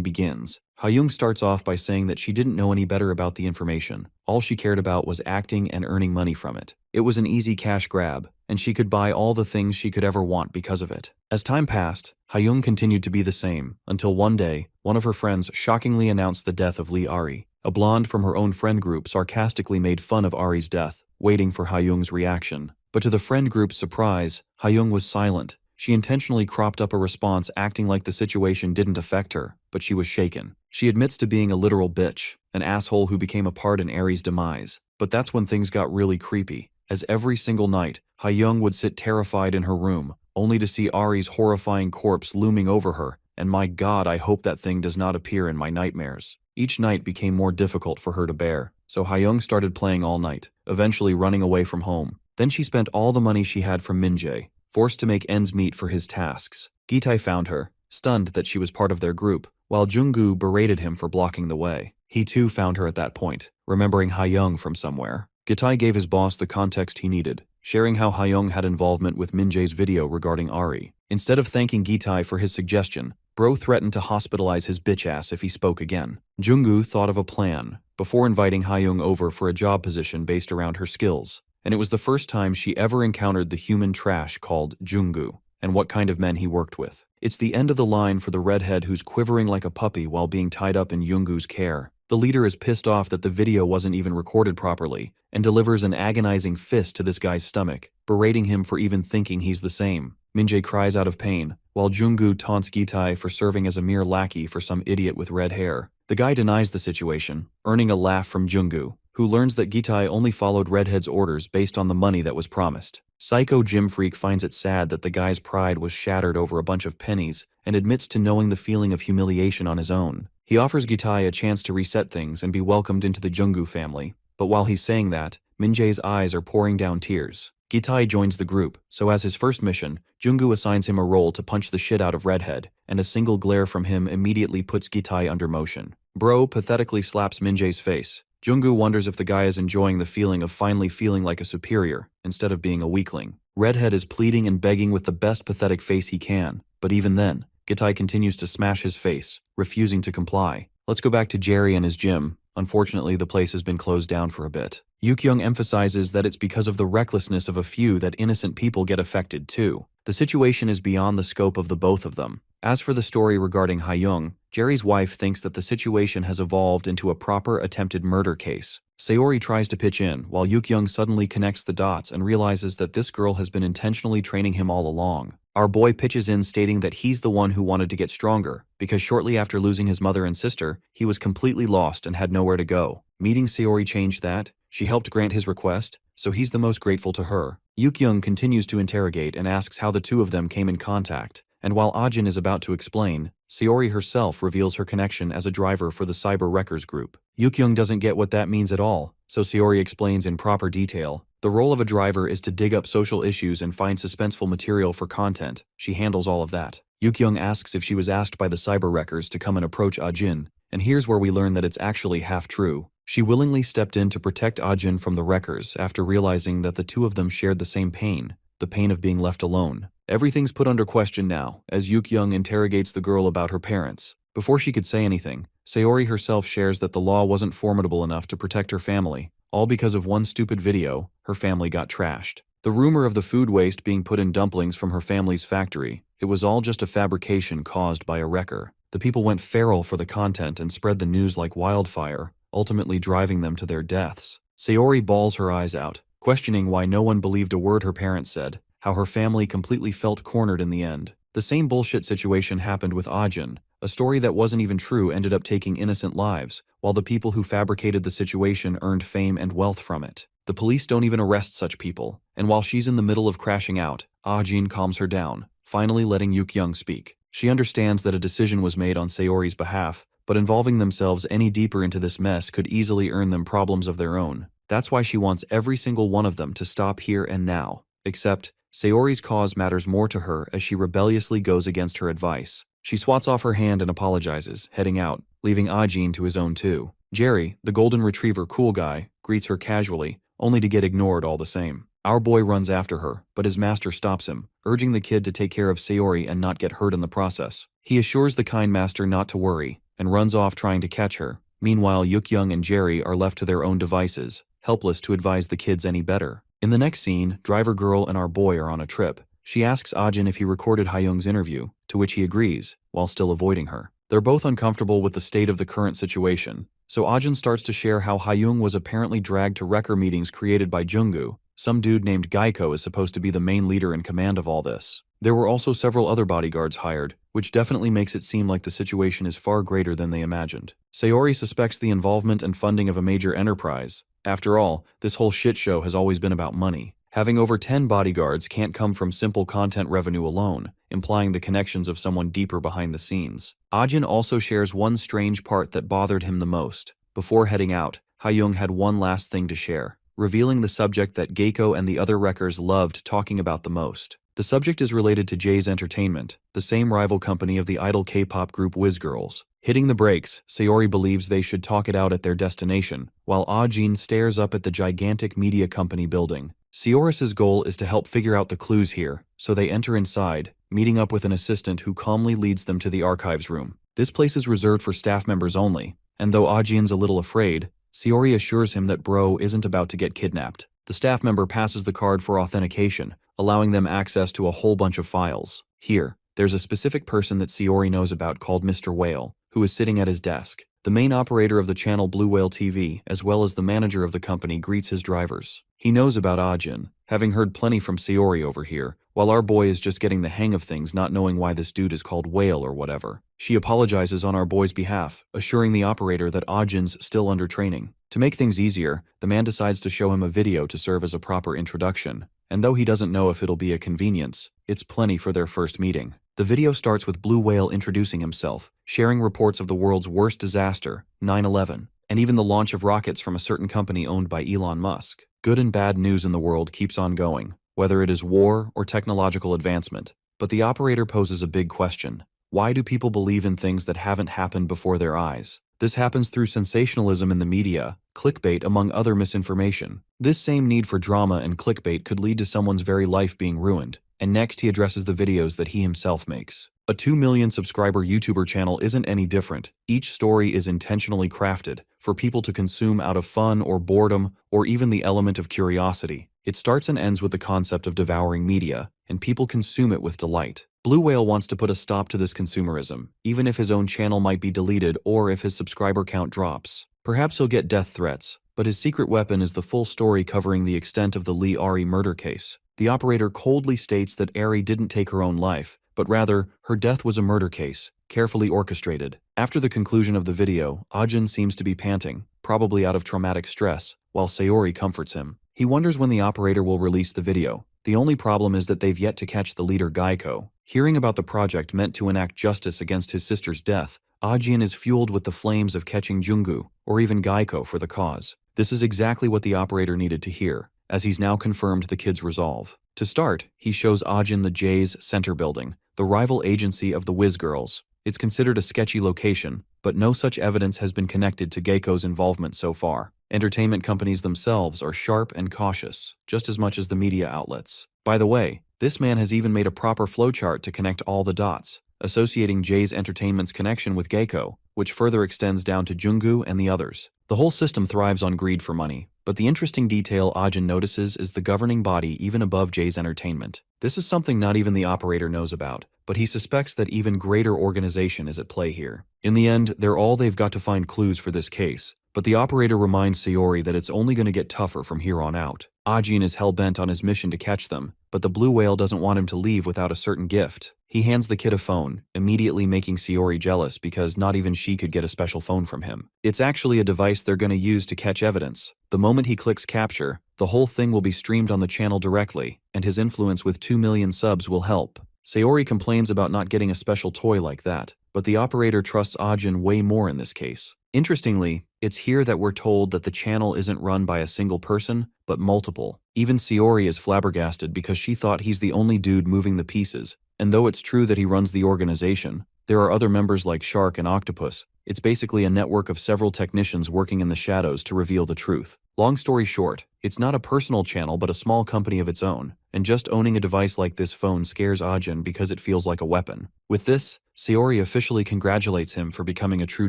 begins. Hyung starts off by saying that she didn't know any better about the information. All she cared about was acting and earning money from it. It was an easy cash grab, and she could buy all the things she could ever want because of it. As time passed, Hyung continued to be the same, until one day, one of her friends shockingly announced the death of Lee Ari. A blonde from her own friend group sarcastically made fun of Ari's death, waiting for Hyung's reaction. But to the friend group's surprise, Hyung was silent. She intentionally cropped up a response acting like the situation didn't affect her, but she was shaken. She admits to being a literal bitch, an asshole who became a part in Ari's demise. But that's when things got really creepy, as every single night, Hyung would sit terrified in her room, only to see Ari's horrifying corpse looming over her, and my god, I hope that thing does not appear in my nightmares. Each night became more difficult for her to bear, so Hyung started playing all night, eventually running away from home. Then she spent all the money she had from Min-jae, forced to make ends meet for his tasks. Gitai found her, stunned that she was part of their group, while Junggu berated him for blocking the way. He too found her at that point, remembering Hyung from somewhere. Gitai gave his boss the context he needed, sharing how Hyung had involvement with Min-jae's video regarding Ari. Instead of thanking Gitai for his suggestion, Bro threatened to hospitalize his bitch ass if he spoke again. Junggu thought of a plan, before inviting Hyung over for a job position based around her skills, and it was the first time she ever encountered the human trash called Junggu, and what kind of men he worked with. It's the end of the line for the redhead who's quivering like a puppy while being tied up in Junggu's care. The leader is pissed off that the video wasn't even recorded properly, and delivers an agonizing fist to this guy's stomach, berating him for even thinking he's the same. Min-jae cries out of pain, while Junggu taunts Gitai for serving as a mere lackey for some idiot with red hair. The guy denies the situation, earning a laugh from Junggu, who learns that Gitai only followed Redhead's orders based on the money that was promised. Psycho Gym Freak finds it sad that the guy's pride was shattered over a bunch of pennies, and admits to knowing the feeling of humiliation on his own. He offers Gitai a chance to reset things and be welcomed into the Junggu family, but while he's saying that, Min-jae's eyes are pouring down tears. Gitai joins the group, so as his first mission, Junggu assigns him a role to punch the shit out of Redhead, and a single glare from him immediately puts Gitai under motion. Bro pathetically slaps Min-jae's face. Junggu wonders if the guy is enjoying the feeling of finally feeling like a superior, instead of being a weakling. Redhead is pleading and begging with the best pathetic face he can, but even then, Gitai continues to smash his face, refusing to comply. Let's go back to Jerry and his gym. Unfortunately, the place has been closed down for a bit. Yukyung emphasizes that it's because of the recklessness of a few that innocent people get affected too. The situation is beyond the scope of the both of them. As for the story regarding Hyung, Jerry's wife thinks that the situation has evolved into a proper attempted murder case. Sayori tries to pitch in, while Yukyung suddenly connects the dots and realizes that this girl has been intentionally training him all along. Our boy pitches in stating that he's the one who wanted to get stronger, because shortly after losing his mother and sister, he was completely lost and had nowhere to go. Meeting Sayori changed that. She helped grant his request, so he's the most grateful to her. Yukyung continues to interrogate and asks how the two of them came in contact, and while Ajin is about to explain, Sayori herself reveals her connection as a driver for the Cyber Wreckers group. Yukyung doesn't get what that means at all, so Sayori explains in proper detail. The role of a driver is to dig up social issues and find suspenseful material for content. She handles all of that. Yukyung asks if she was asked by the Cyber Wreckers to come and approach Ajin, and here's where we learn that it's actually half true. She willingly stepped in to protect Ajin from the Wreckers after realizing that the two of them shared the same pain, the pain of being left alone. Everything's put under question now, as Yukyung interrogates the girl about her parents. Before she could say anything, Sayori herself shares that the law wasn't formidable enough to protect her family. All because of one stupid video, her family got trashed. The rumor of the food waste being put in dumplings from her family's factory, it was all just a fabrication caused by a wrecker. The people went feral for the content and spread the news like wildfire, ultimately driving them to their deaths. Sayori bawls her eyes out, questioning why no one believed a word her parents said, how her family completely felt cornered in the end. The same bullshit situation happened with Ajin. A story that wasn't even true ended up taking innocent lives, while the people who fabricated the situation earned fame and wealth from it. The police don't even arrest such people, and while she's in the middle of crashing out, Ajin calms her down, finally letting Young speak. She understands that a decision was made on Sayori's behalf, but involving themselves any deeper into this mess could easily earn them problems of their own. That's why she wants every single one of them to stop here and now. Except, Sayori's cause matters more to her as she rebelliously goes against her advice. She swats off her hand and apologizes, heading out, leaving Ajin to his own too. Jerry, the golden retriever cool guy, greets her casually, only to get ignored all the same. Our boy runs after her, but his master stops him, urging the kid to take care of Sayori and not get hurt in the process. He assures the kind master not to worry, and runs off trying to catch her. Meanwhile, Young and Jerry are left to their own devices, helpless to advise the kids any better. In the next scene, Driver Girl and our boy are on a trip. She asks Ajin if he recorded Hyung's interview, to which he agrees, while still avoiding her. They're both uncomfortable with the state of the current situation, so Ajin starts to share how Hyung was apparently dragged to wrecker meetings created by Junggu. Some dude named Gaiko is supposed to be the main leader in command of all this. There were also several other bodyguards hired, which definitely makes it seem like the situation is far greater than they imagined. Sayori suspects the involvement and funding of a major enterprise. After all, this whole shit show has always been about money. Having over 10 bodyguards can't come from simple content revenue alone, implying the connections of someone deeper behind the scenes. Ajin also shares one strange part that bothered him the most. Before heading out, Hyung had one last thing to share, revealing the subject that Gaiko and the other wreckers loved talking about the most. The subject is related to Jay's Entertainment, the same rival company of the idol K-pop group Wiz Girls. Hitting the brakes, Sayori believes they should talk it out at their destination, while Ajin stares up at the gigantic media company building. Seoris's goal is to help figure out the clues here, so they enter inside, meeting up with an assistant who calmly leads them to the archives room. This place is reserved for staff members only, and though Ajin's a little afraid, Sayori assures him that Bro isn't about to get kidnapped. The staff member passes the card for authentication, allowing them access to a whole bunch of files. Here, there's a specific person that Sayori knows about called Mr. Whale, who is sitting at his desk. The main operator of the channel Blue Whale TV, as well as the manager of the company, greets his drivers. He knows about Ajin, having heard plenty from Sayori over here, while our boy is just getting the hang of things, not knowing why this dude is called Whale or whatever. She apologizes on our boy's behalf, assuring the operator that Ajin's still under training. To make things easier, the man decides to show him a video to serve as a proper introduction, and though he doesn't know if it'll be a convenience, it's plenty for their first meeting. The video starts with Blue Whale introducing himself, sharing reports of the world's worst disaster, 9/11, and even the launch of rockets from a certain company owned by Elon Musk. Good and bad news in the world keeps on going, whether it is war or technological advancement. But the operator poses a big question. Why do people believe in things that haven't happened before their eyes? This happens through sensationalism in the media, clickbait among other misinformation. This same need for drama and clickbait could lead to someone's very life being ruined. And next he addresses the videos that he himself makes. A 2 million subscriber YouTuber channel isn't any different. Each story is intentionally crafted for people to consume out of fun or boredom or even the element of curiosity. It starts and ends with the concept of devouring media, and people consume it with delight. Blue Whale wants to put a stop to this consumerism, even if his own channel might be deleted or if his subscriber count drops. Perhaps he'll get death threats, but his secret weapon is the full story covering the extent of the Lee Ari murder case. The operator coldly states that Ari didn't take her own life, but rather, her death was a murder case, carefully orchestrated. After the conclusion of the video, Ajin seems to be panting, probably out of traumatic stress, while Sayori comforts him. He wonders when the operator will release the video. The only problem is that they've yet to catch the leader Gaiko. Hearing about the project meant to enact justice against his sister's death, Ajin is fueled with the flames of catching Junggu, or even Gaiko, for the cause. This is exactly what the operator needed to hear, as he's now confirmed the kid's resolve. To start, he shows Ajin the Jay's Center building, the rival agency of the Wiz Girls. It's considered a sketchy location, but no such evidence has been connected to Gaiko's involvement so far. Entertainment companies themselves are sharp and cautious, just as much as the media outlets. By the way, this man has even made a proper flowchart to connect all the dots, associating Jay's Entertainment's connection with Gaiko, which further extends down to Junggu and the others. The whole system thrives on greed for money. But the interesting detail Ajin notices is the governing body even above Jay's entertainment. This is something not even the operator knows about, but he suspects that even greater organization is at play here. In the end, they're all they've got to find clues for this case. But the operator reminds Sayori that it's only going to get tougher from here on out. Ajin is hell-bent on his mission to catch them, but the blue whale doesn't want him to leave without a certain gift. He hands the kid a phone, immediately making Sayori jealous because not even she could get a special phone from him. It's actually a device they're going to use to catch evidence. The moment he clicks capture, the whole thing will be streamed on the channel directly, and his influence with 2 million subs will help. Sayori complains about not getting a special toy like that, but the operator trusts Ajin way more in this case. Interestingly, it's here that we're told that the channel isn't run by a single person, but multiple. Even Sayori is flabbergasted because she thought he's the only dude moving the pieces, and though it's true that he runs the organization, there are other members like Shark and Octopus. It's basically a network of several technicians working in the shadows to reveal the truth. Long story short, it's not a personal channel but a small company of its own, and just owning a device like this phone scares Ajin because it feels like a weapon. With this, Sayori officially congratulates him for becoming a true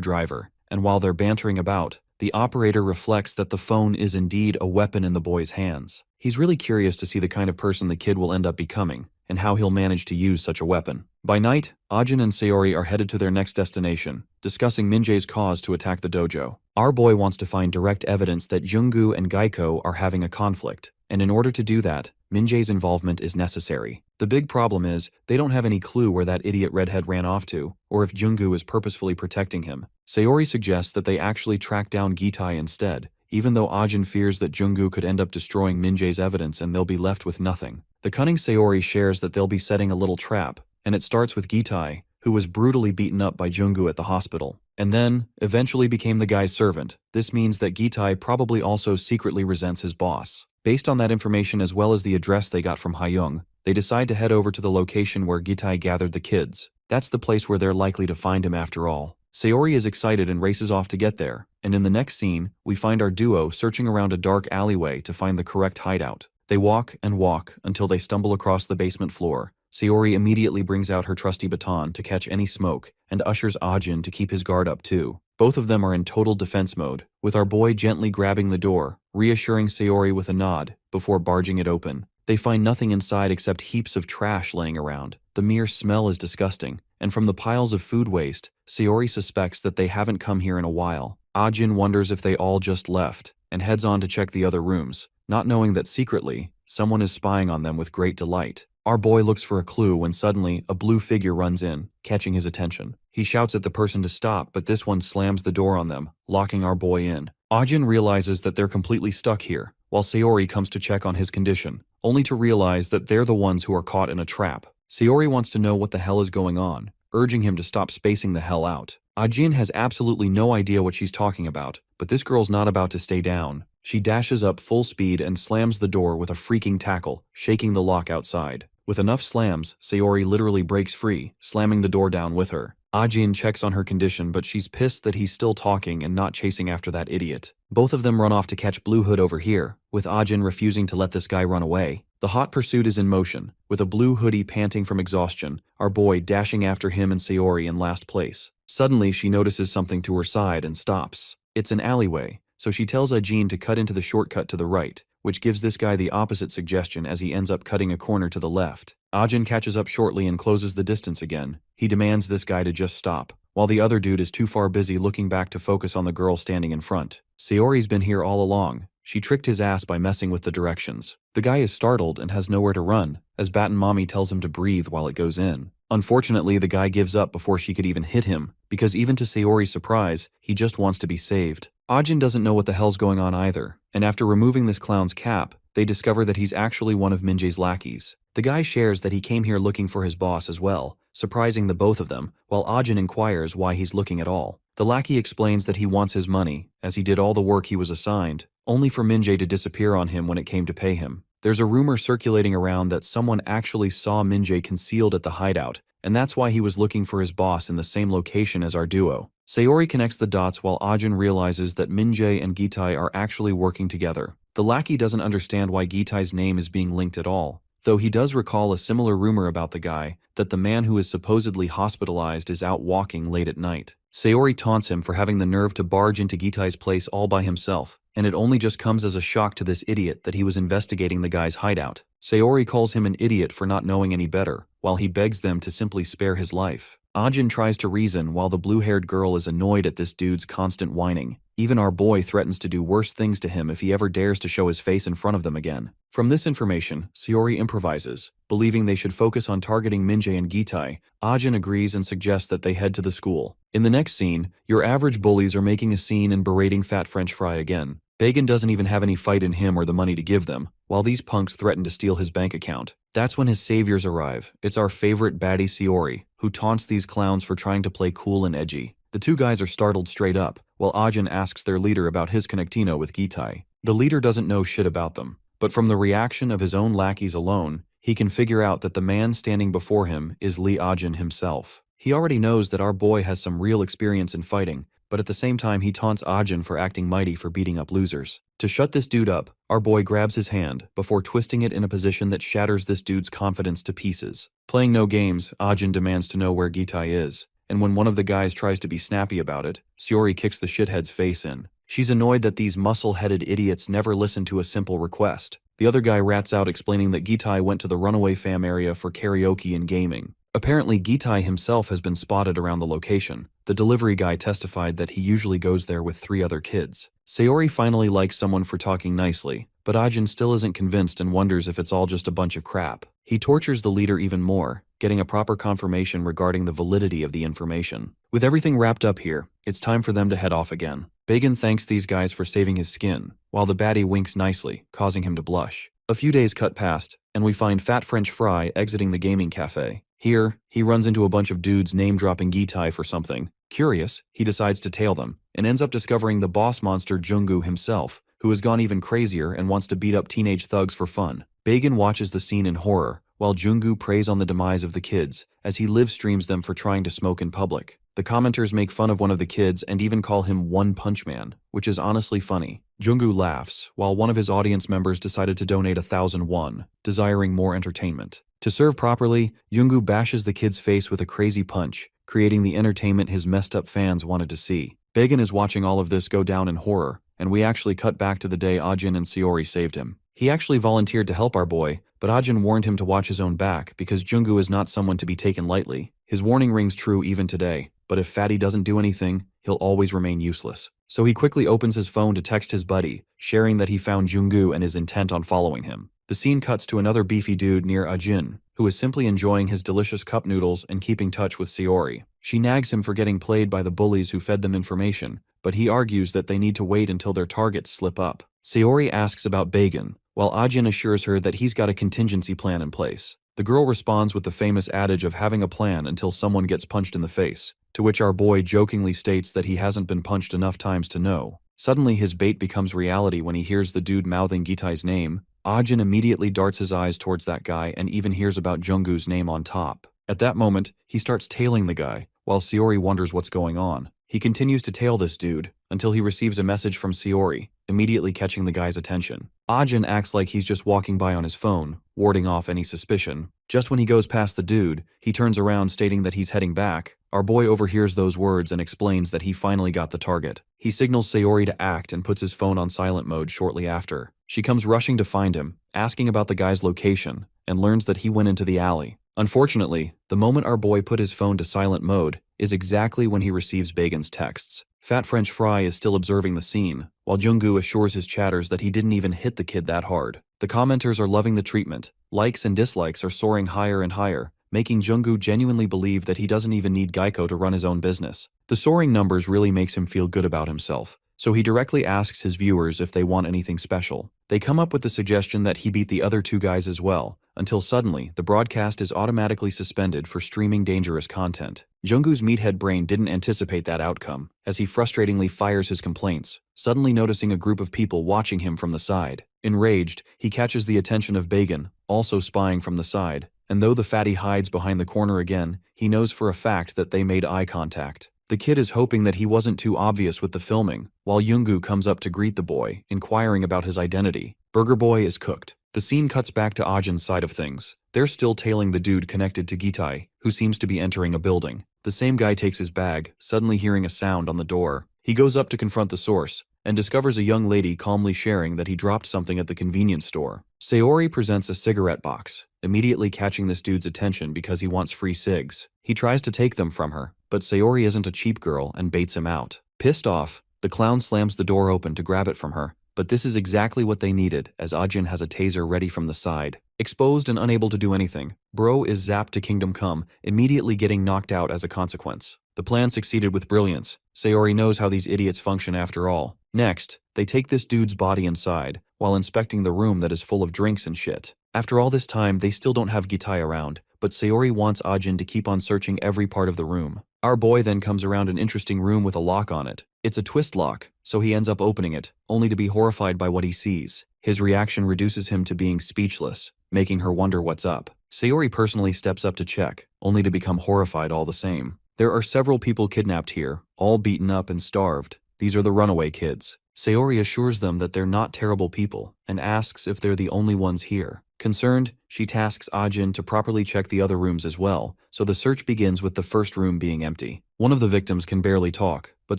driver, and while they're bantering about, the operator reflects that the phone is indeed a weapon in the boy's hands. He's really curious to see the kind of person the kid will end up becoming, and how he'll manage to use such a weapon. By night, Ajin and Sayori are headed to their next destination, discussing Minjae's cause to attack the dojo. Our boy wants to find direct evidence that Junggu and Gaiko are having a conflict, and in order to do that, Minjae's involvement is necessary. The big problem is, they don't have any clue where that idiot redhead ran off to, or if Junggu is purposefully protecting him. Sayori suggests that they actually track down Gitai instead, even though Ajin fears that Junggu could end up destroying Minjae's evidence and they'll be left with nothing. The cunning Sayori shares that they'll be setting a little trap, and it starts with Gitai, who was brutally beaten up by Junggu at the hospital, and then eventually became the guy's servant. This means that Gitai probably also secretly resents his boss. Based on that information as well as the address they got from Hayoung, they decide to head over to the location where Gitai gathered the kids. That's the place where they're likely to find him after all. Sayori is excited and races off to get there, and in the next scene, we find our duo searching around a dark alleyway to find the correct hideout. They walk and walk until they stumble across the basement floor. Sayori immediately brings out her trusty baton to catch any smoke and ushers Ajin to keep his guard up too. Both of them are in total defense mode, with our boy gently grabbing the door, reassuring Sayori with a nod before barging it open. They find nothing inside except heaps of trash laying around. The mere smell is disgusting, and from the piles of food waste, Sayori suspects that they haven't come here in a while. Ajin wonders if they all just left, and heads on to check the other rooms, not knowing that secretly, someone is spying on them with great delight. Our boy looks for a clue when suddenly a blue figure runs in, catching his attention. He shouts at the person to stop, but this one slams the door on them, locking our boy in. Ajin realizes that they're completely stuck here, while Sayori comes to check on his condition, only to realize that they're the ones who are caught in a trap. Sayori wants to know what the hell is going on, urging him to stop spacing the hell out. Ajin has absolutely no idea what she's talking about, but this girl's not about to stay down. She dashes up full speed and slams the door with a freaking tackle, shaking the lock outside. With enough slams, Sayori literally breaks free, slamming the door down with her. Ajin checks on her condition, but she's pissed that he's still talking and not chasing after that idiot. Both of them run off to catch Blue Hood over here, with Ajin refusing to let this guy run away. The hot pursuit is in motion, with a blue hoodie panting from exhaustion, our boy dashing after him and Sayori in last place. Suddenly, she notices something to her side and stops. It's an alleyway, so she tells Ajin to cut into the shortcut to the right, which gives this guy the opposite suggestion as he ends up cutting a corner to the left. Ajin catches up shortly and closes the distance again. He demands this guy to just stop, while the other dude is too far busy looking back to focus on the girl standing in front. Sayori's been here all along. She tricked his ass by messing with the directions. The guy is startled and has nowhere to run, as Batten Mommy tells him to breathe while it goes in. Unfortunately, the guy gives up before she could even hit him, because even to Sayori's surprise, he just wants to be saved. Ajin doesn't know what the hell's going on either, and after removing this clown's cap, they discover that he's actually one of Minjae's lackeys. The guy shares that he came here looking for his boss as well, surprising the both of them, while Ajin inquires why he's looking at all. The lackey explains that he wants his money, as he did all the work he was assigned, only for Minjae to disappear on him when it came to pay him. There's a rumor circulating around that someone actually saw Minjae concealed at the hideout, and that's why he was looking for his boss in the same location as our duo. Sayori connects the dots while Ajin realizes that Minjae and Gitai are actually working together. The lackey doesn't understand why Gitai's name is being linked at all, though he does recall a similar rumor about the guy that the man who is supposedly hospitalized is out walking late at night. Sayori taunts him for having the nerve to barge into Gitai's place all by himself, and it only just comes as a shock to this idiot that he was investigating the guy's hideout. Sayori calls him an idiot for not knowing any better, while he begs them to simply spare his life. Ajin tries to reason while the blue-haired girl is annoyed at this dude's constant whining. Even our boy threatens to do worse things to him if he ever dares to show his face in front of them again. From this information, Sayori improvises. Believing they should focus on targeting Minjae and Gitai, Ajin agrees and suggests that they head to the school. In the next scene, your average bullies are making a scene and berating Fat French Fry again. Bagan doesn't even have any fight in him or the money to give them, while these punks threaten to steal his bank account. That's when his saviors arrive. It's our favorite baddie Sayori, who taunts these clowns for trying to play cool and edgy. The two guys are startled straight up, while Ajin asks their leader about his connectino with Gitai. The leader doesn't know shit about them, but from the reaction of his own lackeys alone, he can figure out that the man standing before him is Lee Ajin himself. He already knows that our boy has some real experience in fighting, but at the same time he taunts Ajin for acting mighty for beating up losers. To shut this dude up, our boy grabs his hand before twisting it in a position that shatters this dude's confidence to pieces. Playing no games, Ajin demands to know where Gitai is, and when one of the guys tries to be snappy about it, Sayori kicks the shithead's face in. She's annoyed that these muscle-headed idiots never listen to a simple request. The other guy rats out explaining that Gitai went to the runaway fam area for karaoke and gaming. Apparently, Gitai himself has been spotted around the location. The delivery guy testified that he usually goes there with 3 other kids. Sayori finally likes someone for talking nicely, but Ajin still isn't convinced and wonders if it's all just a bunch of crap. He tortures the leader even more, getting a proper confirmation regarding the validity of the information. With everything wrapped up here, it's time for them to head off again. Bagan thanks these guys for saving his skin, while the baddie winks nicely, causing him to blush. A few days cut past, and we find Fat French Fry exiting the gaming cafe. Here, he runs into a bunch of dudes name-dropping Gitai for something. Curious, he decides to tail them, and ends up discovering the boss monster Junggu himself, who has gone even crazier and wants to beat up teenage thugs for fun. Bagan watches the scene in horror, while Junggu preys on the demise of the kids, as he live streams them for trying to smoke in public. The commenters make fun of one of the kids and even call him One Punch Man, which is honestly funny. Junggu laughs, while one of his audience members decided to donate 1,000 won, desiring more entertainment. To serve properly, Junggu bashes the kid's face with a crazy punch, creating the entertainment his messed up fans wanted to see. Bagan is watching all of this go down in horror, and we actually cut back to the day Ajin and Sayori saved him. He actually volunteered to help our boy, but Ajin warned him to watch his own back because Junggu is not someone to be taken lightly. His warning rings true even today, but if Fatty doesn't do anything, he'll always remain useless. So he quickly opens his phone to text his buddy, sharing that he found Junggu and is intent on following him. The scene cuts to another beefy dude near Ajin, who is simply enjoying his delicious cup noodles and keeping touch with Sayori. She nags him for getting played by the bullies who fed them information, but he argues that they need to wait until their targets slip up. Sayori asks about Bagan, while Ajin assures her that he's got a contingency plan in place. The girl responds with the famous adage of having a plan until someone gets punched in the face, to which our boy jokingly states that he hasn't been punched enough times to know. Suddenly his bait becomes reality when he hears the dude mouthing Gitai's name. Ajin immediately darts his eyes towards that guy and even hears about Junggu's name on top. At that moment, he starts tailing the guy, while Sayori wonders what's going on. He continues to tail this dude, until he receives a message from Sayori, immediately catching the guy's attention. Ajin acts like he's just walking by on his phone, warding off any suspicion. Just when he goes past the dude, he turns around stating that he's heading back. Our boy overhears those words and explains that he finally got the target. He signals Sayori to act and puts his phone on silent mode shortly after. She comes rushing to find him, asking about the guy's location, and learns that he went into the alley. Unfortunately, the moment our boy put his phone to silent mode is exactly when he receives Bagan's texts. Fat French Fry is still observing the scene, while Junggu assures his chatters that he didn't even hit the kid that hard. The commenters are loving the treatment. Likes and dislikes are soaring higher and higher, making Junggu genuinely believe that he doesn't even need Geico to run his own business. The soaring numbers really makes him feel good about himself, so he directly asks his viewers if they want anything special. They come up with the suggestion that he beat the other 2 guys as well, until suddenly the broadcast is automatically suspended for streaming dangerous content. Junggu's meathead brain didn't anticipate that outcome, as he frustratingly fires his complaints, suddenly noticing a group of people watching him from the side. Enraged, he catches the attention of Bagan, also spying from the side, and though the fatty hides behind the corner again, he knows for a fact that they made eye contact. The kid is hoping that he wasn't too obvious with the filming, while Junggu comes up to greet the boy, inquiring about his identity. Burger Boy is cooked. The scene cuts back to Ajin's side of things. They're still tailing the dude connected to Gitai, who seems to be entering a building. The same guy takes his bag, suddenly hearing a sound on the door. He goes up to confront the source, and discovers a young lady calmly sharing that he dropped something at the convenience store. Sayori presents a cigarette box, immediately catching this dude's attention because he wants free cigs. He tries to take them from her, but Sayori isn't a cheap girl and baits him out. Pissed off, the clown slams the door open to grab it from her, but this is exactly what they needed, as Ajin has a taser ready from the side. Exposed and unable to do anything, Bro is zapped to Kingdom Come, immediately getting knocked out as a consequence. The plan succeeded with brilliance. Sayori knows how these idiots function after all. Next, they take this dude's body inside, while inspecting the room that is full of drinks and shit. After all this time, they still don't have Gitai around, but Sayori wants Ajin to keep on searching every part of the room. Our boy then comes around an interesting room with a lock on it. It's a twist lock, so he ends up opening it, only to be horrified by what he sees. His reaction reduces him to being speechless, making her wonder what's up. Sayori personally steps up to check, only to become horrified all the same. There are several people kidnapped here, all beaten up and starved. These are the runaway kids. Sayori assures them that they're not terrible people, and asks if they're the only ones here. Concerned, she tasks Ajin to properly check the other rooms as well, so the search begins with the first room being empty. One of the victims can barely talk, but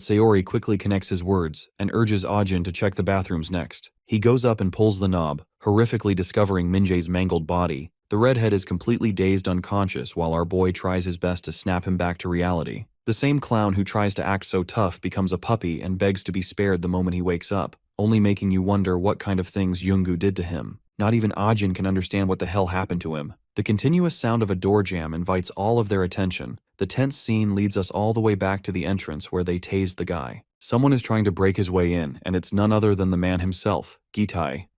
Sayori quickly connects his words and urges Ajin to check the bathrooms next. He goes up and pulls the knob, horrifically discovering Minjae's mangled body. The redhead is completely dazed unconscious while our boy tries his best to snap him back to reality. The same clown who tries to act so tough becomes a puppy and begs to be spared the moment he wakes up, only making you wonder what kind of things Yoongu did to him. Not even Ajin can understand what the hell happened to him. The continuous sound of a door jam invites all of their attention. The tense scene leads us all the way back to the entrance where they tased the guy. Someone is trying to break his way in, and it's none other than the man himself, Gitai.